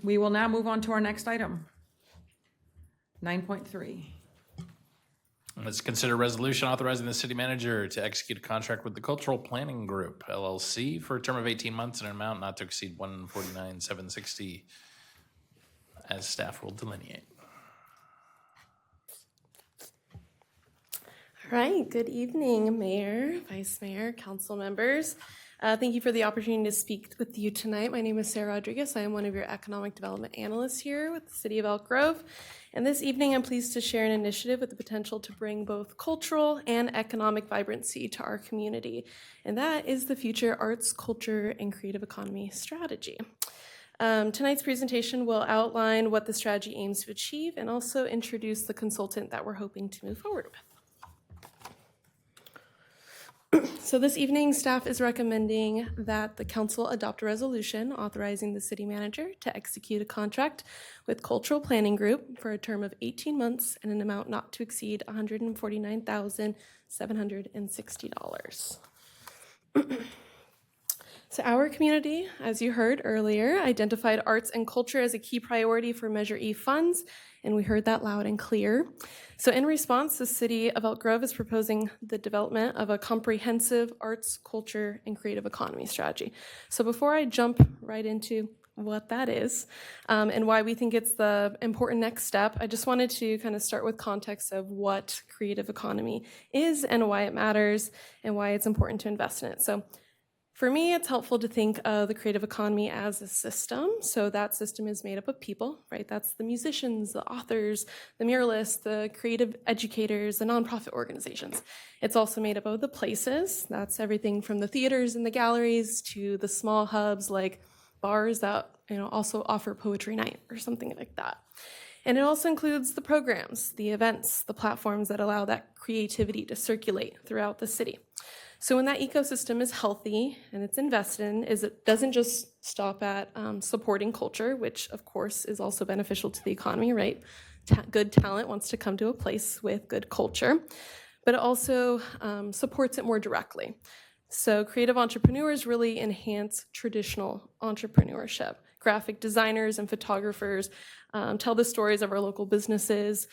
we will now move on to our next item. 9.3. Let's consider a resolution authorizing the city manager to execute a contract with the Cultural Planning Group, LLC, for a term of 18 months and an amount not to exceed $149,760, as staff will delineate. All right, good evening, Mayor, Vice Mayor, council members. Thank you for the opportunity to speak with you tonight. My name is Sarah Rodriguez. I am one of your economic development analysts here with the City of Elk Grove. And this evening, I'm pleased to share an initiative with the potential to bring both cultural and economic vibrancy to our community. And that is the Future Arts, Culture, and Creative Economy Strategy. Tonight's presentation will outline what the strategy aims to achieve and also introduce the consultant that we're hoping to move forward with. So this evening, staff is recommending that the council adopt a resolution authorizing the city manager to execute a contract with Cultural Planning Group for a term of 18 months and an amount not to exceed $149,760. So our community, as you heard earlier, identified arts and culture as a key priority for Measure E funds, and we heard that loud and clear. So in response, the City of Elk Grove is proposing the development of a comprehensive arts, culture, and creative economy strategy. So before I jump right into what that is and why we think it's the important next step, I just wanted to kind of start with context of what creative economy is and why it matters and why it's important to invest in it. So for me, it's helpful to think of the creative economy as a system. So that system is made up of people, right? That's the musicians, the authors, the muralists, the creative educators, the nonprofit organizations. It's also made up of the places. That's everything from the theaters and the galleries to the small hubs like bars that also offer poetry night or something like that. And it also includes the programs, the events, the platforms that allow that creativity to circulate throughout the city. So when that ecosystem is healthy and it's invested in, it doesn't just stop at supporting culture, which of course is also beneficial to the economy, right? Good talent wants to come to a place with good culture, but it also supports it more directly. So creative entrepreneurs really enhance traditional entrepreneurship. Graphic designers and photographers tell the stories of our local businesses,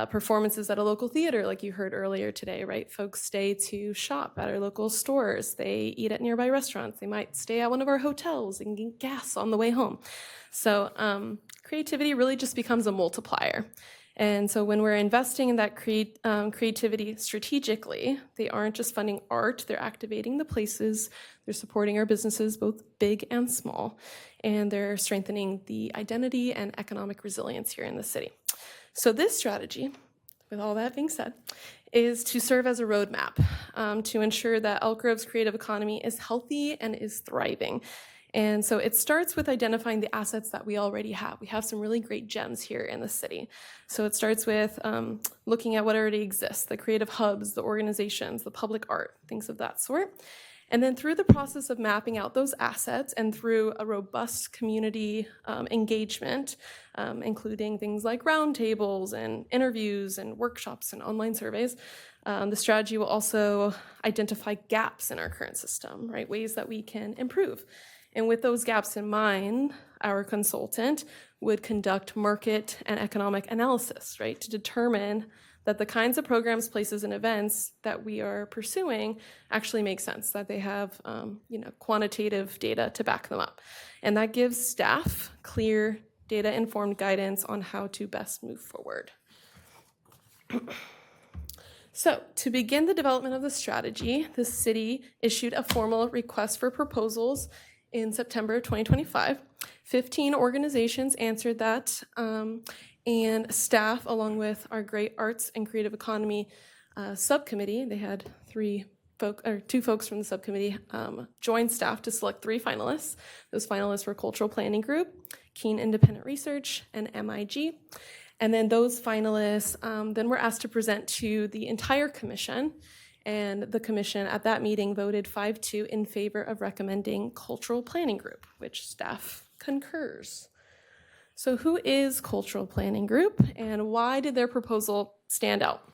performances at a local theater, like you heard earlier today, right? Folks stay to shop at our local stores. They eat at nearby restaurants. They might stay at one of our hotels and get gas on the way home. So creativity really just becomes a multiplier. And so when we're investing in that creativity strategically, they aren't just funding art, they're activating the places, they're supporting our businesses, both big and small, and they're strengthening the identity and economic resilience here in the city. So this strategy, with all that being said, is to serve as a roadmap to ensure that Elk Grove's creative economy is healthy and is thriving. And so it starts with identifying the assets that we already have. We have some really great gems here in the city. So it starts with looking at what already exists, the creative hubs, the organizations, the public art, things of that sort. And then through the process of mapping out those assets and through a robust community engagement, including things like roundtables and interviews and workshops and online surveys, the strategy will also identify gaps in our current system, right? Ways that we can improve. And with those gaps in mind, our consultant would conduct market and economic analysis, right, to determine that the kinds of programs, places, and events that we are pursuing actually make sense, that they have quantitative data to back them up. And that gives staff clear, data-informed guidance on how to best move forward. So to begin the development of the strategy, the city issued a formal request for proposals in September of 2025. 15 organizations answered that, and staff, along with our great arts and creative economy subcommittee, they had two folks from the subcommittee joined staff to select 3 finalists. Those finalists were Cultural Planning Group, Keene Independent Research, and MIG. And then those finalists then were asked to present to the entire commission. And the commission at that meeting voted 5-2 in favor of recommending Cultural Planning Group, which staff concurs. So who is Cultural Planning Group and why did their proposal stand out?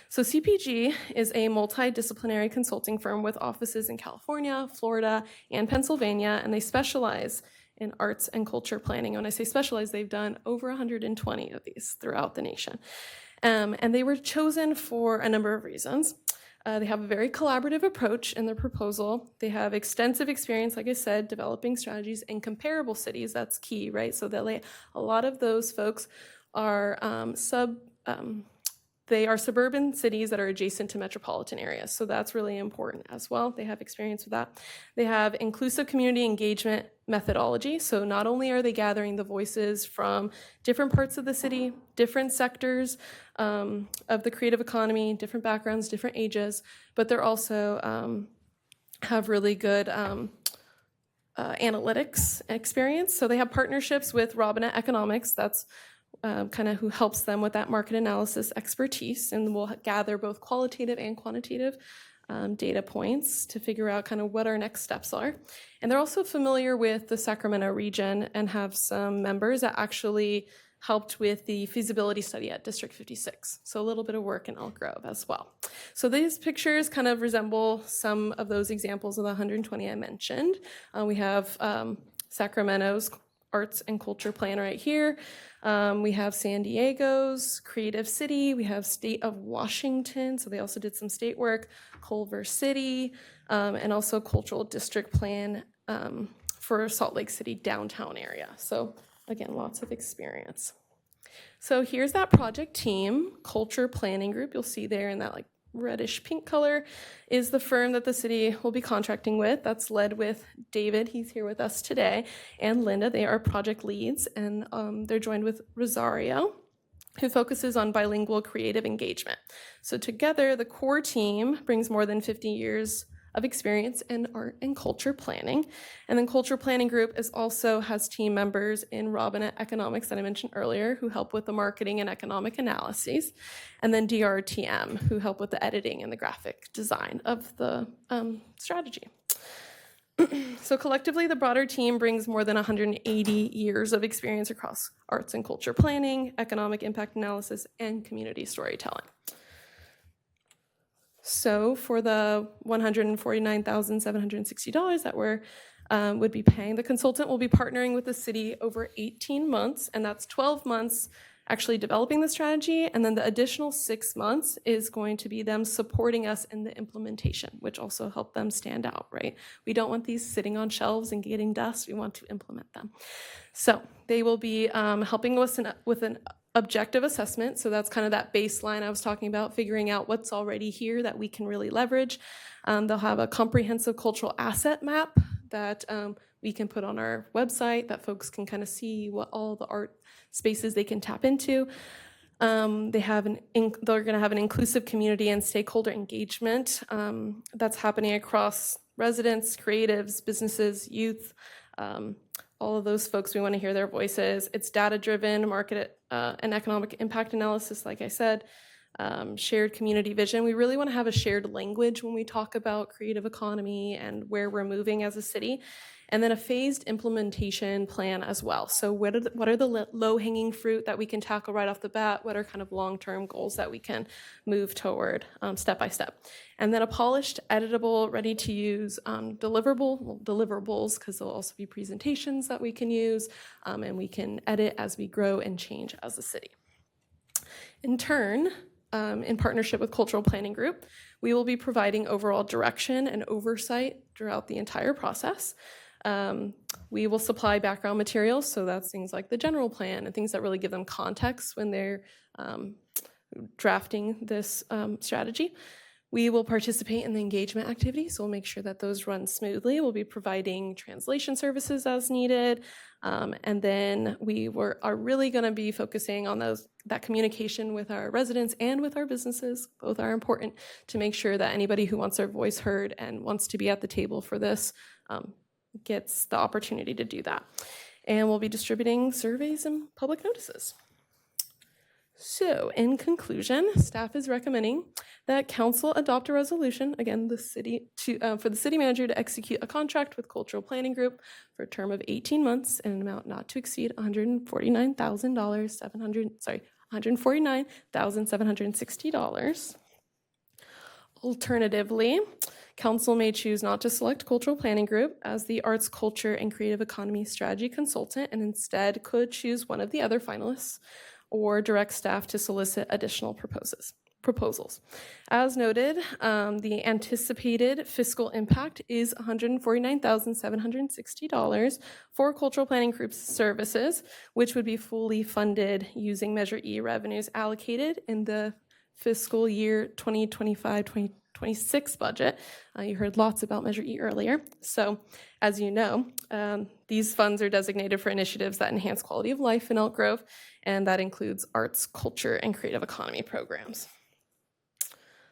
So CPG is a multidisciplinary consulting firm with offices in California, Florida, and Pennsylvania, and they specialize in arts and culture planning. When I say specialize, they've done over 120 of these throughout the nation. And they were chosen for a number of reasons. They have a very collaborative approach in their proposal. They have extensive experience, like I said, developing strategies in comparable cities. That's key, right? So that a lot of those folks are suburban cities that are adjacent to metropolitan areas. So that's really important as well. They have experience with that. They have inclusive community engagement methodology. So not only are they gathering the voices from different parts of the city, different sectors of the creative economy, different backgrounds, different ages, but they're also have really good analytics experience. So they have partnerships with Robinette Economics. That's kind of who helps them with that market analysis expertise, and we'll gather both qualitative and quantitative data points to figure out kind of what our next steps are. And they're also familiar with the Sacramento region and have some members that actually helped with the feasibility study at District 56. So a little bit of work in Elk Grove as well. So these pictures kind of resemble some of those examples of the 120 I mentioned. We have Sacramento's Arts and Culture Plan right here. We have San Diego's Creative City. We have State of Washington. So they also did some state work, Culver City, and also Cultural District Plan for Salt Lake City downtown area. So again, lots of experience. So here's that project team, Culture Planning Group. You'll see there in that like reddish pink color is the firm that the city will be contracting with. That's led with David, he's here with us today, and Linda. They are project leads, and they're joined with Rosario, who focuses on bilingual creative engagement. So together, the core team brings more than 50 years of experience in art and culture planning. And then Culture Planning Group also has team members in Robinette Economics that I mentioned earlier, who help with the marketing and economic analyses. And then DRTM, who help with the editing and the graphic design of the strategy. So collectively, the broader team brings more than 180 years of experience across arts and culture planning, economic impact analysis, and community storytelling. So for the $149,760 that would be paying, the consultant will be partnering with the city over 18 months, and that's 12 months actually developing the strategy, and then the additional 6 months is going to be them supporting us in the implementation, which also help them stand out, right? We don't want these sitting on shelves and getting dust. We want to implement them. So they will be helping us with an objective assessment. So that's kind of that baseline I was talking about, figuring out what's already here that we can really leverage. They'll have a comprehensive cultural asset map that we can put on our website that folks can kind of see what all the art spaces they can tap into. They're going to have an inclusive community and stakeholder engagement that's happening across residents, creatives, businesses, youth, all of those folks. We want to hear their voices. It's data-driven, market and economic impact analysis, like I said, shared community vision. We really want to have a shared language when we talk about creative economy and where we're moving as a city, and then a phased implementation plan as well. So what are the low-hanging fruit that we can tackle right off the bat? What are kind of long-term goals that we can move toward step by step? And then a polished, editable, ready-to-use deliverables, because there'll also be presentations that we can use, and we can edit as we grow and change as a city. In turn, in partnership with Cultural Planning Group, we will be providing overall direction and oversight throughout the entire process. We will supply background materials, so that's things like the general plan and things that really give them context when they're drafting this strategy. We will participate in the engagement activities, so we'll make sure that those run smoothly. We'll be providing translation services as needed, and then we are really going to be focusing on that communication with our residents and with our businesses. Both are important to make sure that anybody who wants their voice heard and wants to be at the table for this gets the opportunity to do that. And we'll be distributing surveys and public notices. So in conclusion, staff is recommending that council adopt a resolution, again, for the city manager to execute a contract with Cultural Planning Group for a term of 18 months and an amount not to exceed $149,760. Alternatively, council may choose not to select Cultural Planning Group as the arts, culture, and creative economy strategy consultant, and instead could choose one of the other finalists or direct staff to solicit additional proposals. As noted, the anticipated fiscal impact is $149,760 for Cultural Planning Group's services, which would be fully funded using Measure E revenues allocated in the fiscal year 2025-2026 budget. You heard lots about Measure E earlier. So as you know, these funds are designated for initiatives that enhance quality of life in Elk Grove, and that includes arts, culture, and creative economy programs.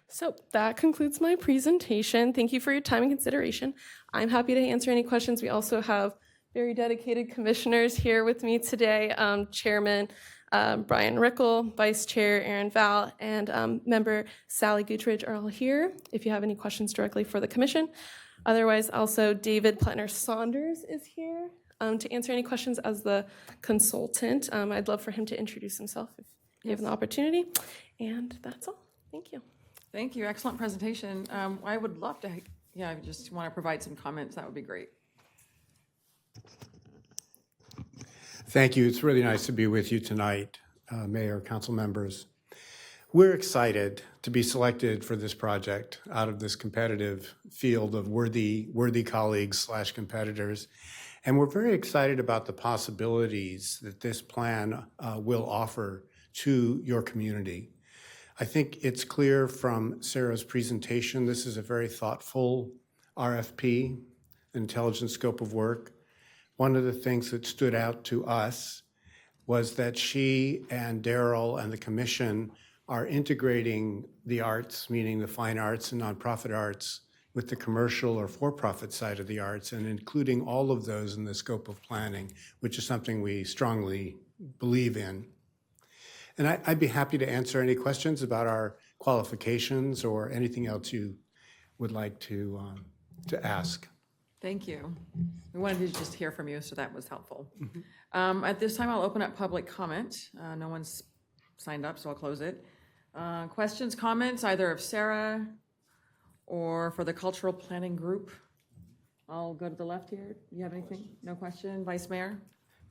So that concludes my presentation. Thank you for your time and consideration. I'm happy to answer any questions. We also have very dedicated commissioners here with me today. Chairman Brian Rickel, Vice Chair Aaron Val, and Member Sally Guttridge are all here if you have any questions directly for the commission. Otherwise, also David Pletner-Saunders is here to answer any questions as the consultant. I'd love for him to introduce himself if you have an opportunity. And that's all. Thank you. Thank you. Excellent presentation. I would love to, I just want to provide some comments. That would be great. Thank you. It's really nice to be with you tonight, Mayor, council members. We're excited to be selected for this project out of this competitive field of worthy colleagues / competitors. And we're very excited about the possibilities that this plan will offer to your community. I think it's clear from Sarah's presentation, this is a very thoughtful RFP, intelligent scope of work. One of the things that stood out to us was that she and Daryl and the commission are integrating the arts, meaning the fine arts and nonprofit arts, with the commercial or for-profit side of the arts, and including all of those in the scope of planning, which is something we strongly believe in. And I'd be happy to answer any questions about our qualifications or anything else you would like to ask. Thank you. We wanted to just hear from you, so that was helpful. At this time, I'll open up public comment. No one's signed up, so I'll close it. Questions, comments, either of Sarah or for the cultural planning group? I'll go to the left here. You have anything? No question? Vice Mayor?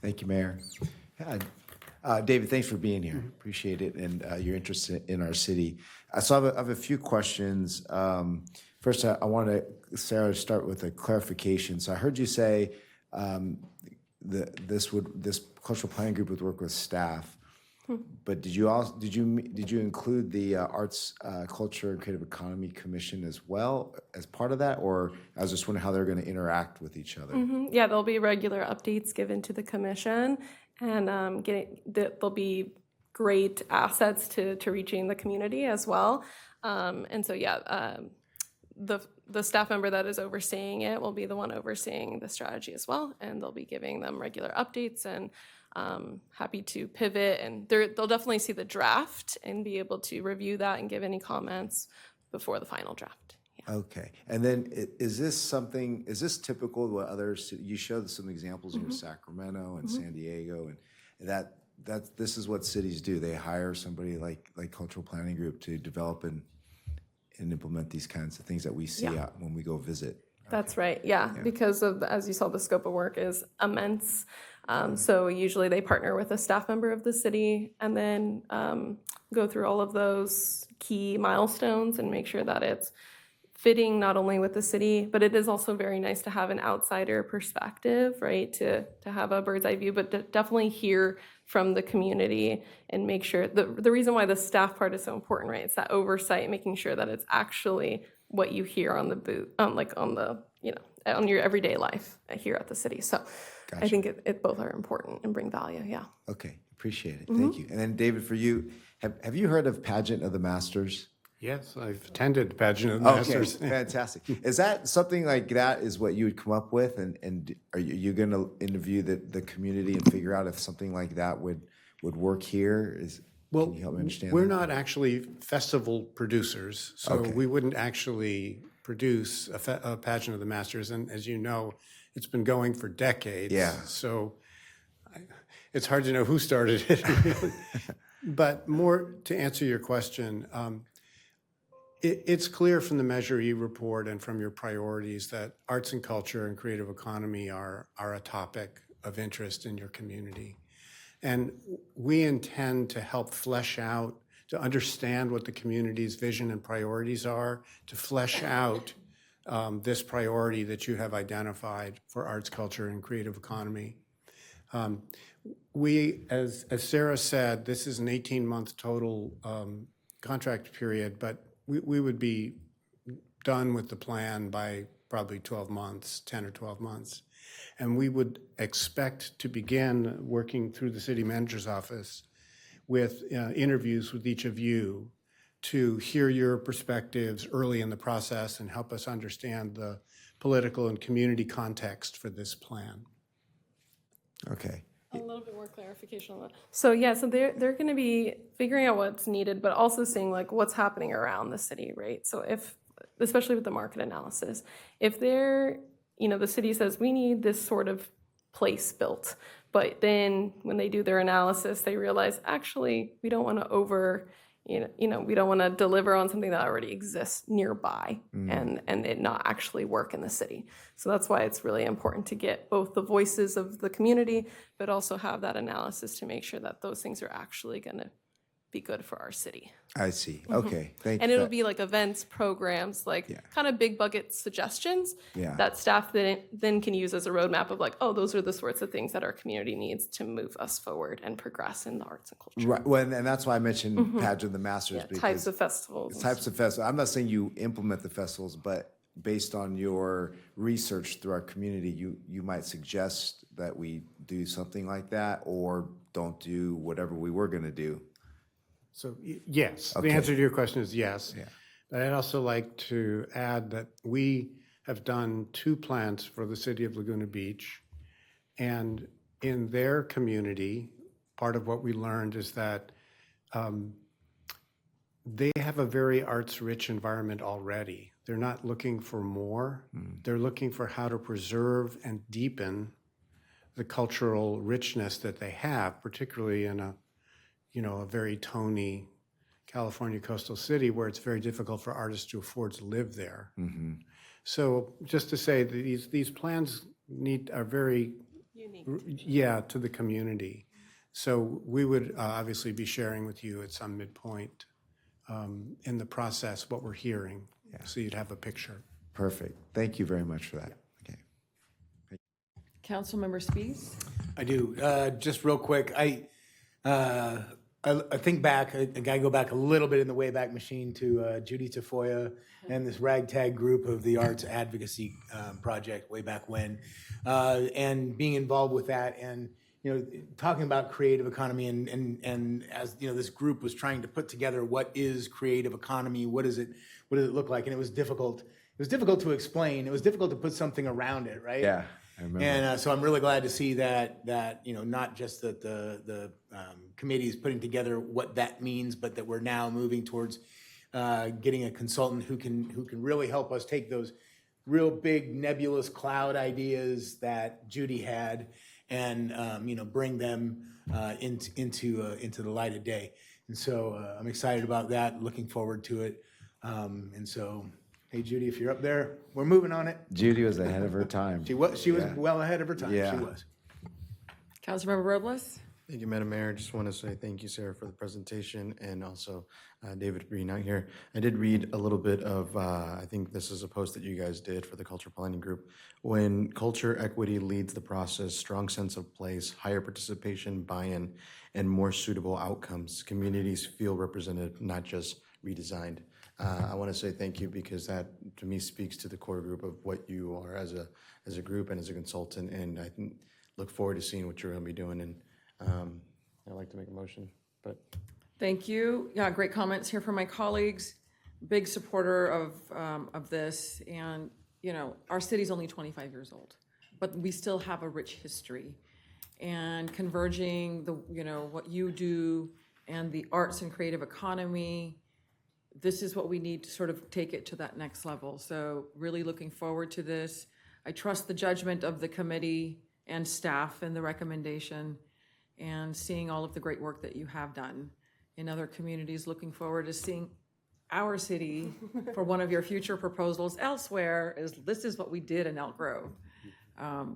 Thank you, Mayor. David, thanks for being here. Appreciate it and your interest in our city. So I have a few questions. First, I want to, Sarah, start with a clarification. So I heard you say this cultural planning group would work with staff, but did you include the Arts, Culture, and Creative Economy Commission as well as part of that, or I was just wondering how they're going to interact with each other? Yeah, there'll be regular updates given to the commission, and there'll be great assets to reaching the community as well. And so, yeah, the staff member that is overseeing it will be the one overseeing the strategy as well, and they'll be giving them regular updates and happy to pivot. And they'll definitely see the draft and be able to review that and give any comments before the final draft. Okay, and then is this typical of what others, you showed some examples here, Sacramento and San Diego, and that this is what cities do. They hire somebody like Cultural Planning Group to develop and implement these kinds of things that we see out when we go visit. That's right, yeah, because of, as you saw, the scope of work is immense. So usually they partner with a staff member of the city and then go through all of those key milestones and make sure that it's fitting not only with the city, but it is also very nice to have an outsider perspective, right? To have a bird's eye view, but to definitely hear from the community and make sure, the reason why the staff part is so important, right? It's that oversight, making sure that it's actually what you hear on the booth, on your everyday life here at the city. So I think it both are important and bring value, yeah. Okay, appreciate it, thank you. And then David, for you, have you heard of Pageant of the Masters? Yes, I've attended Pageant of the Masters. Okay, fantastic. Is that something like that is what you would come up with? And are you going to interview the community and figure out if something like that would work here? Can you help me understand we're that? not actually festival producers, so we wouldn't actually produce a Pageant of the Masters. And as you know, it's been going for decades. Yeah. So it's hard to know who started it, really. But more to answer your question, it's clear from the Measure E report and from your priorities that arts and culture and creative economy are a topic of interest in your community. And we intend to help flesh out, to understand what the community's vision and priorities are, to flesh out this priority that you have identified for arts, culture, and creative economy. We, as Sarah said, this is an 18-month total contract period, but we would be done with the plan by probably 12 months, 10 or 12 months. And we would expect to begin working through the city manager's office with interviews with each of you to hear your perspectives early in the process and help us understand the political and community context for this plan. Okay. A little bit more clarification on that. So yeah, so they're going to be figuring out what's needed, but also seeing like what's happening around the city, right? So if, especially with the market analysis, if they're, the city says we need this sort of place built, but then when they do their analysis, they realize actually we don't want to we don't want to deliver on something that already exists nearby and it not actually work in the city. So that's why it's really important to get both the voices of the community, but also have that analysis to make sure that those things are actually going to be good for our city. I see. Okay, thank you. And it'll be like events, programs, like kind of big bucket suggestions Yeah. that staff then can use as a roadmap of like, oh, those are the sorts of things that our community needs to move us forward and progress in the arts and culture. Right. Well, and that's why I mentioned Pageant of the Masters. Yeah, because types of festivals. Types of festivals. I'm not saying you implement the festivals, but based on your research through our community, you might suggest that we do something like that or don't do whatever we were going to do. So yes, Okay. the answer to your question is yes. Yeah. But I'd also like to add that we have done 2 plans for the city of Laguna Beach. And in their community, part of what we learned is that they have a very arts-rich environment already. They're not looking for more. They're looking for how to preserve and deepen the cultural richness that they have, particularly in a very Tony California coastal city where it's very difficult for artists to afford to live there. So just to say that these plans are very unique, to the community. So we would obviously be sharing with you at some midpoint in the process what we're hearing, so you'd have a picture. Perfect. Thank you very much for that. Okay. Councilmember Spies? I do. Just real quick, I think back, I gotta go back a little bit in the Wayback Machine to Judy Tafoya and this ragtag group of the Arts Advocacy Project way back when, and being involved with that, and talking about creative economy, and as this group was trying to put together what is creative economy, what does it look like, and it was difficult. It was difficult to explain. It was difficult to put something around it, right? Yeah, I remember. And so I'm really glad to see that not just that the committee is putting together what that means, but that we're now moving towards getting a consultant who can really help us take those real big nebulous cloud ideas that Judy had and bring them into the light of day. And so I'm excited about that. Looking forward to it. And so. Hey, Judy, if you're up there, we're moving on it. Judy was ahead of her time. She was well ahead of her time. Yeah. She was. Councilmember Robles? Thank you, Madam Mayor. Just want to say thank you, Sarah, for the presentation, and also David for being out here. I did read a little bit of, I think this is a post that you guys did for the Culture Planning Group. When culture equity leads the process, strong sense of place, higher participation, buy-in, and more suitable outcomes, communities feel represented, not just redesigned. I want to say thank you because that, to me, speaks to the core group of what you are as a group and as a consultant, and I look forward to seeing what you're going to be doing. And I'd like to make a motion, but Thank you. Yeah, great comments here from my colleagues. Big supporter of this, and our city's only 25 years old, but we still have a rich history. And converging what you do and the arts and creative economy. This is what we need to sort of take it to that next level. So really looking forward to this. I trust the judgment of the committee and staff and the recommendation and seeing all of the great work that you have done in other communities. Looking forward to seeing our city for one of your future proposals elsewhere. This is what we did in Elk Grove.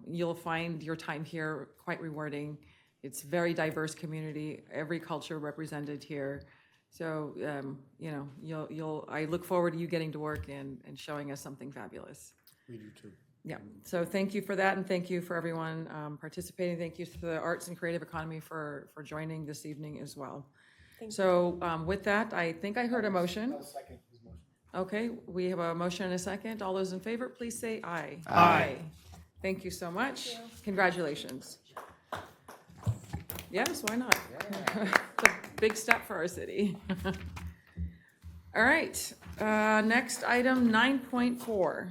You'll find your time here quite rewarding. It's very diverse community, every culture represented here. So, I look forward to you getting to work and showing us something fabulous. We do too. Yeah, so thank you for that, and thank you for everyone participating. Thank you to the Arts and Creative Economy for joining this evening as well. So with that, I think I heard a motion. Okay, we have a motion and a second. All those in favor, please say aye. Aye. Thank you so much. Congratulations. Yes, why not? Big step for our city. All right, next item, 9.4.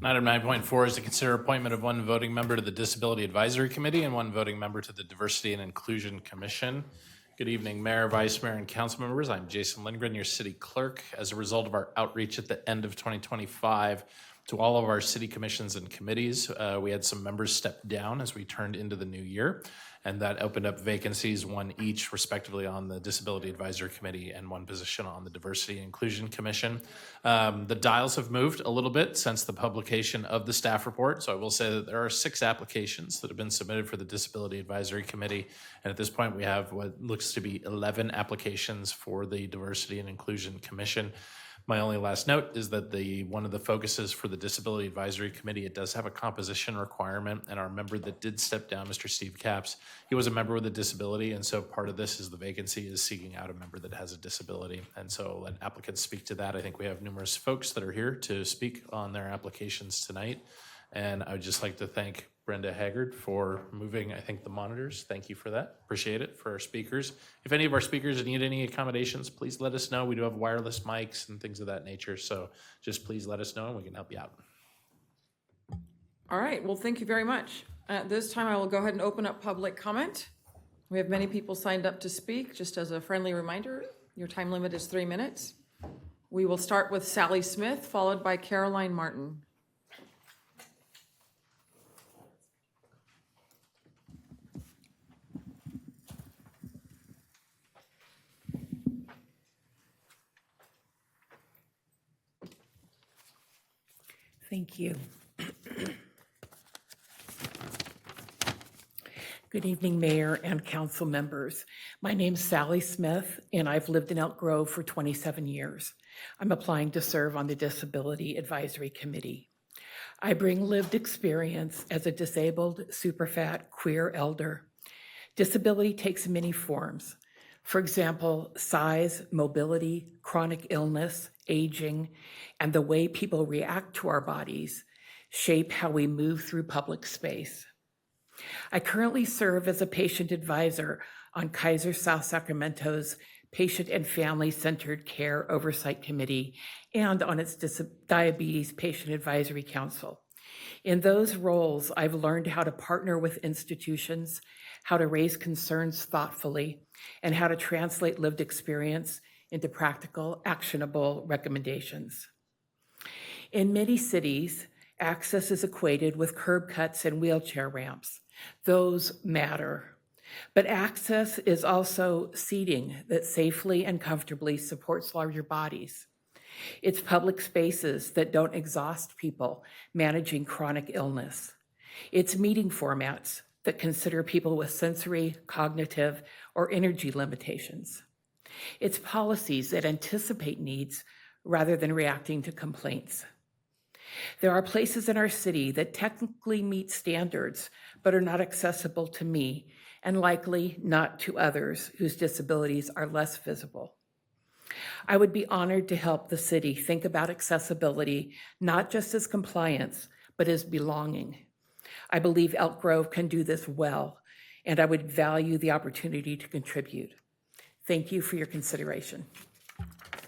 Item 9.4 is to consider appointment of one voting member to the Disability Advisory Committee and one voting member to the Diversity and Inclusion Commission. Good evening, Mayor, Vice Mayor, and council members. I'm Jason Lindgren, your city clerk. As a result of our outreach at the end of 2025, To all of our city commissions and committees, we had some members step down as we turned into the new year, and that opened up vacancies, one each respectively on the Disability Advisory Committee and one position on the Diversity and Inclusion Commission. The dials have moved a little bit since the publication of the staff report, so I will say that there are 6 applications that have been submitted for the Disability Advisory Committee, and at this point we have what looks to be 11 applications for the Diversity and Inclusion Commission. My only last note is that one of the focuses for the Disability Advisory Committee, it does have a composition requirement, and our member that did step down, Mr. Steve Capps, he was a member with a disability, and so part of this is the vacancy is seeking out a member that has a disability, and so let applicants speak to that. I think we have numerous folks that are here to speak on their applications tonight, and I would just like to thank Brenda Haggard for moving, I think, the monitors. Thank you for that. Appreciate it for our speakers. If any of our speakers need any accommodations, please let us know. We do have wireless mics and things of that nature, so just please let us know and we can help you out. All right, well, thank you very much. At this time, I will go ahead and open up public comment. We have many people signed up to speak. Just as a friendly reminder, your time limit is 3 minutes. We will start with Sally Smith, followed by Caroline Martin. Thank you. Good evening, Mayor and council members. My name's Sally Smith, and I've lived in Elk Grove for 27 years. I'm applying to serve on the Disability Advisory Committee. I bring lived experience as a disabled, superfat, queer elder. Disability takes many forms. For example, size, mobility, chronic illness, aging, and the way people react to our bodies shape how we move through public space. I currently serve as a patient advisor on Kaiser South Sacramento's Patient and Family-Centered Care Oversight Committee and on its Diabetes Patient Advisory Council. In those roles, I've learned how to partner with institutions, how to raise concerns thoughtfully, and how to translate lived experience into practical, actionable recommendations. In many cities, access is equated with curb cuts and wheelchair ramps. Those matter. But access is also seating that safely and comfortably supports larger bodies. It's public spaces that don't exhaust people managing chronic illness. It's meeting formats that consider people with sensory, cognitive, or energy limitations. It's policies that anticipate needs rather than reacting to complaints. There are places in our city that technically meet standards but are not accessible to me and likely not to others whose disabilities are less visible. I would be honored to help the city think about accessibility not just as compliance, but as belonging. I believe Elk Grove can do this well, and I would value the opportunity to contribute. Thank you for your consideration.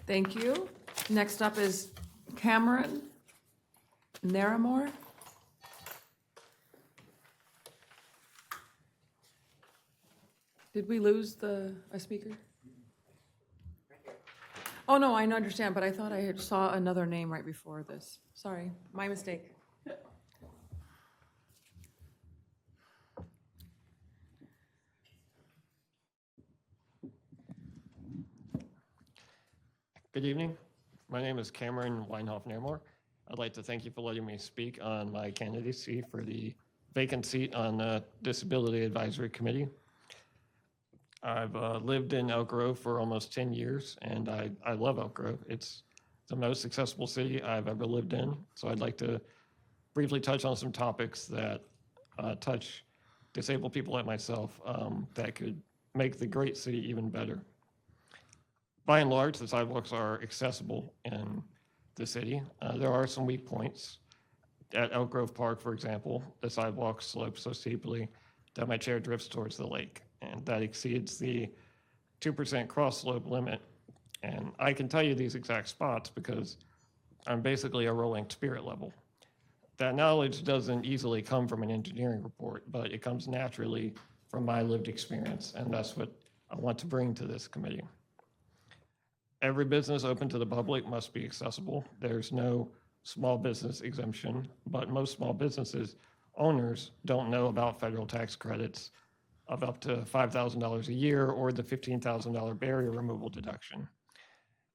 Thank you. Next up is Cameron Naramore. Did we lose a speaker? Oh, no, I understand, but I thought I saw another name right before this. Sorry, my mistake. Good evening. My name is Cameron Weinhoff Naramore. I'd like to thank you for letting me speak on my candidacy for the vacant seat on the Disability Advisory Committee. I've lived in Elk Grove for almost 10 years, and I love Elk Grove. It's the most accessible city I've ever lived in, so I'd like to briefly touch on some topics that touch disabled people like myself that could make the great city even better. By and large, the sidewalks are accessible in the city. There are some weak points. At Elk Grove Park, for example, the sidewalk slopes so steeply that my chair drifts towards the lake, and that exceeds the 2% cross slope limit. And I can tell you these exact spots because I'm basically a rolling spirit level. That knowledge doesn't easily come from an engineering report, but it comes naturally from my lived experience, and that's what I want to bring to this committee. Every business open to the public must be accessible. There's no small business exemption, but most small businesses owners don't know about federal tax credits of up to $5,000 a year or the $15,000 barrier removal deduction.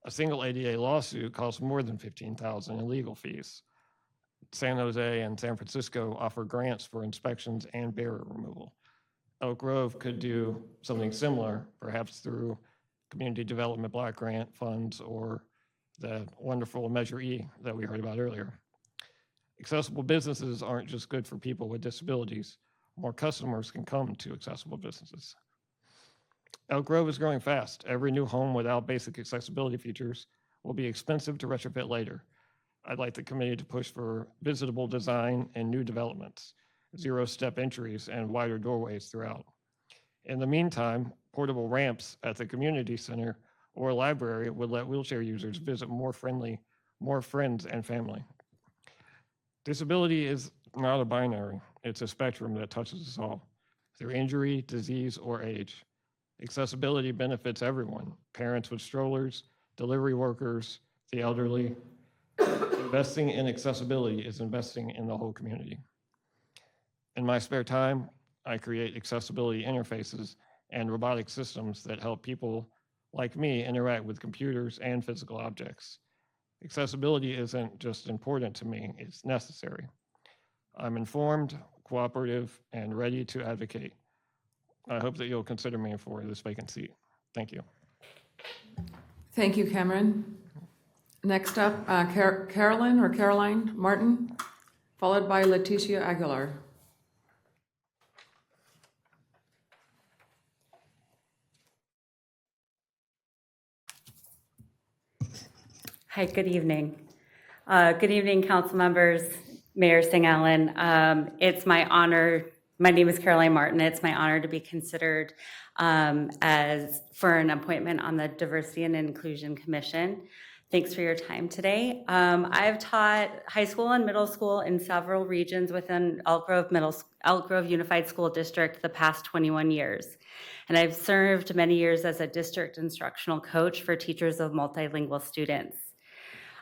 A single ADA lawsuit costs more than $15,000 in legal fees. San Jose and San Francisco offer grants for inspections and barrier removal. Elk Grove could do something similar, perhaps through Community Development Block Grant funds or the wonderful Measure E that we heard about earlier. Accessible businesses aren't just good for people with disabilities. More customers can come to accessible businesses. Elk Grove is growing fast. Every new home without basic accessibility features will be expensive to retrofit later. I'd like the committee to push for visitable design and new developments, zero-step entries, and wider doorways throughout. In the meantime, portable ramps at the community center or library would let wheelchair users visit more friends and family. Disability is not a binary. It's a spectrum that touches us all, through injury, disease, or age. Accessibility benefits everyone, parents with strollers, delivery workers, the elderly. Investing in accessibility is investing in the whole community. In my spare time, I create accessibility interfaces and robotic systems that help people like me interact with computers and physical objects. Accessibility isn't just important to me, it's necessary. I'm informed, cooperative, and ready to advocate. I hope that you'll consider me for this vacant seat. Thank you. Thank you, Cameron. Next up, Caroline Martin, followed by Leticia Aguilar. Hi, good evening. Good evening, council members, Mayor Singh Allen. It's my honor. My name is Caroline Martin. It's my honor to be considered for an appointment on the Diversity and Inclusion Commission. Thanks for your time today. I've taught high school and middle school in several regions within Elk Grove Unified School District the past 21 years. And I've served many years as a district instructional coach for teachers of multilingual students.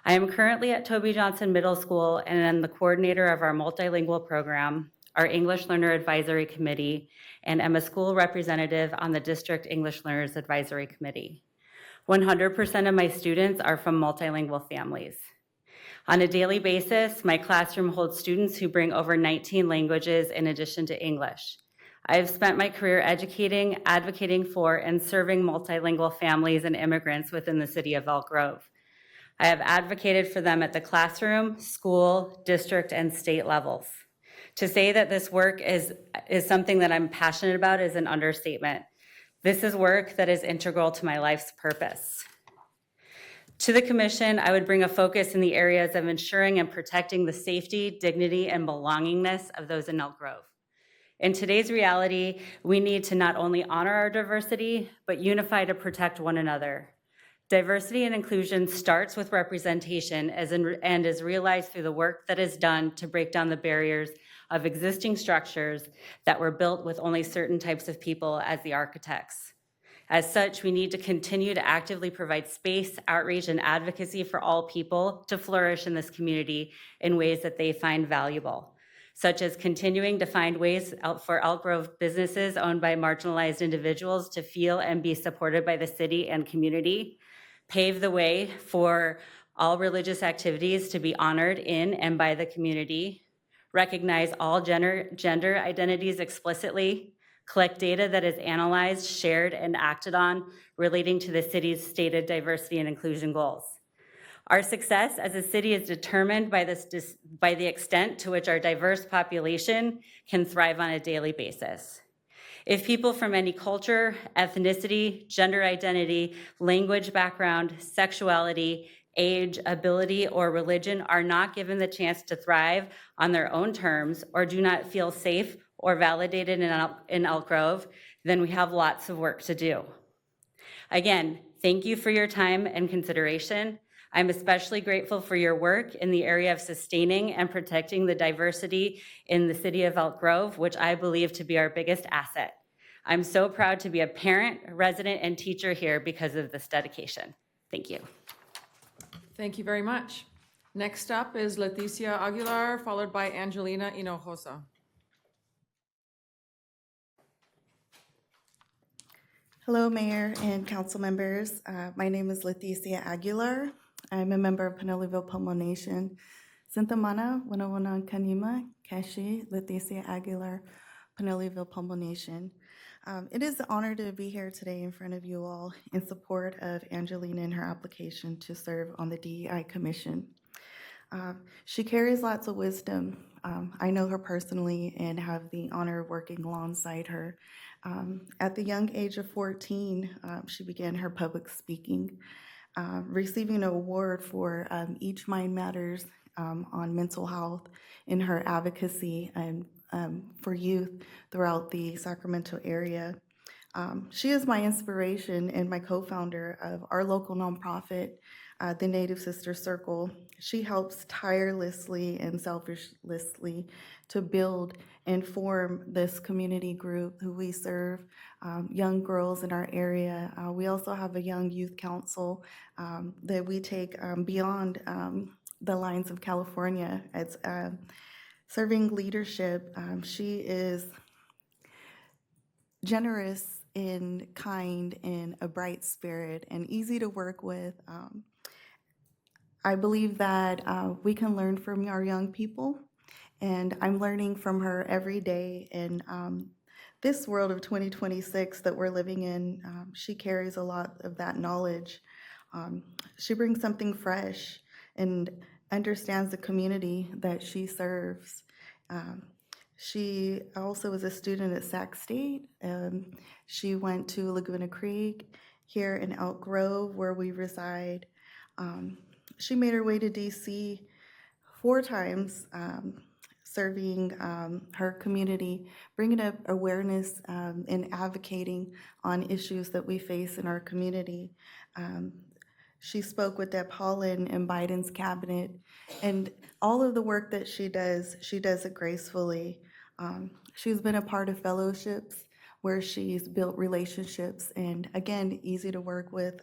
I am currently at Toby Johnson Middle School and am the coordinator of our multilingual program, our English Learner Advisory Committee, and am a school representative on the District English Learners Advisory Committee. 100% of my students are from multilingual families. On a daily basis, my classroom holds students who bring over 19 languages in addition to English. I have spent my career educating, advocating for, and serving multilingual families and immigrants within the city of Elk Grove. I have advocated for them at the classroom, school, district, and state levels. To say that this work is something that I'm passionate about is an understatement. This is work that is integral to my life's purpose. To the commission, I would bring a focus in the areas of ensuring and protecting the safety, dignity, and belongingness of those in Elk Grove. In today's reality, we need to not only honor our diversity, but unify to protect one another. Diversity and inclusion starts with representation and is realized through the work that is done to break down the barriers of existing structures that were built with only certain types of people as the architects. As such, we need to continue to actively provide space, outreach, and advocacy for all people to flourish in this community in ways that they find valuable, such as continuing to find ways for Elk Grove businesses owned by marginalized individuals to feel and be supported by the city and community, pave the way for all religious activities to be honored in and by the community, recognize all gender identities explicitly, collect data that is analyzed, shared, and acted on relating to the city's stated diversity and inclusion goals. Our success as a city is determined by the extent to which our diverse population can thrive on a daily basis. If people from any culture, ethnicity, gender identity, language background, sexuality, age, ability, or religion are not given the chance to thrive on their own terms or do not feel safe or validated in Elk Grove, then we have lots of work to do. Again, thank you for your time and consideration. I'm especially grateful for your work in the area of sustaining and protecting the diversity in the city of Elk Grove, which I believe to be our biggest asset. I'm so proud to be a parent, resident, and teacher here because of this dedication. Thank you. Thank you very much. Next up is Leticia Aguilar, followed by Angelina Hinojosa. Hello, Mayor and council members. My name is Leticia Aguilar. I'm a member of Pineleville Pomo Nation. Sintamana, Wanawana Kanima, Kashi, Leticia Aguilar, Pineleville Pomo Nation. It is an honor to be here today in front of you all in support of Angelina and her application to serve on the DEI Commission. She carries lots of wisdom. I know her personally and have the honor of working alongside her. At the young age of 14, she began her public speaking, receiving an award for Each Mind Matters on mental health in her advocacy and for youth throughout the Sacramento area. She is my inspiration and my co-founder of our local nonprofit, the Native Sister Circle. She helps tirelessly and selflessly to build and form this community group who we serve, young girls in our area. We also have a young youth council that we take beyond the lines of California. It's serving leadership. She is generous and kind and a bright spirit and easy to work with. I believe that we can learn from our young people, and I'm learning from her every day. In this world of 2026 that we're living in, she carries a lot of that knowledge. She brings something fresh and understands the community that she serves. She also is a student at Sac State. She went to Laguna Creek here in Elk Grove, where we reside. She made her way to DC 4 times, serving her community, bringing up awareness and advocating on issues that we face in our community. She spoke with Deb Haaland in Biden's cabinet, and all of the work that she does it gracefully. She's been a part of fellowships where she's built relationships, and again, easy to work with.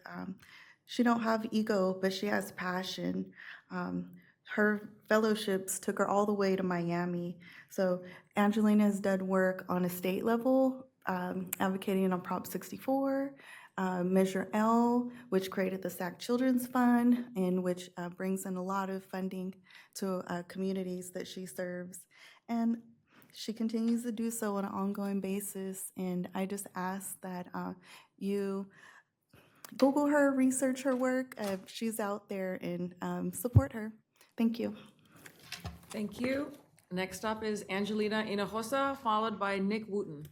She don't have ego, but she has passion. Her fellowships took her all the way to Miami. So Angelina has done work on a state level, advocating on Prop 64, Measure L, which created the SAC Children's Fund, and which brings in a lot of funding to communities that she serves. And she continues to do so on an ongoing basis. And I just ask that you Google her, research her work. She's out there, and support her. Thank you. Thank you. Next up is Angelina Hinojosa, followed by Nick Wooten.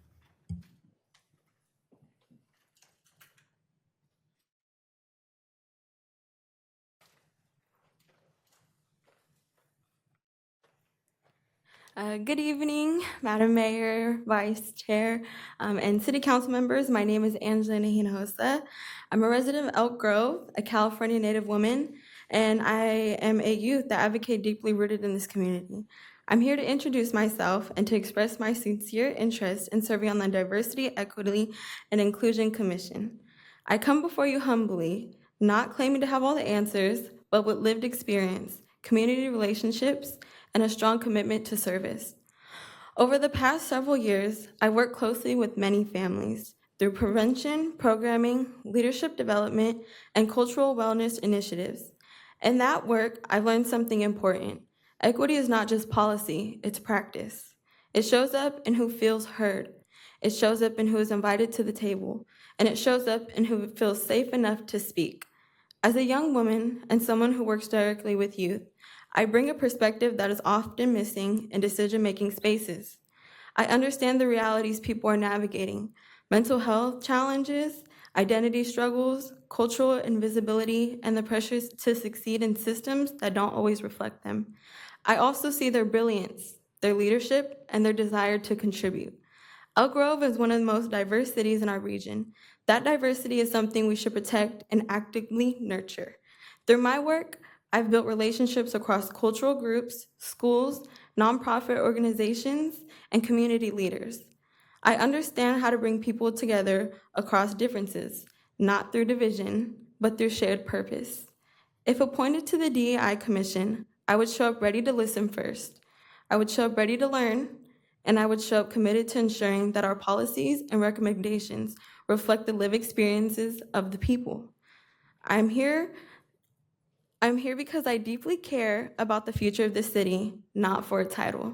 Good evening, Madam Mayor, Vice Chair, and City Council members. My name is Angelina Hinojosa. I'm a resident of Elk Grove, a California Native woman, and I am a youth that advocate deeply rooted in this community. I'm here to introduce myself and to express my sincere interest in serving on the Diversity, Equity, and Inclusion Commission. I come before you humbly, not claiming to have all the answers, but with lived experience, community relationships, and a strong commitment to service. Over the past several years, I worked closely with many families through prevention, programming, leadership development, and cultural wellness initiatives. In that work, I've learned something important. Equity is not just policy, it's practice. It shows up in who feels heard. It shows up in who is invited to the table, and it shows up in who feels safe enough to speak. As a young woman and someone who works directly with youth, I bring a perspective that is often missing in decision-making spaces. I understand the realities people are navigating: mental health challenges, identity struggles, cultural invisibility, and the pressures to succeed in systems that don't always reflect them. I also see their brilliance, their leadership, and their desire to contribute. Elk Grove is one of the most diverse cities in our region. That diversity is something we should protect and actively nurture. Through my work, I've built relationships across cultural groups, schools, nonprofit organizations, and community leaders. I understand how to bring people together across differences, not through division, but through shared purpose. If appointed to the DEI Commission, I would show up ready to listen first. I would show up ready to learn, and I would show up committed to ensuring that our policies and recommendations reflect the lived experiences of the people. I'm here because I deeply care about the future of this city, not for a title,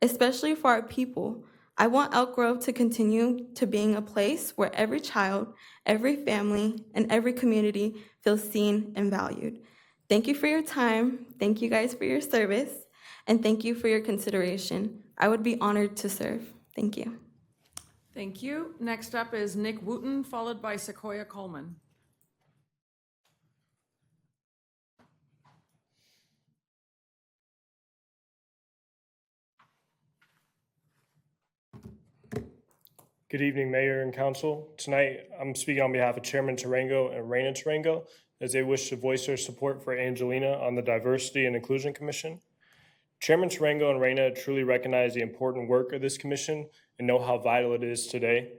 especially for our people. I want Elk Grove to continue to being a place where every child, every family, and every community feels seen and valued. Thank you for your time. Thank you guys for your service. And thank you for your consideration. I would be honored to serve. Thank you. Thank you. Next up is Nick Wooten, followed by Sequoia Coleman. Good evening, Mayor and Council. Tonight, I'm speaking on behalf of Chairman Tarango and Reina Tarango as they wish to voice their support for Angelina on the Diversity and Inclusion Commission. Chairman Tarango and Reina truly recognize the important work of this commission and know how vital it is today,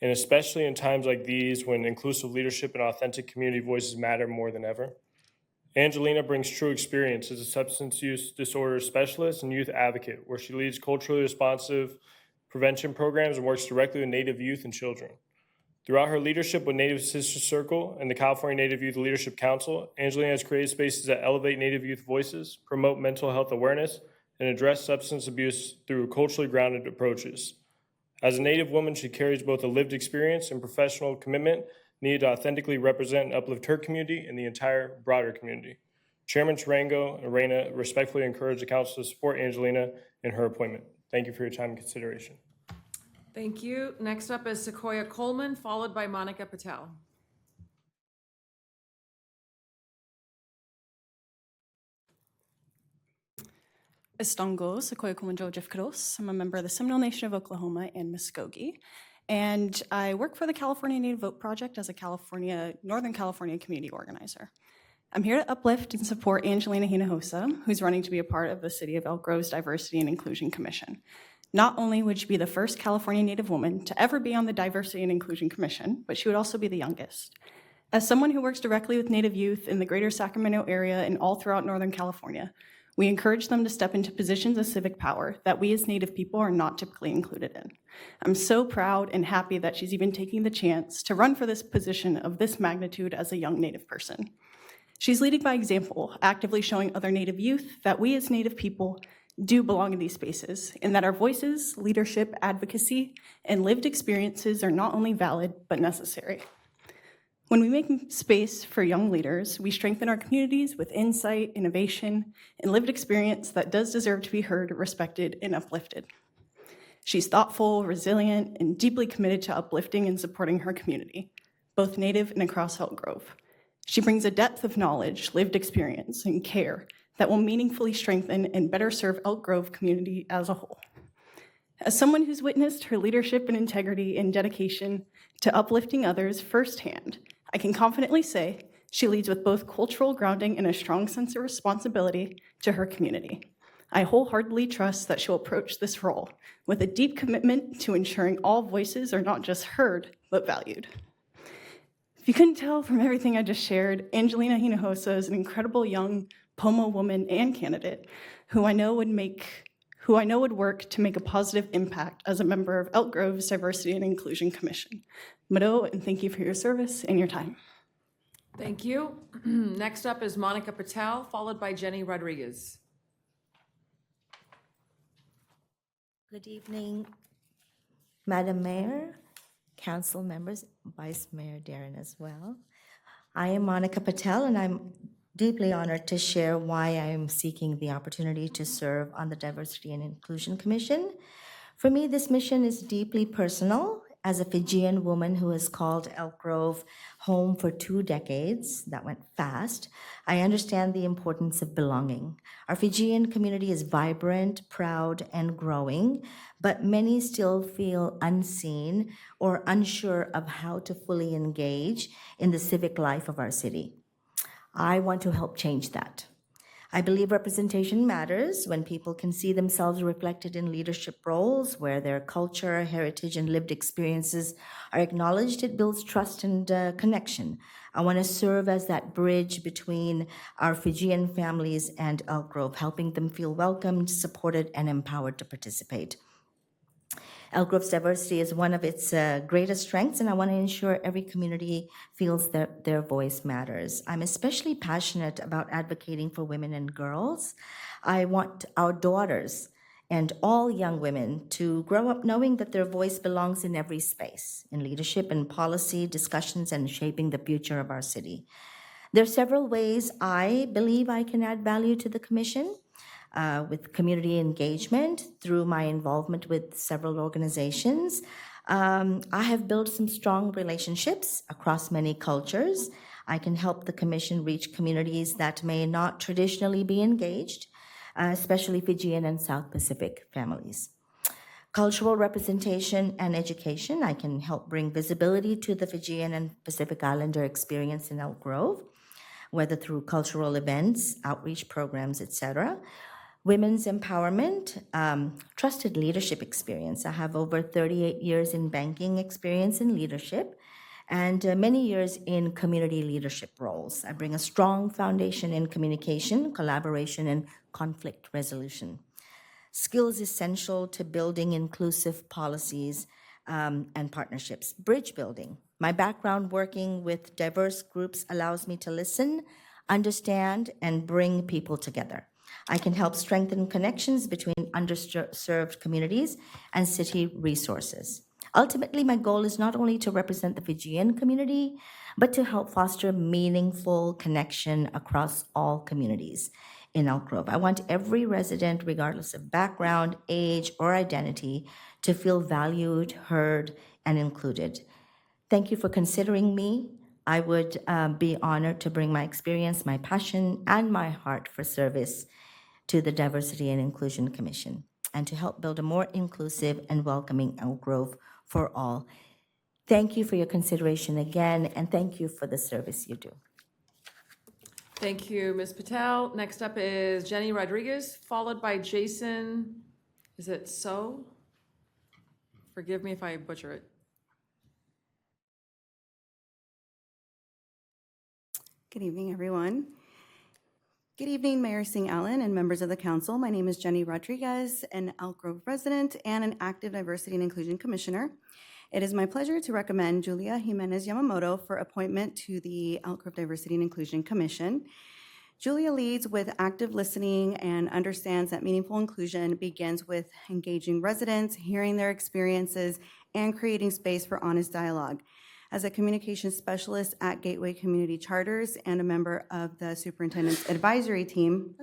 and especially in times like these when inclusive leadership and authentic community voices matter more than ever. Angelina brings true experience as a substance use disorder specialist and youth advocate, where she leads culturally responsive prevention programs and works directly with Native youth and children. Throughout her leadership with Native Sister Circle and the California Native Youth Leadership Council, Angelina has created spaces that elevate Native youth voices, promote mental health awareness, and address substance abuse through culturally grounded approaches. As a Native woman, she carries both a lived experience and professional commitment needed to authentically represent and uplift her community and the entire broader community. Chairman Tarango and Reina respectfully encourage the council to support Angelina in her appointment. Thank you for your time and consideration. Thank you. Next up is Sequoia Coleman, followed by Monica Patel. Estongo, Sequoia Coleman Joseph Cross. I'm a member of the Seminole Nation of Oklahoma and Muskogee. And I work for the California Native Vote Project as a Northern California community organizer. I'm here to uplift and support Angelina Hinojosa, who's running to be a part of the City of Elk Grove's Diversity and Inclusion Commission. Not only would she be the first California Native woman to ever be on the Diversity and Inclusion Commission, but she would also be the youngest. As someone who works directly with Native youth in the greater Sacramento area and all throughout Northern California, we encourage them to step into positions of civic power that we as Native people are not typically included in. I'm so proud and happy that she's even taking the chance to run for this position of this magnitude as a young Native person. She's leading by example, actively showing other Native youth that we as Native people do belong in these spaces, and that our voices, leadership, advocacy, and lived experiences are not only valid, but necessary. When we make space for young leaders, we strengthen our communities with insight, innovation, and lived experience that does deserve to be heard, respected, and uplifted. She's thoughtful, resilient, and deeply committed to uplifting and supporting her community, both Native and across Elk Grove. She brings a depth of knowledge, lived experience, and care that will meaningfully strengthen and better serve Elk Grove community as a whole. As someone who's witnessed her leadership and integrity and dedication to uplifting others firsthand, I can confidently say she leads with both cultural grounding and a strong sense of responsibility to her community. I wholeheartedly trust that she'll approach this role with a deep commitment to ensuring all voices are not just heard, but valued. If you couldn't tell from everything I just shared, Angelina Hinojosa is an incredible young Pomo woman and candidate who I know would work to make a positive impact as a member of Elk Grove's Diversity and Inclusion Commission. Mado, and thank you for your service and your time. Thank you. Next up is Monica Patel, followed by Jenny Rodriguez. Good evening, Madam Mayor, council members, Vice Mayor Darren as well. I am Monica Patel, and I'm deeply honored to share why I am seeking the opportunity to serve on the Diversity and Inclusion Commission. For me, this mission is deeply personal. As a Fijian woman who has called Elk Grove home for 2 decades, that went fast, I understand the importance of belonging. Our Fijian community is vibrant, proud, and growing, but many still feel unseen or unsure of how to fully engage in the civic life of our city. I want to help change that. I believe representation matters when people can see themselves reflected in leadership roles where their culture, heritage, and lived experiences are acknowledged. It builds trust and connection. I want to serve as that bridge between our Fijian families and Elk Grove, helping them feel welcomed, supported, and empowered to participate. Elk Grove's diversity is one of its greatest strengths, and I want to ensure every community feels that their voice matters. I'm especially passionate about advocating for women and girls. I want our daughters and all young women to grow up knowing that their voice belongs in every space, in leadership and policy discussions and shaping the future of our city. There are several ways I believe I can add value to the commission. With community engagement through my involvement with several organizations. I have built some strong relationships across many cultures. I can help the commission reach communities that may not traditionally be engaged, especially Fijian and South Pacific families. Cultural representation and education, I can help bring visibility to the Fijian and Pacific Islander experience in Elk Grove, whether through cultural events, outreach programs, etc. Women's empowerment, trusted leadership experience. I have over 38 years in banking experience in leadership and many years in community leadership roles. I bring a strong foundation in communication, collaboration, and conflict resolution. Skills essential to building inclusive policies and partnerships. Bridge building. My background working with diverse groups allows me to listen, understand, and bring people together. I can help strengthen connections between underserved communities and city resources. Ultimately, my goal is not only to represent the Fijian community, but to help foster meaningful connection across all communities in Elk Grove. I want every resident, regardless of background, age, or identity, to feel valued, heard, and included. Thank you for considering me. I would be honored to bring my experience, my passion, and my heart for service to the Diversity and Inclusion Commission and to help build a more inclusive and welcoming Elk Grove for all. Thank you for your consideration again, and thank you for the service you do. Thank you, Ms. Patel. Next up is Jenny Rodriguez, followed by Jason, is it So? Forgive me if I butcher it. Good evening, everyone. Good evening, Mayor Singh Allen and members of the council. My name is Jenny Rodriguez, an Elk Grove resident and an active Diversity and Inclusion Commissioner. It is my pleasure to recommend Julia Jimenez Yamamoto for appointment to the Elk Grove Diversity and Inclusion Commission. Julia leads with active listening and understands that meaningful inclusion begins with engaging residents, hearing their experiences, and creating space for honest dialogue. As a communications specialist at Gateway Community Charters and a member of the Superintendent's Advisory Team,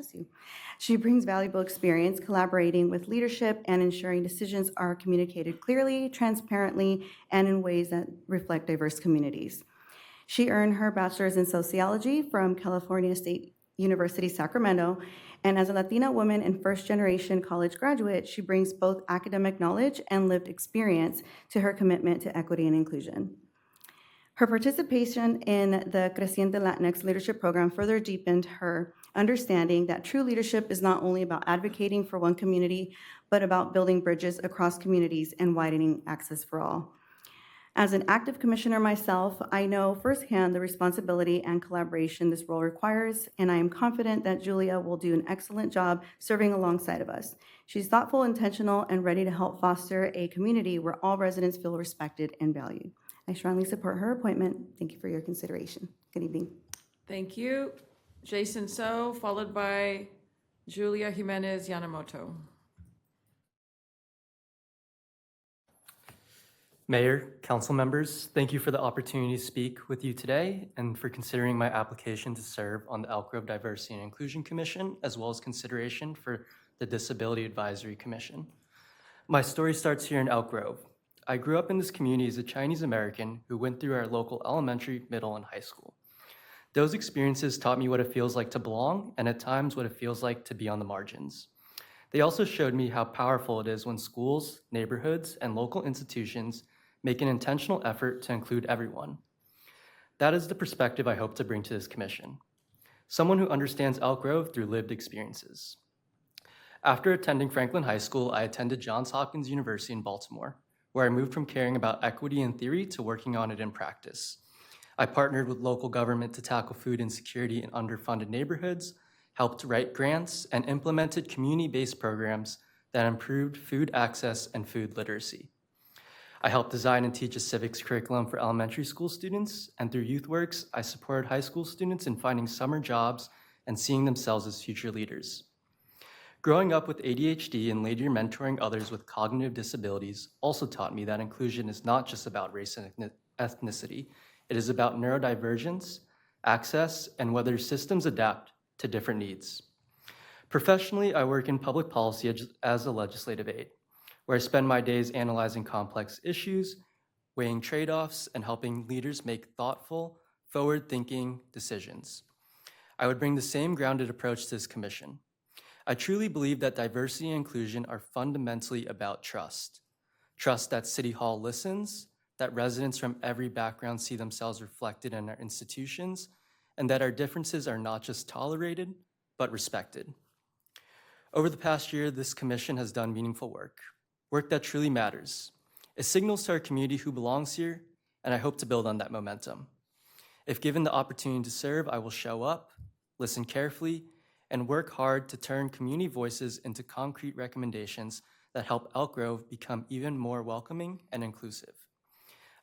she brings valuable experience collaborating with leadership and ensuring decisions are communicated clearly, transparently, and in ways that reflect diverse communities. She earned her bachelor's in sociology from California State University, Sacramento, and as a Latina woman and first-generation college graduate, she brings both academic knowledge and lived experience to her commitment to equity and inclusion. Her participation in the Creciente Latinx Leadership Program further deepened her understanding that true leadership is not only about advocating for one community, but about building bridges across communities and widening access for all. As an active commissioner myself, I know firsthand the responsibility and collaboration this role requires, and I am confident that Julia will do an excellent job serving alongside of us. She's thoughtful, intentional, and ready to help foster a community where all residents feel respected and valued. I strongly support her appointment. Thank you for your consideration. Good evening. Thank you. Jason So, followed by Julia Jimenez Yamamoto. Mayor, council members, thank you for the opportunity to speak with you today and for considering my application to serve on the Elk Grove Diversity and Inclusion Commission, as well as consideration for the Disability Advisory Commission. My story starts here in Elk Grove. I grew up in this community as a Chinese American who went through our local elementary, middle, and high school. Those experiences taught me what it feels like to belong and at times what it feels like to be on the margins. They also showed me how powerful it is when schools, neighborhoods, and local institutions make an intentional effort to include everyone. That is the perspective I hope to bring to this commission. someone who understands Elk Grove through lived experiences. After attending Franklin High School, I attended Johns Hopkins University in Baltimore, where I moved from caring about equity in theory to working on it in practice. I partnered with local government to tackle food insecurity in underfunded neighborhoods, helped write grants, and implemented community-based programs that improved food access and food literacy. I helped design and teach a civics curriculum for elementary school students, and through YouthWorks, I supported high school students in finding summer jobs and seeing themselves as future leaders. Growing up with ADHD and later mentoring others with cognitive disabilities also taught me that inclusion is not just about race and ethnicity. It is about neurodivergence, access, and whether systems adapt to different needs. Professionally, I work in public policy as a legislative aide, where I spend my days analyzing complex issues, weighing trade-offs, and helping leaders make thoughtful, forward-thinking decisions. I would bring the same grounded approach to this commission. I truly believe that diversity and inclusion are fundamentally about trust. Trust that City Hall listens, that residents from every background see themselves reflected in our institutions, and that our differences are not just tolerated, but respected. Over the past year, this commission has done meaningful work that truly matters. It signals to our community who belongs here, and I hope to build on that momentum. If given the opportunity to serve, I will show up, listen carefully, and work hard to turn community voices into concrete recommendations that help Elk Grove become even more welcoming and inclusive.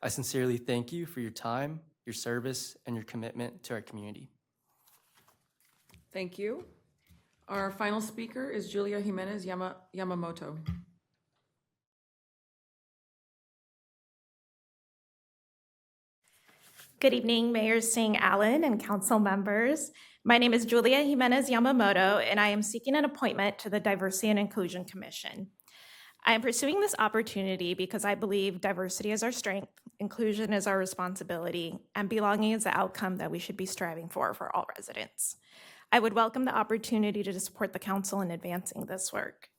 I sincerely thank you for your time, your service, and your commitment to our community. Thank you. Our final speaker is Julia Jimenez Yamamoto. Good evening, Mayor Singh Allen and council members. My name is Julia Jimenez Yamamoto, and I am seeking an appointment to the Diversity and Inclusion Commission. I am pursuing this opportunity because I believe diversity is our strength, inclusion is our responsibility, and belonging is the outcome that we should be striving for all residents. I would welcome the opportunity to support the council in advancing this work.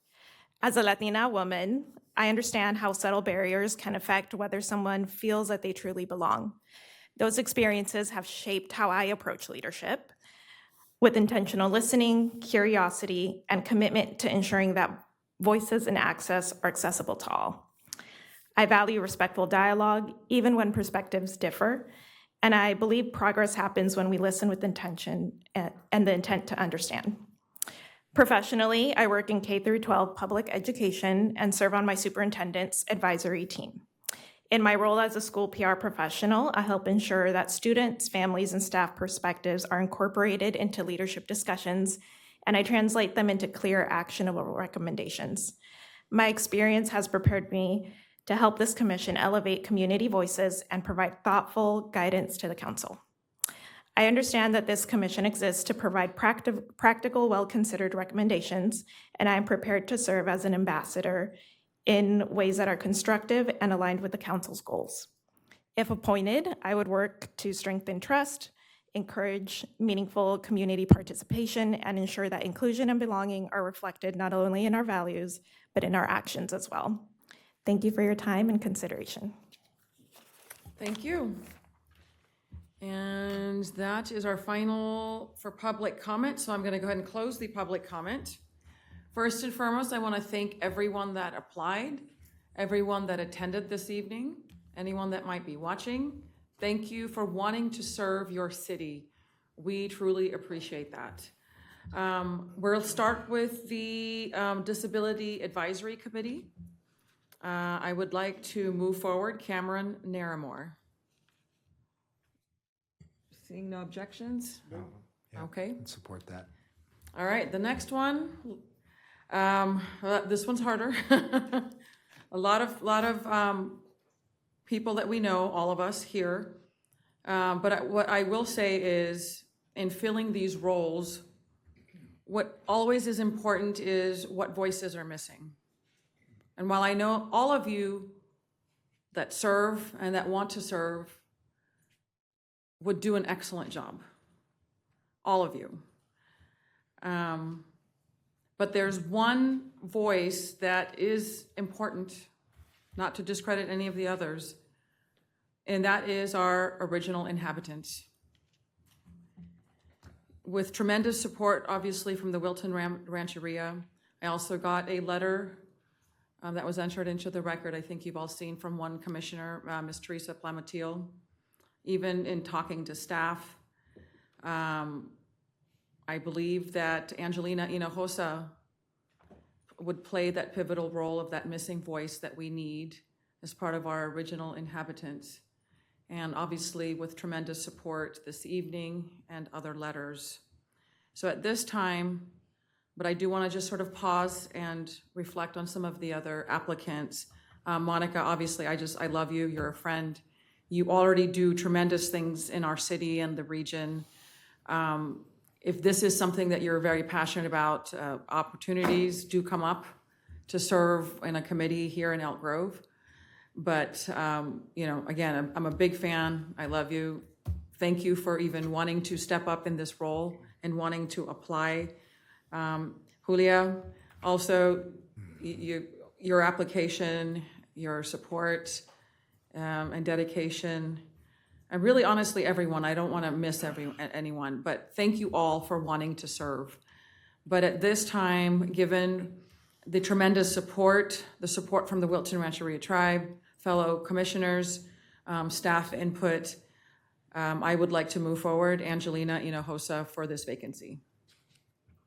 As a Latina woman, I understand how subtle barriers can affect whether someone feels that they truly belong. Those experiences have shaped how I approach leadership, with intentional listening, curiosity, and commitment to ensuring that voices and access are accessible to all. I value respectful dialogue, even when perspectives differ, and I believe progress happens when we listen with intention and the intent to understand. Professionally, I work in K-12 public education and serve on my superintendent's advisory team. In my role as a school PR professional, I help ensure that students, families, and staff perspectives are incorporated into leadership discussions, and I translate them into clear, actionable recommendations. My experience has prepared me to help this commission elevate community voices and provide thoughtful guidance to the council. I understand that this commission exists to provide practical, well-considered recommendations, and I am prepared to serve as an ambassador in ways that are constructive and aligned with the council's goals. If appointed, I would work to strengthen trust, encourage meaningful community participation, and ensure that inclusion and belonging are reflected not only in our values, but in our actions as well. Thank you for your time and consideration. Thank you. And that is our final for public comment, so I'm going to go ahead and close the public comment. First and foremost, I want to thank everyone that applied, everyone that attended this evening, anyone that might be watching. Thank you for wanting to serve your city. We truly appreciate that. We'll start with the Disability Advisory Committee. I would like to move forward Cameron Naramore. Seeing no objections? No. Yeah, okay. Support that. All right, the next one. This one's harder. A lot of people that we know, all of us here. But what I will say is, in filling these roles, what always is important is what voices are missing. And while I know all of you that serve and that want to serve would do an excellent job, all of you. But there's one voice that is important, not to discredit any of the others, and that is our original inhabitants. with tremendous support, obviously, from the Wilton Rancheria. I also got a letter that was entered into the record, I think you've all seen, from one commissioner, Ms. Teresa Plamatil. Even in talking to staff, I believe that Angelina Hinojosa would play that pivotal role of that missing voice that we need as part of our original inhabitants. And obviously with tremendous support this evening and other letters. So at this time, but I do want to just sort of pause and reflect on some of the other applicants. Monica, obviously, I love you. You're a friend. You already do tremendous things in our city and the region. If this is something that you're very passionate about, opportunities do come up to serve in a committee here in Elk Grove. But, again, I'm a big fan. I love you. Thank you for even wanting to step up in this role and wanting to apply. Julia, also, your application, your support, and dedication, and really honestly everyone, I don't want to miss anyone, but thank you all for wanting to serve. But at this time, given the tremendous support, the support from the Wilton Rancheria Tribe, fellow commissioners, staff input, I would like to move forward Angelina Hinojosa for this vacancy.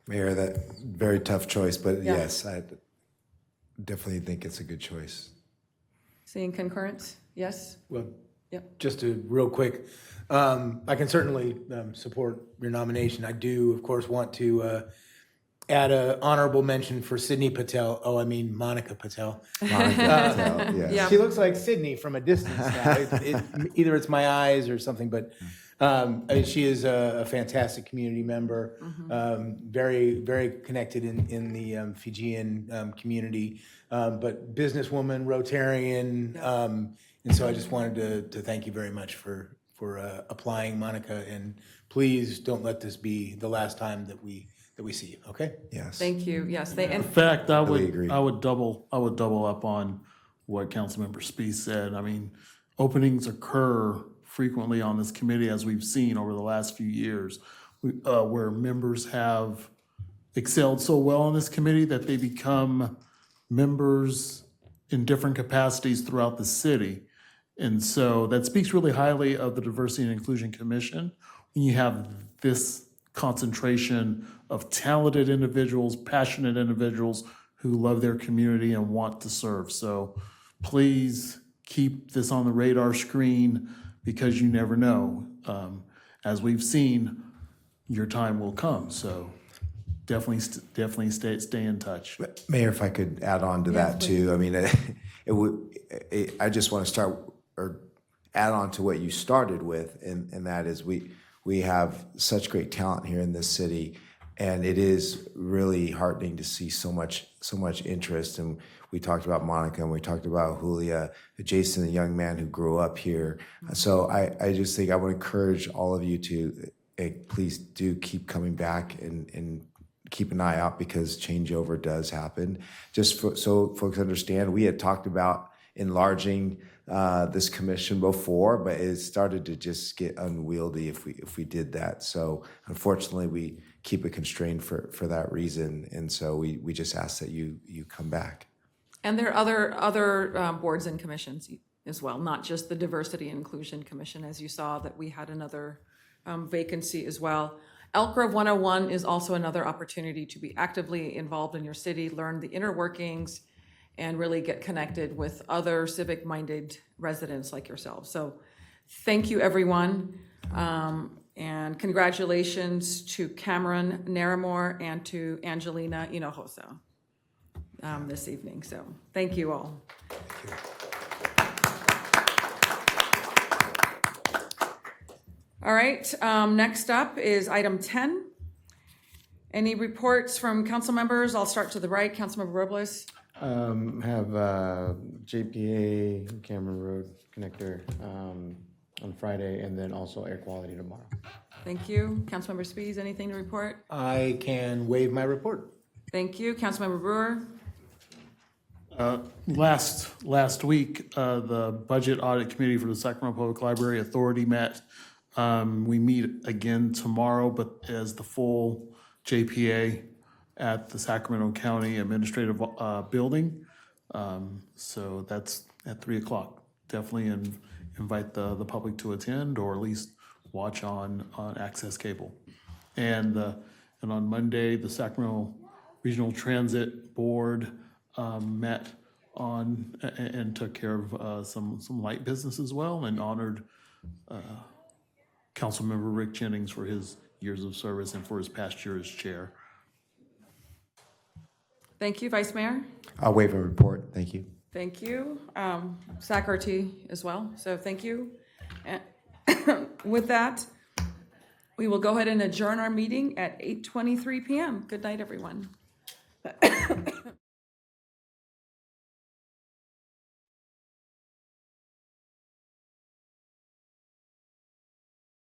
Mayor, that very tough choice, but Yeah. yes, I definitely think it's a good choice. Seeing concurrence? Yes? Well, Yep. just to real quick, I can certainly support your nomination. I do, of course, want to add an honorable mention for Sydney Patel. Oh, I mean Monica Patel. Monica Patel, yes. Yeah. She looks like Sydney from a distance now. Either it's my eyes or something, but she is a fantastic community member, very, very connected in the Fijian community, but businesswoman, Rotarian, and so I just wanted to thank you very much for applying, Monica, and please don't let this be the last time that we see you. Okay? Yes. Thank you. Yes. In fact, I Totally agree. would double up on what Councilmember Spies said. I mean, openings occur frequently on this committee, as we've seen over the last few years, where members have excelled so well on this committee that they become members in different capacities throughout the city. And so that speaks really highly of the Diversity and Inclusion Commission when you have this concentration of talented individuals, passionate individuals who love their community and want to serve. So please keep this on the radar screen, because you never know. As we've seen, your time will come. So definitely stay in touch. Mayor, if I could add on to that too. I mean, I just want to start or add on to what you started with, and that is we have such great talent here in this city, and it is really heartening to see so much interest. And we talked about Monica, and we talked about Julia, Jason, the young man who grew up here. So I just think I would encourage all of you to please do keep coming back and keep an eye out, because changeover does happen. Just so folks understand, we had talked about enlarging this commission before, but it started to just get unwieldy if we did that. So unfortunately, we keep it constrained for that reason, and so we just ask that you come back. And there are other boards and commissions as well, not just the Diversity and Inclusion Commission, as you saw that we had another vacancy as well. Elk Grove 101 is also another opportunity to be actively involved in your city, learn the inner workings, and really get connected with other civic-minded residents like yourselves. So thank you, everyone. And congratulations to Cameron Naramore and to Angelina Hinojosa this evening. So thank you all. Thank you. All right, next up is item 10. Any reports from council members? I'll start to the right. Councilmember Robles. Have JPA Cameron Road connector on Friday, and then also air quality tomorrow. Thank you. Councilmember Spies, anything to report? I can waive my report. Thank you. Councilmember Brewer. Last week, the Budget Audit Committee for the Sacramento Public Library Authority met We meet again tomorrow, but as the full JPA at the Sacramento County Administrative Building. So that's at 3 o'clock. Definitely invite the public to attend, or at least watch on Access Cable. And on Monday, the Sacramento Regional Transit Board met on and took care of some light business as well, and honored Councilmember Rick Jennings for his years of service and for his past year as chair. Thank you, Vice Mayor. I'll waive a report. Thank you. Thank you. SAC-RT as well, so thank you. And with that, we will go ahead and adjourn our meeting at 8:23 p.m. Good night, everyone.